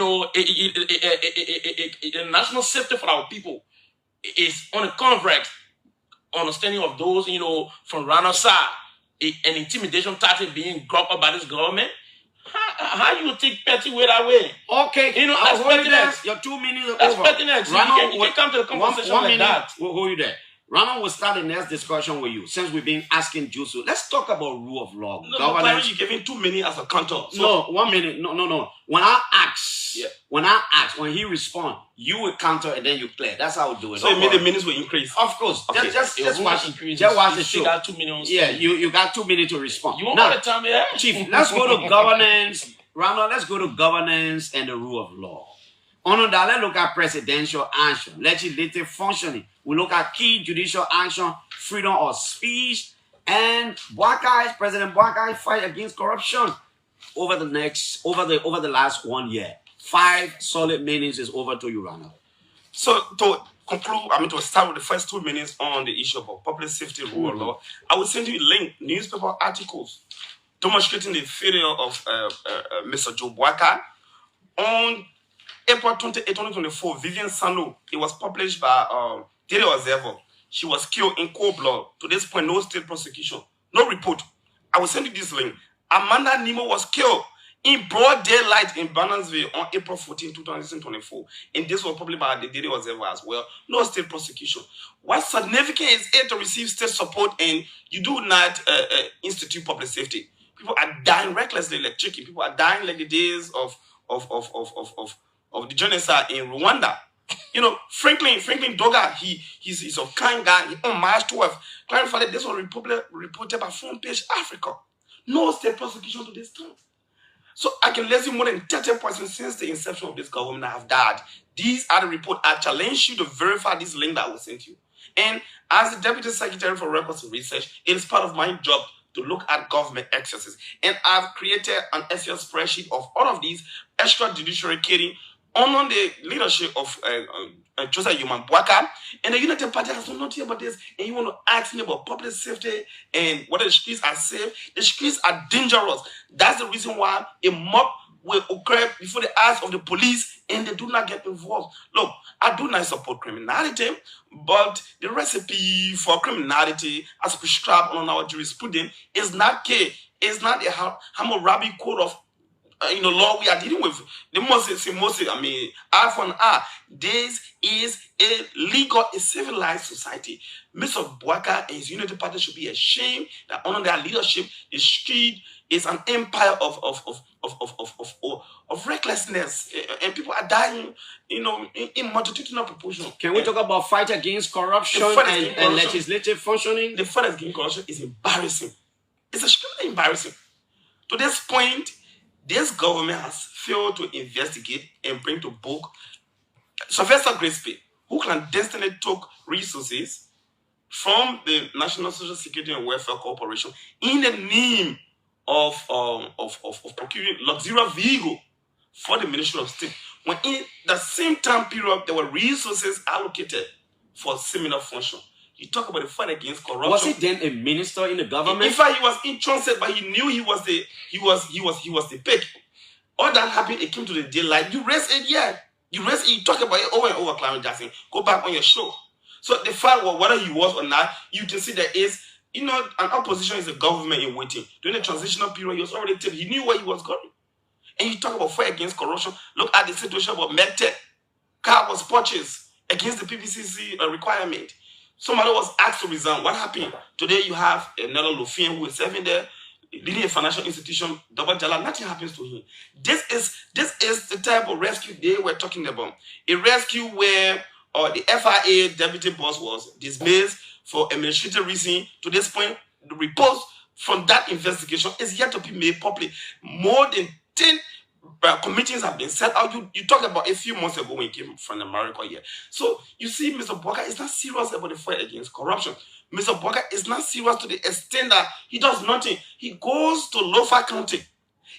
[SPEAKER 13] national safety for our people is on a correct understanding of those, from Ronald's side. An intimidation tactic being dropped up by this government. How you take petty way that way?
[SPEAKER 1] Okay,
[SPEAKER 13] that's pettiness.
[SPEAKER 1] Your 2 minutes
[SPEAKER 13] that's
[SPEAKER 1] over.
[SPEAKER 13] Pettiness. You can come to the conversation
[SPEAKER 1] one
[SPEAKER 13] like
[SPEAKER 1] minute,
[SPEAKER 13] that.
[SPEAKER 1] We'll hold you there. Ronald will start the next discussion with you, since we've been asking Jusu. Let's talk about rule of law.
[SPEAKER 14] Governance. You giving 2 minutes as a counter.
[SPEAKER 1] So, no, 1 minute. No. When he responds, you will counter and then you play. That's how we do it.
[SPEAKER 14] So the minutes will increase.
[SPEAKER 1] Of course.
[SPEAKER 14] Okay.
[SPEAKER 1] Just watch the show.
[SPEAKER 13] Got 2 minutes.
[SPEAKER 1] Yeah, you got 2 minutes to respond.
[SPEAKER 13] You want all the time, yeah?
[SPEAKER 1] Chief, let's go to governance. Ronald, let's go to governance and the rule of law. On that, let's look at presidential action, legislative functioning. We look at key judicial action, freedom of speech, and President Bwakai's fight against corruption over the last 1 year. 5 solid minutes is over to you, Ronald.
[SPEAKER 14] So to conclude, to start with the first 2 minutes on the issue of public safety rule of law, I will send you a link, newspaper articles demonstrating the failure of Mr. Joe Bwakai. On April 28, 2024, Vivian Sano, it was published by Daily Observer. She was killed in cold blood. To this point, no state prosecution, no report. I will send you this link. Amanda Nemo was killed in broad daylight in Barnesville on April 14, 2024. And this was published by the Daily Observer as well. No state prosecution. What's significant is it to receive state support and you do not institute public safety. People are dying recklessly like chicken. People are dying like the days of the genocide in Rwanda. Franklin Doga, he's a kind guy. He on March 12th clarified this was reported by Front Page Africa. No state prosecution to this time. So I can let you more than 30% since the inception of this government have died. These are the reports. I challenge you to verify this link that I will send you. And as the Deputy Secretary for Records and Research, it is part of my job to look at government excesses. And I've created an Excel spreadsheet of all of these extrajudiciary killing under the leadership of Joseph Yuman Bwaka. And the United Party has not heard about this. And you want to ask me about public safety and whether the streets are safe. The streets are dangerous. That's the reason why a mob will occur before the eyes of the police and they do not get involved. Look, I do not support criminality, but the recipe for criminality as prescribed on our jurisprudence is not K. It's not a Hammurabi code of law we are dealing with. The most, I mean, eye for an eye. This is a legal, a civilized society. Mr. Bwaka and his unity party should be ashamed that under their leadership, the street is an empire of recklessness, and people are dying, in multitudinal proportion.
[SPEAKER 1] Can we talk about fight against corruption and legislative functioning?
[SPEAKER 14] The fight against corruption is embarrassing. It's extremely embarrassing. To this point, this government has failed to investigate and bring to book Sylvester Grisby, who clandestinely took resources from the National Social Security and Welfare Corporation in the name of procuring luxurious vehicle for the Ministry of State. When in the same time period, there were resources allocated for similar function. You talk about the fight against corruption.
[SPEAKER 1] Was he then a minister in the government?
[SPEAKER 14] In fact, he was entrusted, but he knew he was the pick. All that happened, it came to the daylight. You raise it, yeah. You raise it, you talk about it over and over, Clarence Jackson. Go back on your show. So the fact, whether he was or not, you can see there is, an opposition is a government in waiting. During the transitional period, he was already tipped. He knew where he was going. And you talk about fight against corruption. Look at the situation about MedTech. Car was purchased against the PPCC requirement. Somebody was asked to resign. What happened? Today you have another Lufian who is serving there, leading a financial institution, double jala. Nothing happens to him. This is the type of rescue they were talking about. A rescue where the FIA deputy boss was dismissed for administrative reason. To this point, the report from that investigation is yet to be made public. More than 10 committees have been set out. You talked about a few months ago when he came from America here. So you see, Mr. Bwaka is not serious about the fight against corruption. Mr. Bwaka is not serious to the extent that he does nothing. He goes to Lofa County.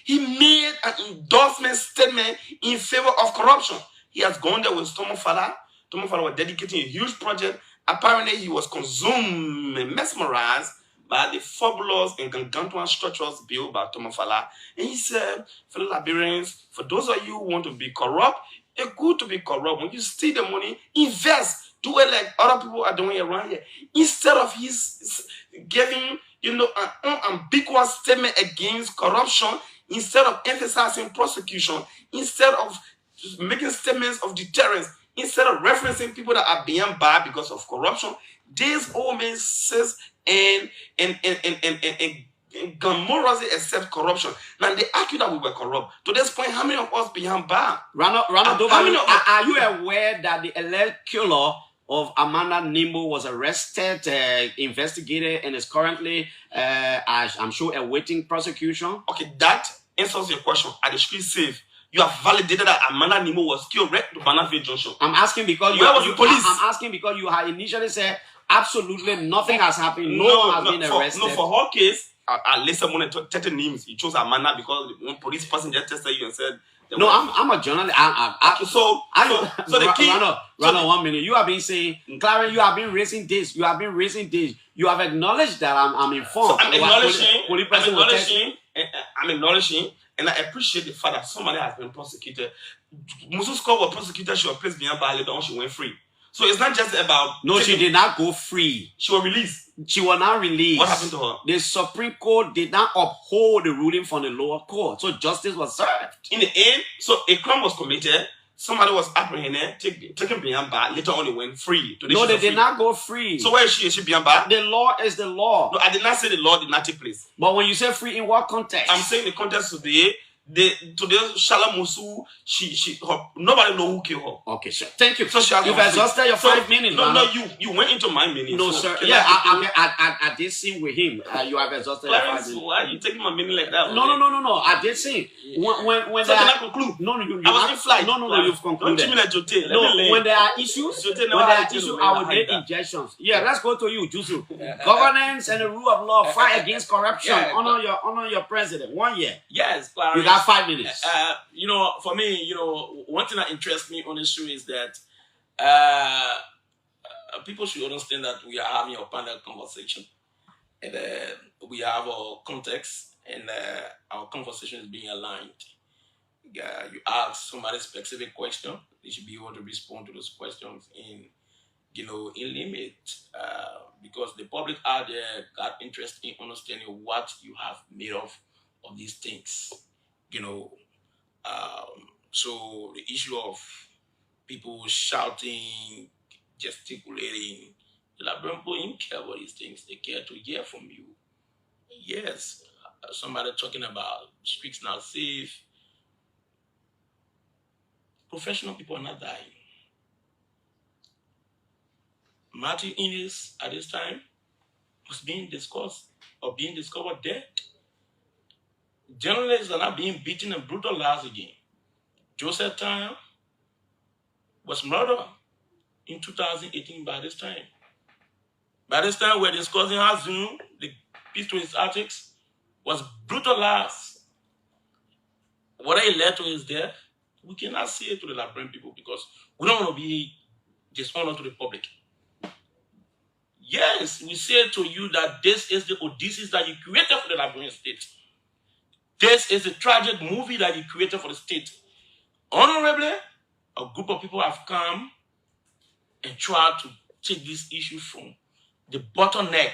[SPEAKER 14] He made an endorsement statement in favor of corruption. He has gone there with Tomo Fala. Tomo Fala was dedicating a huge project. Apparently, he was consumed and mesmerized by the fabulous and gargantuan structures built by Tomo Fala. And he said, fellow Liberians, for those of you who want to be corrupt, it's good to be corrupt. When you steal the money, invest. Do it like other people are doing around here. Instead of his giving, an unambiguous statement against corruption, instead of emphasizing prosecution, instead of making statements of deterrence, instead of referencing people that are being bad because of corruption, this old man says and glamorously accept corruption. Now they argue that we were corrupt. To this point, how many of us behind bar?
[SPEAKER 1] Ronald, are you aware that the alleged killer of Amanda Nimbo was arrested, investigated, and is currently, I'm sure, awaiting prosecution?
[SPEAKER 14] Okay, that answers your question. Are the streets safe? You have validated that Amanda Nimbo was killed right to Bannerfield Junction.
[SPEAKER 1] I'm asking because I'm asking because you had initially said absolutely nothing has happened. No one has been arrested.
[SPEAKER 14] For her case, at least someone 30 names. You chose Amanda because one police person just tested you and said.
[SPEAKER 1] No, I'm a journalist. So the key. Ronald, 1 minute. You have been saying, Clarence, you have been raising this. You have been raising this. You have acknowledged that I'm informed.
[SPEAKER 14] So I'm acknowledging, and I appreciate the fact that somebody has been prosecuted. Musu Scott was prosecuted. She was placed behind bar. Later on, she went free. So it's not just about.
[SPEAKER 1] No, she did not go free.
[SPEAKER 14] She was released.
[SPEAKER 1] She was not released.
[SPEAKER 14] What happened to her?
[SPEAKER 1] The Supreme Court did not uphold the ruling from the lower court. So justice was served.
[SPEAKER 14] In the end, so a crime was committed. Somebody was apprehended, taken behind bar. Later on, they went free. Today
[SPEAKER 1] no, they did not go free.
[SPEAKER 14] So where is she? Is she behind bar?
[SPEAKER 1] The law is the law.
[SPEAKER 14] No, I did not say the law did not take place.
[SPEAKER 1] But when you say free, in what context?
[SPEAKER 14] I'm saying the context today. Today, Shala Musu, nobody know who killed her.
[SPEAKER 1] Okay, sure. Thank you.
[SPEAKER 14] So
[SPEAKER 1] you've exhausted your 5 minutes.
[SPEAKER 14] No, you went into my minute.
[SPEAKER 1] No, sir. Yeah, I did sing with him. You have exhausted your 5 minutes.
[SPEAKER 14] Why are you taking my minute like that?
[SPEAKER 1] No. I did sing. When
[SPEAKER 14] so can I conclude?
[SPEAKER 1] No, you
[SPEAKER 14] I was in flight.
[SPEAKER 1] No, you've concluded.
[SPEAKER 14] Don't you mean
[SPEAKER 1] no, when there are issues, I will make injections. Yeah, let's go to you, Jusu. Governance and the rule of law, fight against corruption. Honor your president. 1 year.
[SPEAKER 11] Yes, Clarence.
[SPEAKER 1] You got 5 minutes.
[SPEAKER 11] For me, one thing that interests me on this show is that people should understand that we are having a panel conversation, and we have our context, and our conversation is being aligned. You ask somebody a specific question, they should be able to respond to those questions in limit, because the public out there got interest in understanding what you have made of these things. So the issue of people shouting, gesticulating, the Liberian people don't care about these things. They care to hear from you. Yes, somebody talking about streets not safe. Professional people are not dying. Matthew Innes at this time was being discussed or being discovered dead. Journalists are not being beaten and brutalized again. Joseph Time was murdered in 2018 by this time. By this time, we're discussing how Zoom, the peace to his artists, was brutalized. Whether it led to his death, we cannot say it to the Liberian people because we don't want to be dishonored to the public. Yes, we say to you that this is the Odysseus that you created for the Liberian state. This is the tragic movie that you created for the state. Honorably, a group of people have come and tried to take this issue from the bottleneck,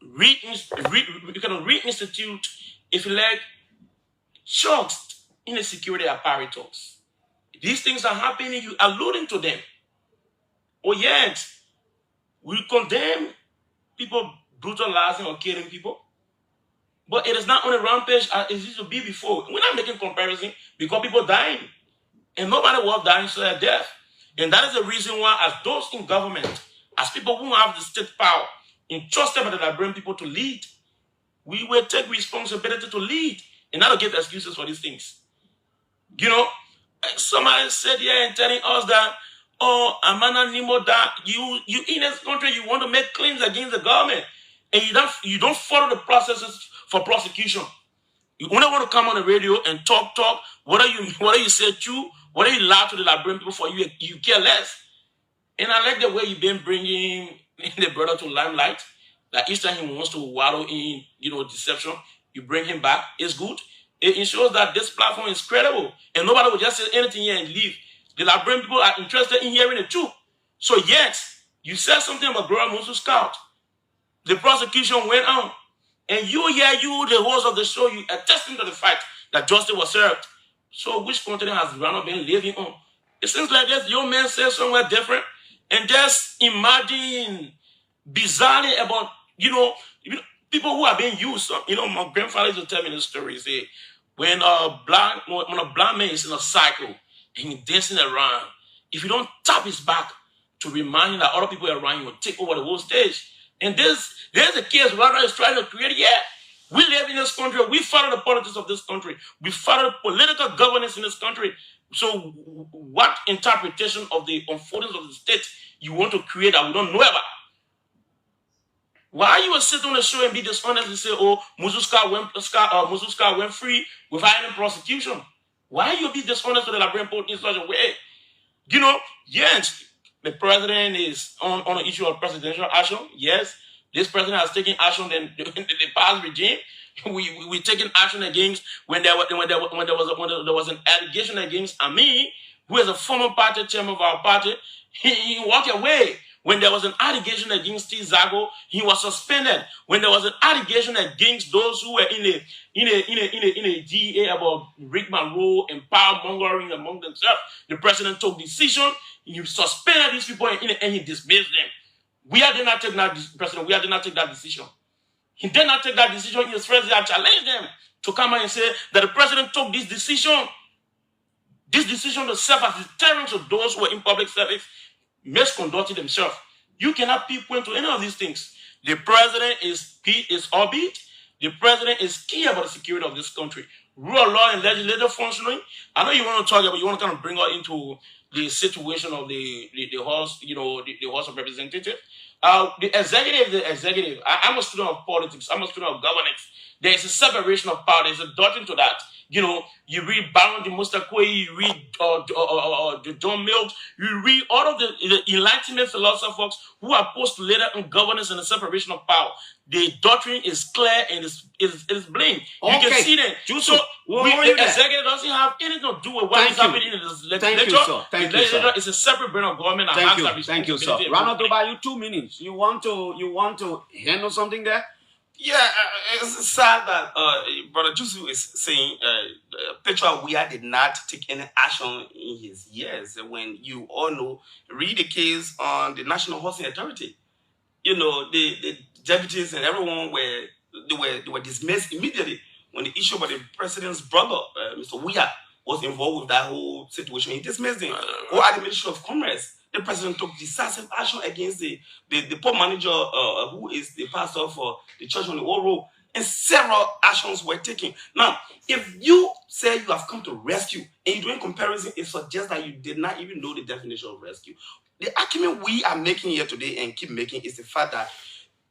[SPEAKER 11] reinstitute, if you like, shocks in the security apparatus. These things are happening, you alluding to them. Oh yes, we condemn people brutalizing or killing people, but it is not on a rampage as it used to be before. We're not making comparison because people dying, and nobody was dying so at death. And that is the reason why, as those in government, as people who have the state power, entrusted by the Liberian people to lead, we will take responsibility to lead and not to give excuses for these things. You know, somebody said here and telling us that, oh, Amana Nimo, that you in this country, you want to make claims against the government, and you don't follow the processes for prosecution. You only want to come on the radio and talk, whether you say true, whether you lie to the Liberian people for you care less. And I like the way you've been bringing the brother to limelight. That each time he wants to wallow in, deception, you bring him back. It's good. It ensures that this platform is credible, and nobody will just say anything here and leave. The Liberian people are interested in hearing the truth. So yes, you said something about Gloria Musu Scout. The prosecution went on, and you, the host of the show, you attesting to the fact that justice was served. So which continent has Ghana been living on? It seems like this young man says somewhere different, and just imagine bizarrely about, people who are being used. My grandfather used to tell me the story. Say, when a blind man is in a cycle and he's dancing around, if you don't tap his back to remind him that other people around you will take over the whole stage. And there's a case Rara is trying to create. Yeah, we live in this country. We follow the politics of this country. We follow political governance in this country. So what interpretation of the unfoldings of the state you want to create that we don't know about? Why you will sit on the show and be dishonest and say, oh, Muzuska went free without any prosecution? Why you be dishonest to the Liberian people in such a way? Yes, the president is on an issue of presidential action. Yes, this president has taken action in the past regime. We taking action against when there was an allegation against Ami, who is a former party chairman of our party. He walked away. When there was an allegation against T. Zago, he was suspended. When there was an allegation against those who were in a DA about Rick Monroe and power mongering among themselves, the president took decision. He suspended these people and he dismissed them. We did not take that president. We did not take that decision. He did not take that decision. In his friends, they challenged them to come out and say that the president took this decision. This decision to serve as a deterrent to those who are in public service misconducting themselves. You cannot pinpoint to any of these things. The president is orbit. The president is key about the security of this country. Rule of law and legislative functioning. I know you want to talk about, you want to kind of bring her into the situation of the House, the House of Representatives. The executive. I'm a student of politics. I'm a student of governance. There is a separation of power. There's a doctrine to that. You read Baron de Mustakwe, you read John Mills, you read all of the Enlightenment philosophers who are postulated on governance and the separation of power. The doctrine is clear and is blamed. You can see that. So the executive doesn't have anything to do with what is happening in this legislature.
[SPEAKER 1] Thank you, sir.
[SPEAKER 11] It's a separate branch of government.
[SPEAKER 1] Thank you, sir. Ronald, over you 2 minutes. You want to handle something there?
[SPEAKER 14] Yeah, it's sad that Brother Jusu is saying Petra Weah did not take any action in his years. When you all know, read the case on the National Housing Authority. You know, the deputies and everyone were dismissed immediately when the issue about the president's brother, Mr. Weah, was involved with that whole situation. He dismissed him. Or at the Ministry of Commerce, the president took decisive action against the poor manager who is the pastor for the church on the old road, and several actions were taken. Now, if you say you have come to rescue and you're doing comparison, it suggests that you did not even know the definition of rescue. The argument we are making here today and keep making is the fact that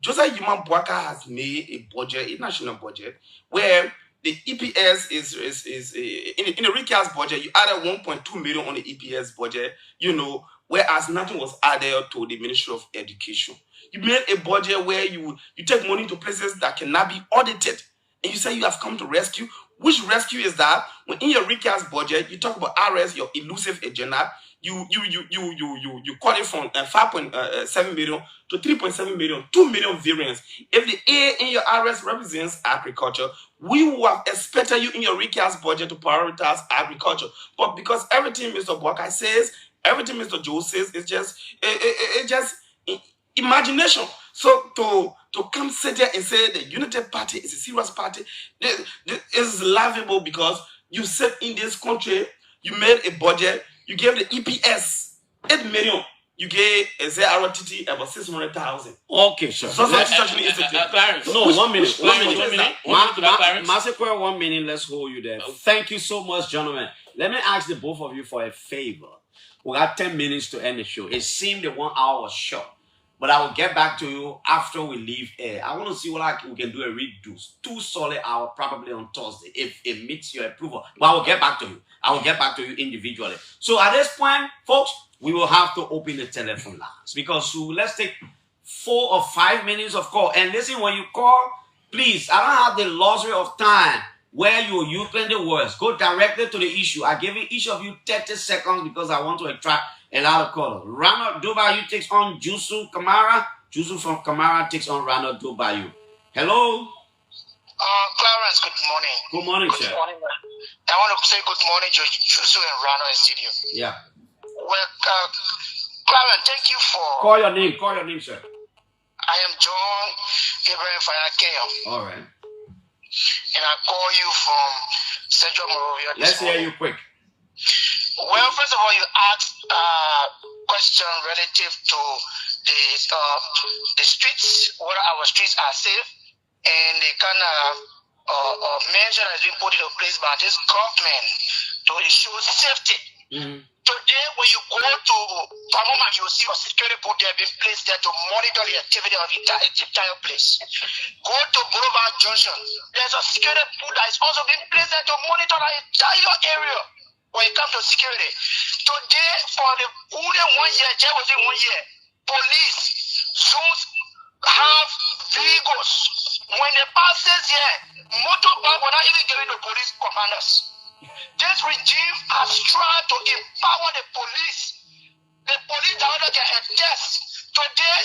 [SPEAKER 14] Joseph Human Boaka has made a budget, a national budget, where the EPS is in the recast budget, you added 1.2 million on the EPS budget, whereas nothing was added to the Ministry of Education. You made a budget where you take money to places that cannot be audited, and you say you have come to rescue. Which rescue is that? When in your recast budget, you talk about RS, your elusive agenda, you cut it from 5.7 million to 3.7 million, 2 million variance. If the A in your RS represents agriculture, we would have expected you in your recast budget to prioritize agriculture. But because everything Mr. Boakai says, everything Mr. Joe says, it's just imagination. So to come sit there and say the United Party is a serious party, this is laughable, because you sit in this country, you made a budget, you gave the EPS 8 million. You gave a ZRTT about 600,000.
[SPEAKER 1] Okay, sir.
[SPEAKER 14] So Clarence.
[SPEAKER 1] No, 1 minute. 1 minute.
[SPEAKER 14] Clarence.
[SPEAKER 1] Massacre, 1 minute. Let's hold you there. Thank you so much, gentlemen. Let me ask the both of you for a favor. We got 10 minutes to end the show. It seemed the 1 hour was short, but I will get back to you after we leave air. I want to see what we can do a redo. 2 solid hours, probably on Thursday, if it meets your approval. But I will get back to you. I will get back to you individually. So at this point, folks, we will have to open the telephone lines, because let's take 4 or 5 minutes of call. And listen, when you call, please, I don't have the luxury of time where you're using the words. Go directly to the issue. I give each of you 30 seconds because I want to attract a lot of callers. Ronald Dubayu takes on Jusu Kamara. Jusu from Kamara takes on Ronald Dubayu. Hello?
[SPEAKER 12] Clarence, good morning.
[SPEAKER 1] Good morning, sir.
[SPEAKER 12] Good morning. I want to say good morning to Jusu and Ronald in studio.
[SPEAKER 1] Yeah.
[SPEAKER 12] Well, Clarence, thank you for...
[SPEAKER 1] Call your name, sir.
[SPEAKER 12] I am John Abraham Fayakeo.
[SPEAKER 1] All right.
[SPEAKER 12] And I call you from Central Monrovia.
[SPEAKER 1] Let's hear you quick.
[SPEAKER 12] Well, first of all, you asked a question relative to the streets, whether our streets are safe, and the kind of measure that has been put into place by this government to ensure safety.
[SPEAKER 1] Mm-hmm.
[SPEAKER 12] Today, when you go to Pamoma, you will see a security booth there being placed there to monitor the activity of the entire place. Go to Boulevard Junction, there's a security booth that is also being placed there to monitor the entire area when it comes to security. Today, for the only 1 year, just within 1 year, police zones have vehicles. When they passes here, motorbike will not even give it to police commanders. This regime has tried to empower the police. The police director can attest. Today,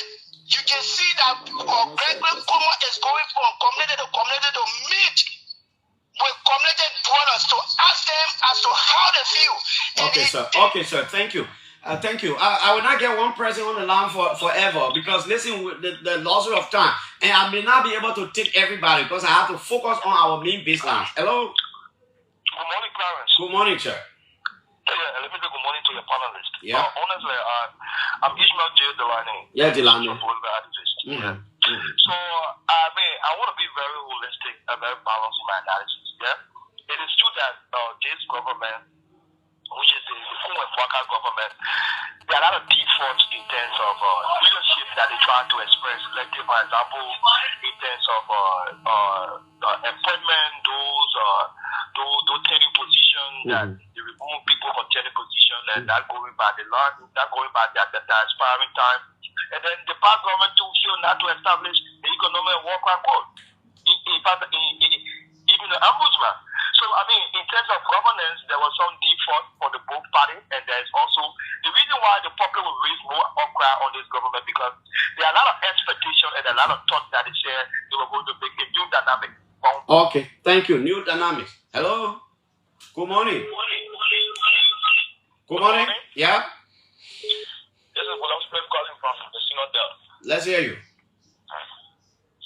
[SPEAKER 12] you can see that Gregory Kuma is going from community to community to meet with community dwellers to ask them as to how they feel.
[SPEAKER 1] Okay, sir. Thank you. Thank you. I will not get one person on the line forever, because listen, with the luxury of time, and I may not be able to take everybody because I have to focus on our main baselines. Hello.
[SPEAKER 15] Good morning, Clarence.
[SPEAKER 1] Good morning, sir.
[SPEAKER 15] Yeah, let me say good morning to your panelists.
[SPEAKER 1] Yeah.
[SPEAKER 15] Honestly, I'm Ishmael J. Delaney.
[SPEAKER 1] Yeah, Delaney.
[SPEAKER 15] Yeah. So, I want to be very holistic and very balanced in my analysis. Yeah. It is true that this government, which is the Kuma Fwaka government, there are a lot of defaults in terms of leadership that they try to express. Like, for example, in terms of employment, those training positions that they remove people from training positions and not going by the law, not going by the expiring time. And then the past government too fail not to establish the economic worker code, even the ombudsman. So, in terms of governance, there was some default for the both parties, and there's also the reason why the public will raise more outcry on this government, because there are a lot of expectation and a lot of thought that they share they were going to make a new dynamic.
[SPEAKER 1] Okay, thank you. New dynamics. Hello. Good morning. Good morning. Yeah.
[SPEAKER 15] This is William Smith calling from the Synod Bell.
[SPEAKER 1] Let's hear you.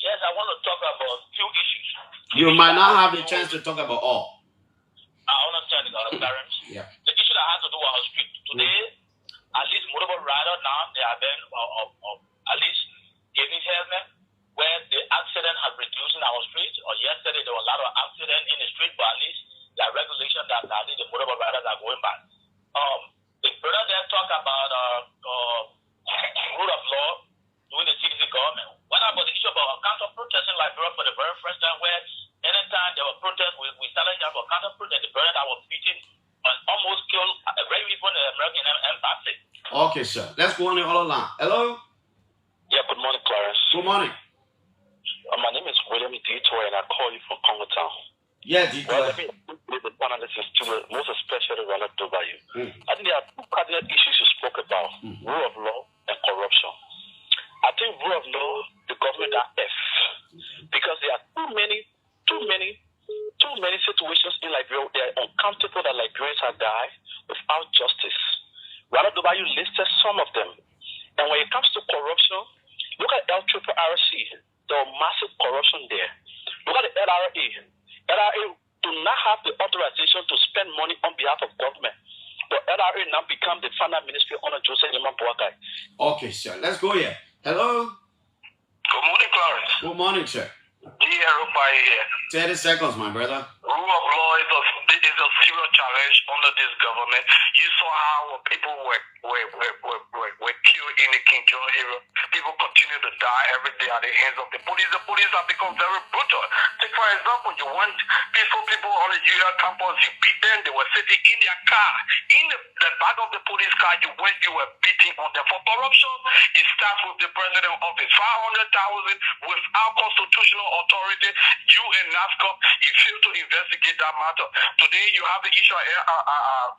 [SPEAKER 15] Yes, I want to talk about a few issues.
[SPEAKER 1] You might not have the chance to talk about all.
[SPEAKER 15] I understand, Clarence.
[SPEAKER 1] Yeah.
[SPEAKER 15] The issue that has to do with our street today, at least motorable rider now they have been at least giving helmet where the accident has reduced in our streets. Or yesterday there were a lot of accidents in the street, but at least there are regulations that at least the motorable riders are going back. The brother there talk about rule of law doing the CDC government. What about the issue about counter protesting like for the very first time, where anytime there were protests, we started to have a counter protest. The brother that was beaten and almost killed very people in the American embassy.
[SPEAKER 1] Okay, sir. Let's go on the other line. Hello.
[SPEAKER 15] Yeah, good morning, Clarence.
[SPEAKER 1] Good morning.
[SPEAKER 15] My name is William Detour, and I call you from Congo Town.
[SPEAKER 1] Yeah, Detour.
[SPEAKER 15] Well, let me make the analysis to the most especially relative to you. I think there are two cardinal issues you spoke about: rule of law and corruption. I think rule of law, the government are F, because there are too many situations in Liberia. They are uncountable that Liberians have died without justice. Rather, you listed some of them. And when it comes to corruption, look at LRRC. There was massive corruption there. Look at the LRA. LRA do not have the authorization to spend money on behalf of government. The LRA now become the finance ministry under Joseph Nyama Boakai.
[SPEAKER 1] Okay, sir. Let's go here. Hello.
[SPEAKER 15] Good morning, Clarence.
[SPEAKER 1] Good morning, sir.
[SPEAKER 15] Here.
[SPEAKER 1] 30 seconds, my brother.
[SPEAKER 15] Rule of law is a serious challenge under this government. You saw how people were killed in the King George area. People continue to die every day at the hands of the police. The police have become very brutal. Take for example, you want peaceful people on the UL campus, you beat them, they were sitting in their car. In the back of the police car, you were beating on them. For corruption, it starts with the president office. 500,000 without constitutional authority. You and NASCO, you fail to investigate that matter. Today, you have the issue of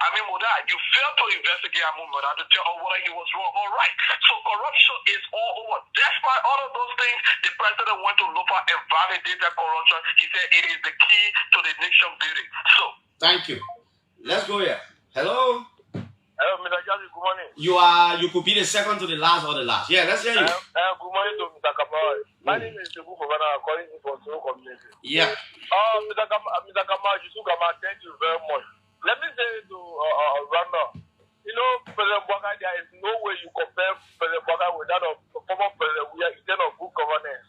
[SPEAKER 15] Amin Moda. You fail to investigate Amin Moda to tell whether he was wrong or right. So corruption is all over. Despite all of those things, the president went to look for and validate that corruption. He said it is the key to the nation building. So,
[SPEAKER 1] thank you. Let's go here. Hello.
[SPEAKER 15] Hello, Mr. Jazzy, good morning.
[SPEAKER 1] You could be the second to the last or the last. Yeah, let's hear you.
[SPEAKER 15] Good morning to Mr. Kamal. My name is Sebu Fofana, calling you from Soro Community.
[SPEAKER 1] Yeah.
[SPEAKER 15] Mr. Kamal, thank you very much. Let me say to Randa, President Bwaka, there is no way you compare President Bwaka with that of former President Weah in terms of good governance.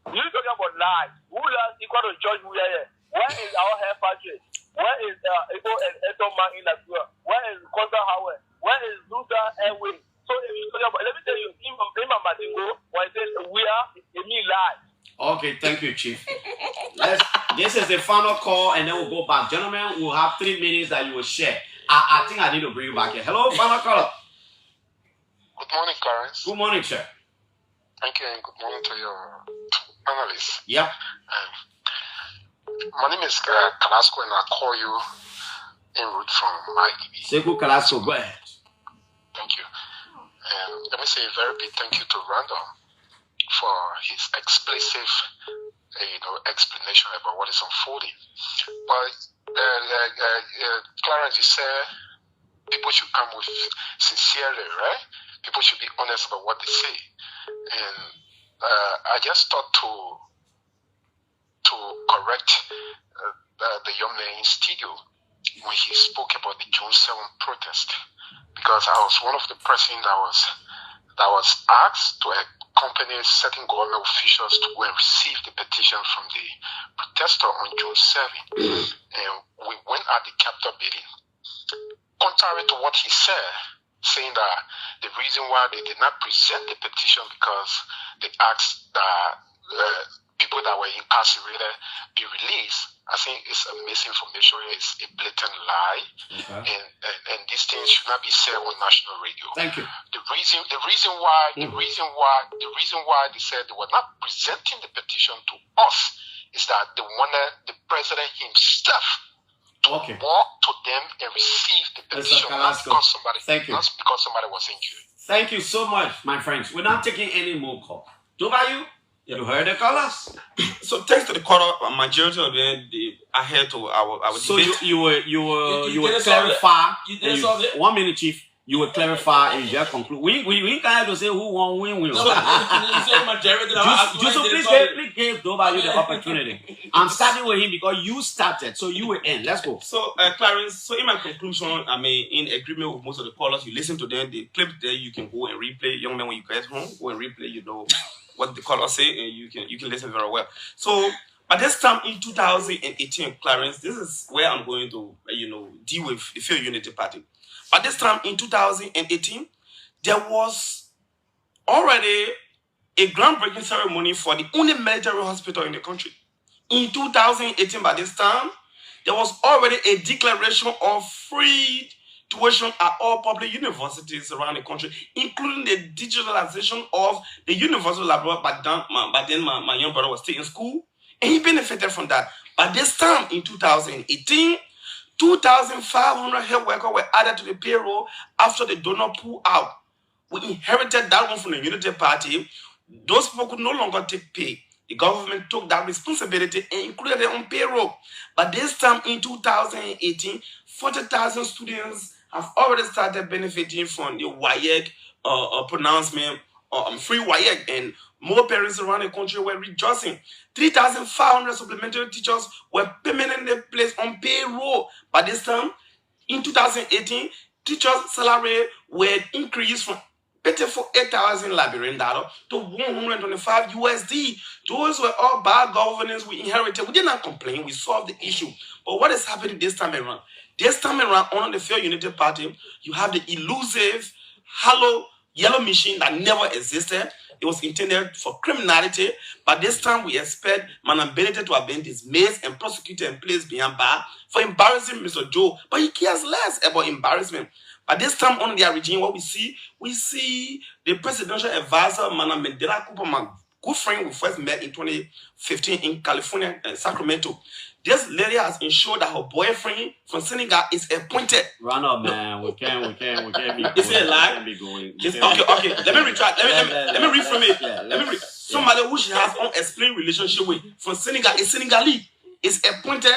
[SPEAKER 15] You're talking about lies. Who lies equal to George Weah here? Where is our hair factory? Where is Ego and Eto Man in Nigeria? Where is Conta Howard? Where is Luther Airway? So if you talk about, let me tell you, Imam Madingo, when he says we are, it means lies.
[SPEAKER 1] Okay, thank you, Chief. This is the final call, and then we'll go back. Gentlemen, we'll have 3 minutes that you will share. I think I need to bring you back here. Hello, final caller.
[SPEAKER 7] Good morning, Clarence.
[SPEAKER 1] Good morning, sir.
[SPEAKER 7] Thank you, and good morning to your analysts.
[SPEAKER 1] Yep.
[SPEAKER 7] My name is Kalasco, and I call you en route from IDB.
[SPEAKER 1] Sekou Kalasco, go ahead.
[SPEAKER 7] Thank you. And let me say a very big thank you to Randall for his explicit, explanation about what is unfolding. But Clarence, you said people should come with sincerity, right? People should be honest about what they say. And I just thought to correct the young man in studio when he spoke about the June 7th protest, because I was one of the persons that was asked to accompany certain government officials to go and receive the petition from the protester on June 7th. And we went at the Capitol building. Contrary to what he said, saying that the reason why they did not present the petition because they asked that people that were incarcerated be released, I think it's a misinformation. It's a blatant lie, and these things should not be said on national radio.
[SPEAKER 1] Thank you.
[SPEAKER 7] The reason why they said they were not presenting the petition to us is that they wanted the president himself to walk to them and receive the
[SPEAKER 1] Mr.
[SPEAKER 7] petition, not
[SPEAKER 1] Carrasco.
[SPEAKER 7] because somebody,
[SPEAKER 1] Thank you.
[SPEAKER 7] not because somebody was injured.
[SPEAKER 1] Thank you so much, my friends. We're not taking any more call. Dubayu, you heard the callers.
[SPEAKER 14] So thanks to the caller, majority of them they adhere to our
[SPEAKER 1] So
[SPEAKER 14] debate.
[SPEAKER 1] you were clarify. 1 minute, Chief. You will clarify and just conclude. We can't have to say who won, win.
[SPEAKER 13] So,
[SPEAKER 1] Please give Dubayu the opportunity. I'm starting with him because you started, so you will end. Let's go.
[SPEAKER 14] So, Clarence, so in my conclusion, I mean, in agreement with most of the callers, you listen to them, the clip there, you can go and replay. Young man, when you get home, go and replay, you know what the callers say, and you can listen very well. So, at this time in 2018, Clarence, this is where I'm going to, deal with the Field Unity Party. At this time in 2018, there was already a groundbreaking ceremony for the only military hospital in the country. In 2018, by this time, there was already a declaration of free tuition at all public universities around the country, including the digitalization of the university laboratory. By then my young brother was still in school, and he benefited from that. By this time in 2018, 2,500 health workers were added to the payroll after the donor pulled out. We inherited that one from the Unity Party. Those people could no longer take pay. The government took that responsibility and included them on payroll. But this time in 2018, 40,000 students have already started benefiting from the WAEC pronouncement, free WAEC, and more parents around the country were rejoicing. 3,500 supplementary teachers were permanently placed on payroll. By this time, in 2018, teachers' salary were increased from pitiful 8,000 Liberian dollar to 125 USD. Those were all bad governance we inherited. We did not complain. We solved the issue. But what is happening this time around? This time around, on the Field Unity Party, you have the elusive, hollow, yellow machine that never existed. It was intended for criminality, but this time we expect Manambelete to have been dismissed and prosecuted and placed behind bar for embarrassing Mr. Joe, but he cares less about embarrassment. But this time on their regime, what we see the presidential advisor, Manambelete Cooper, my good friend we first met in 2015 in California, Sacramento. This lady has ensured that her boyfriend from Senegal is appointed.
[SPEAKER 1] Run up, man. We can't be going.
[SPEAKER 14] Is it a lie? Okay. Let me retract. Let me reframe it. Somebody who she has unexplained relationship with from Senegal, is Senegalese, is appointed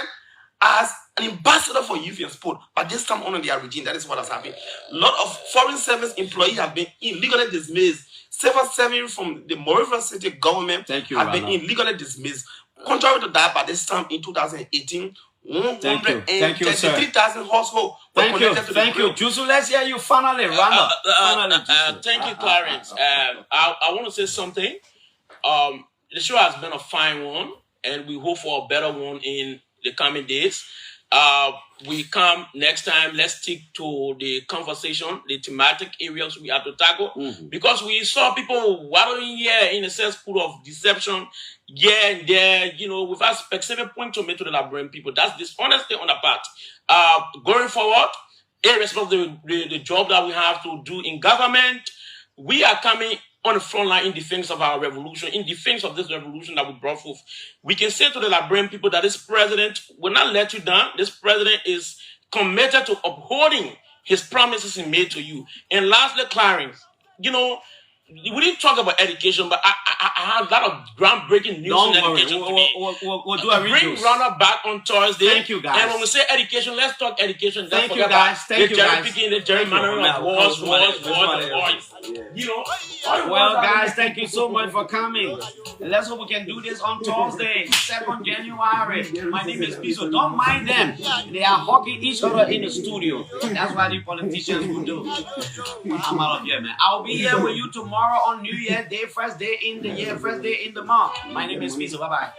[SPEAKER 14] as an ambassador for youth and sport. But this time on their regime, that is what has happened. A lot of foreign service employees have been illegally dismissed. Several serving from the Monrovia City government have been illegally dismissed. Contrary to that, by this time in 2018, 133,000 households were connected to the
[SPEAKER 1] Thank you. Jusu, let's hear you finally.
[SPEAKER 13] Thank you, Clarence. I want to say something. The show has been a fine one, and we hope for a better one in the coming days. We come next time, let's stick to the conversation, the thematic areas we have to tackle, because we saw people wallowing here in a cesspool of deception, here and there, without specific point to make to the Liberian people. That's dishonesty on the part. Going forward, irrespective of the job that we have to do in government, we are coming on the front line in defense of our revolution, in defense of this revolution that we brought forth. We can say to the Liberian people that this president will not let you down. This president is committed to upholding his promises he made to you. And lastly, Clarence, we didn't talk about education, but I have a lot of groundbreaking news in education today.
[SPEAKER 1] We'll do a
[SPEAKER 13] bring Ronald back on Thursday.
[SPEAKER 1] Thank you, guys.
[SPEAKER 13] And when we say education, let's talk education.
[SPEAKER 1] Thank you, guys. Thank you, guys.
[SPEAKER 13] The gerrymandering of wars.
[SPEAKER 1] Well, guys, thank you so much for coming. And let's hope we can do this on Thursday, 2nd January. My name is Piso. Don't mind them. They are hugging each other in the studio. That's what the politicians will do. I'm out of here, man. I'll be here with you tomorrow on New Year's Day, first day in the year, first day in the month. My name is Piso. Bye-bye.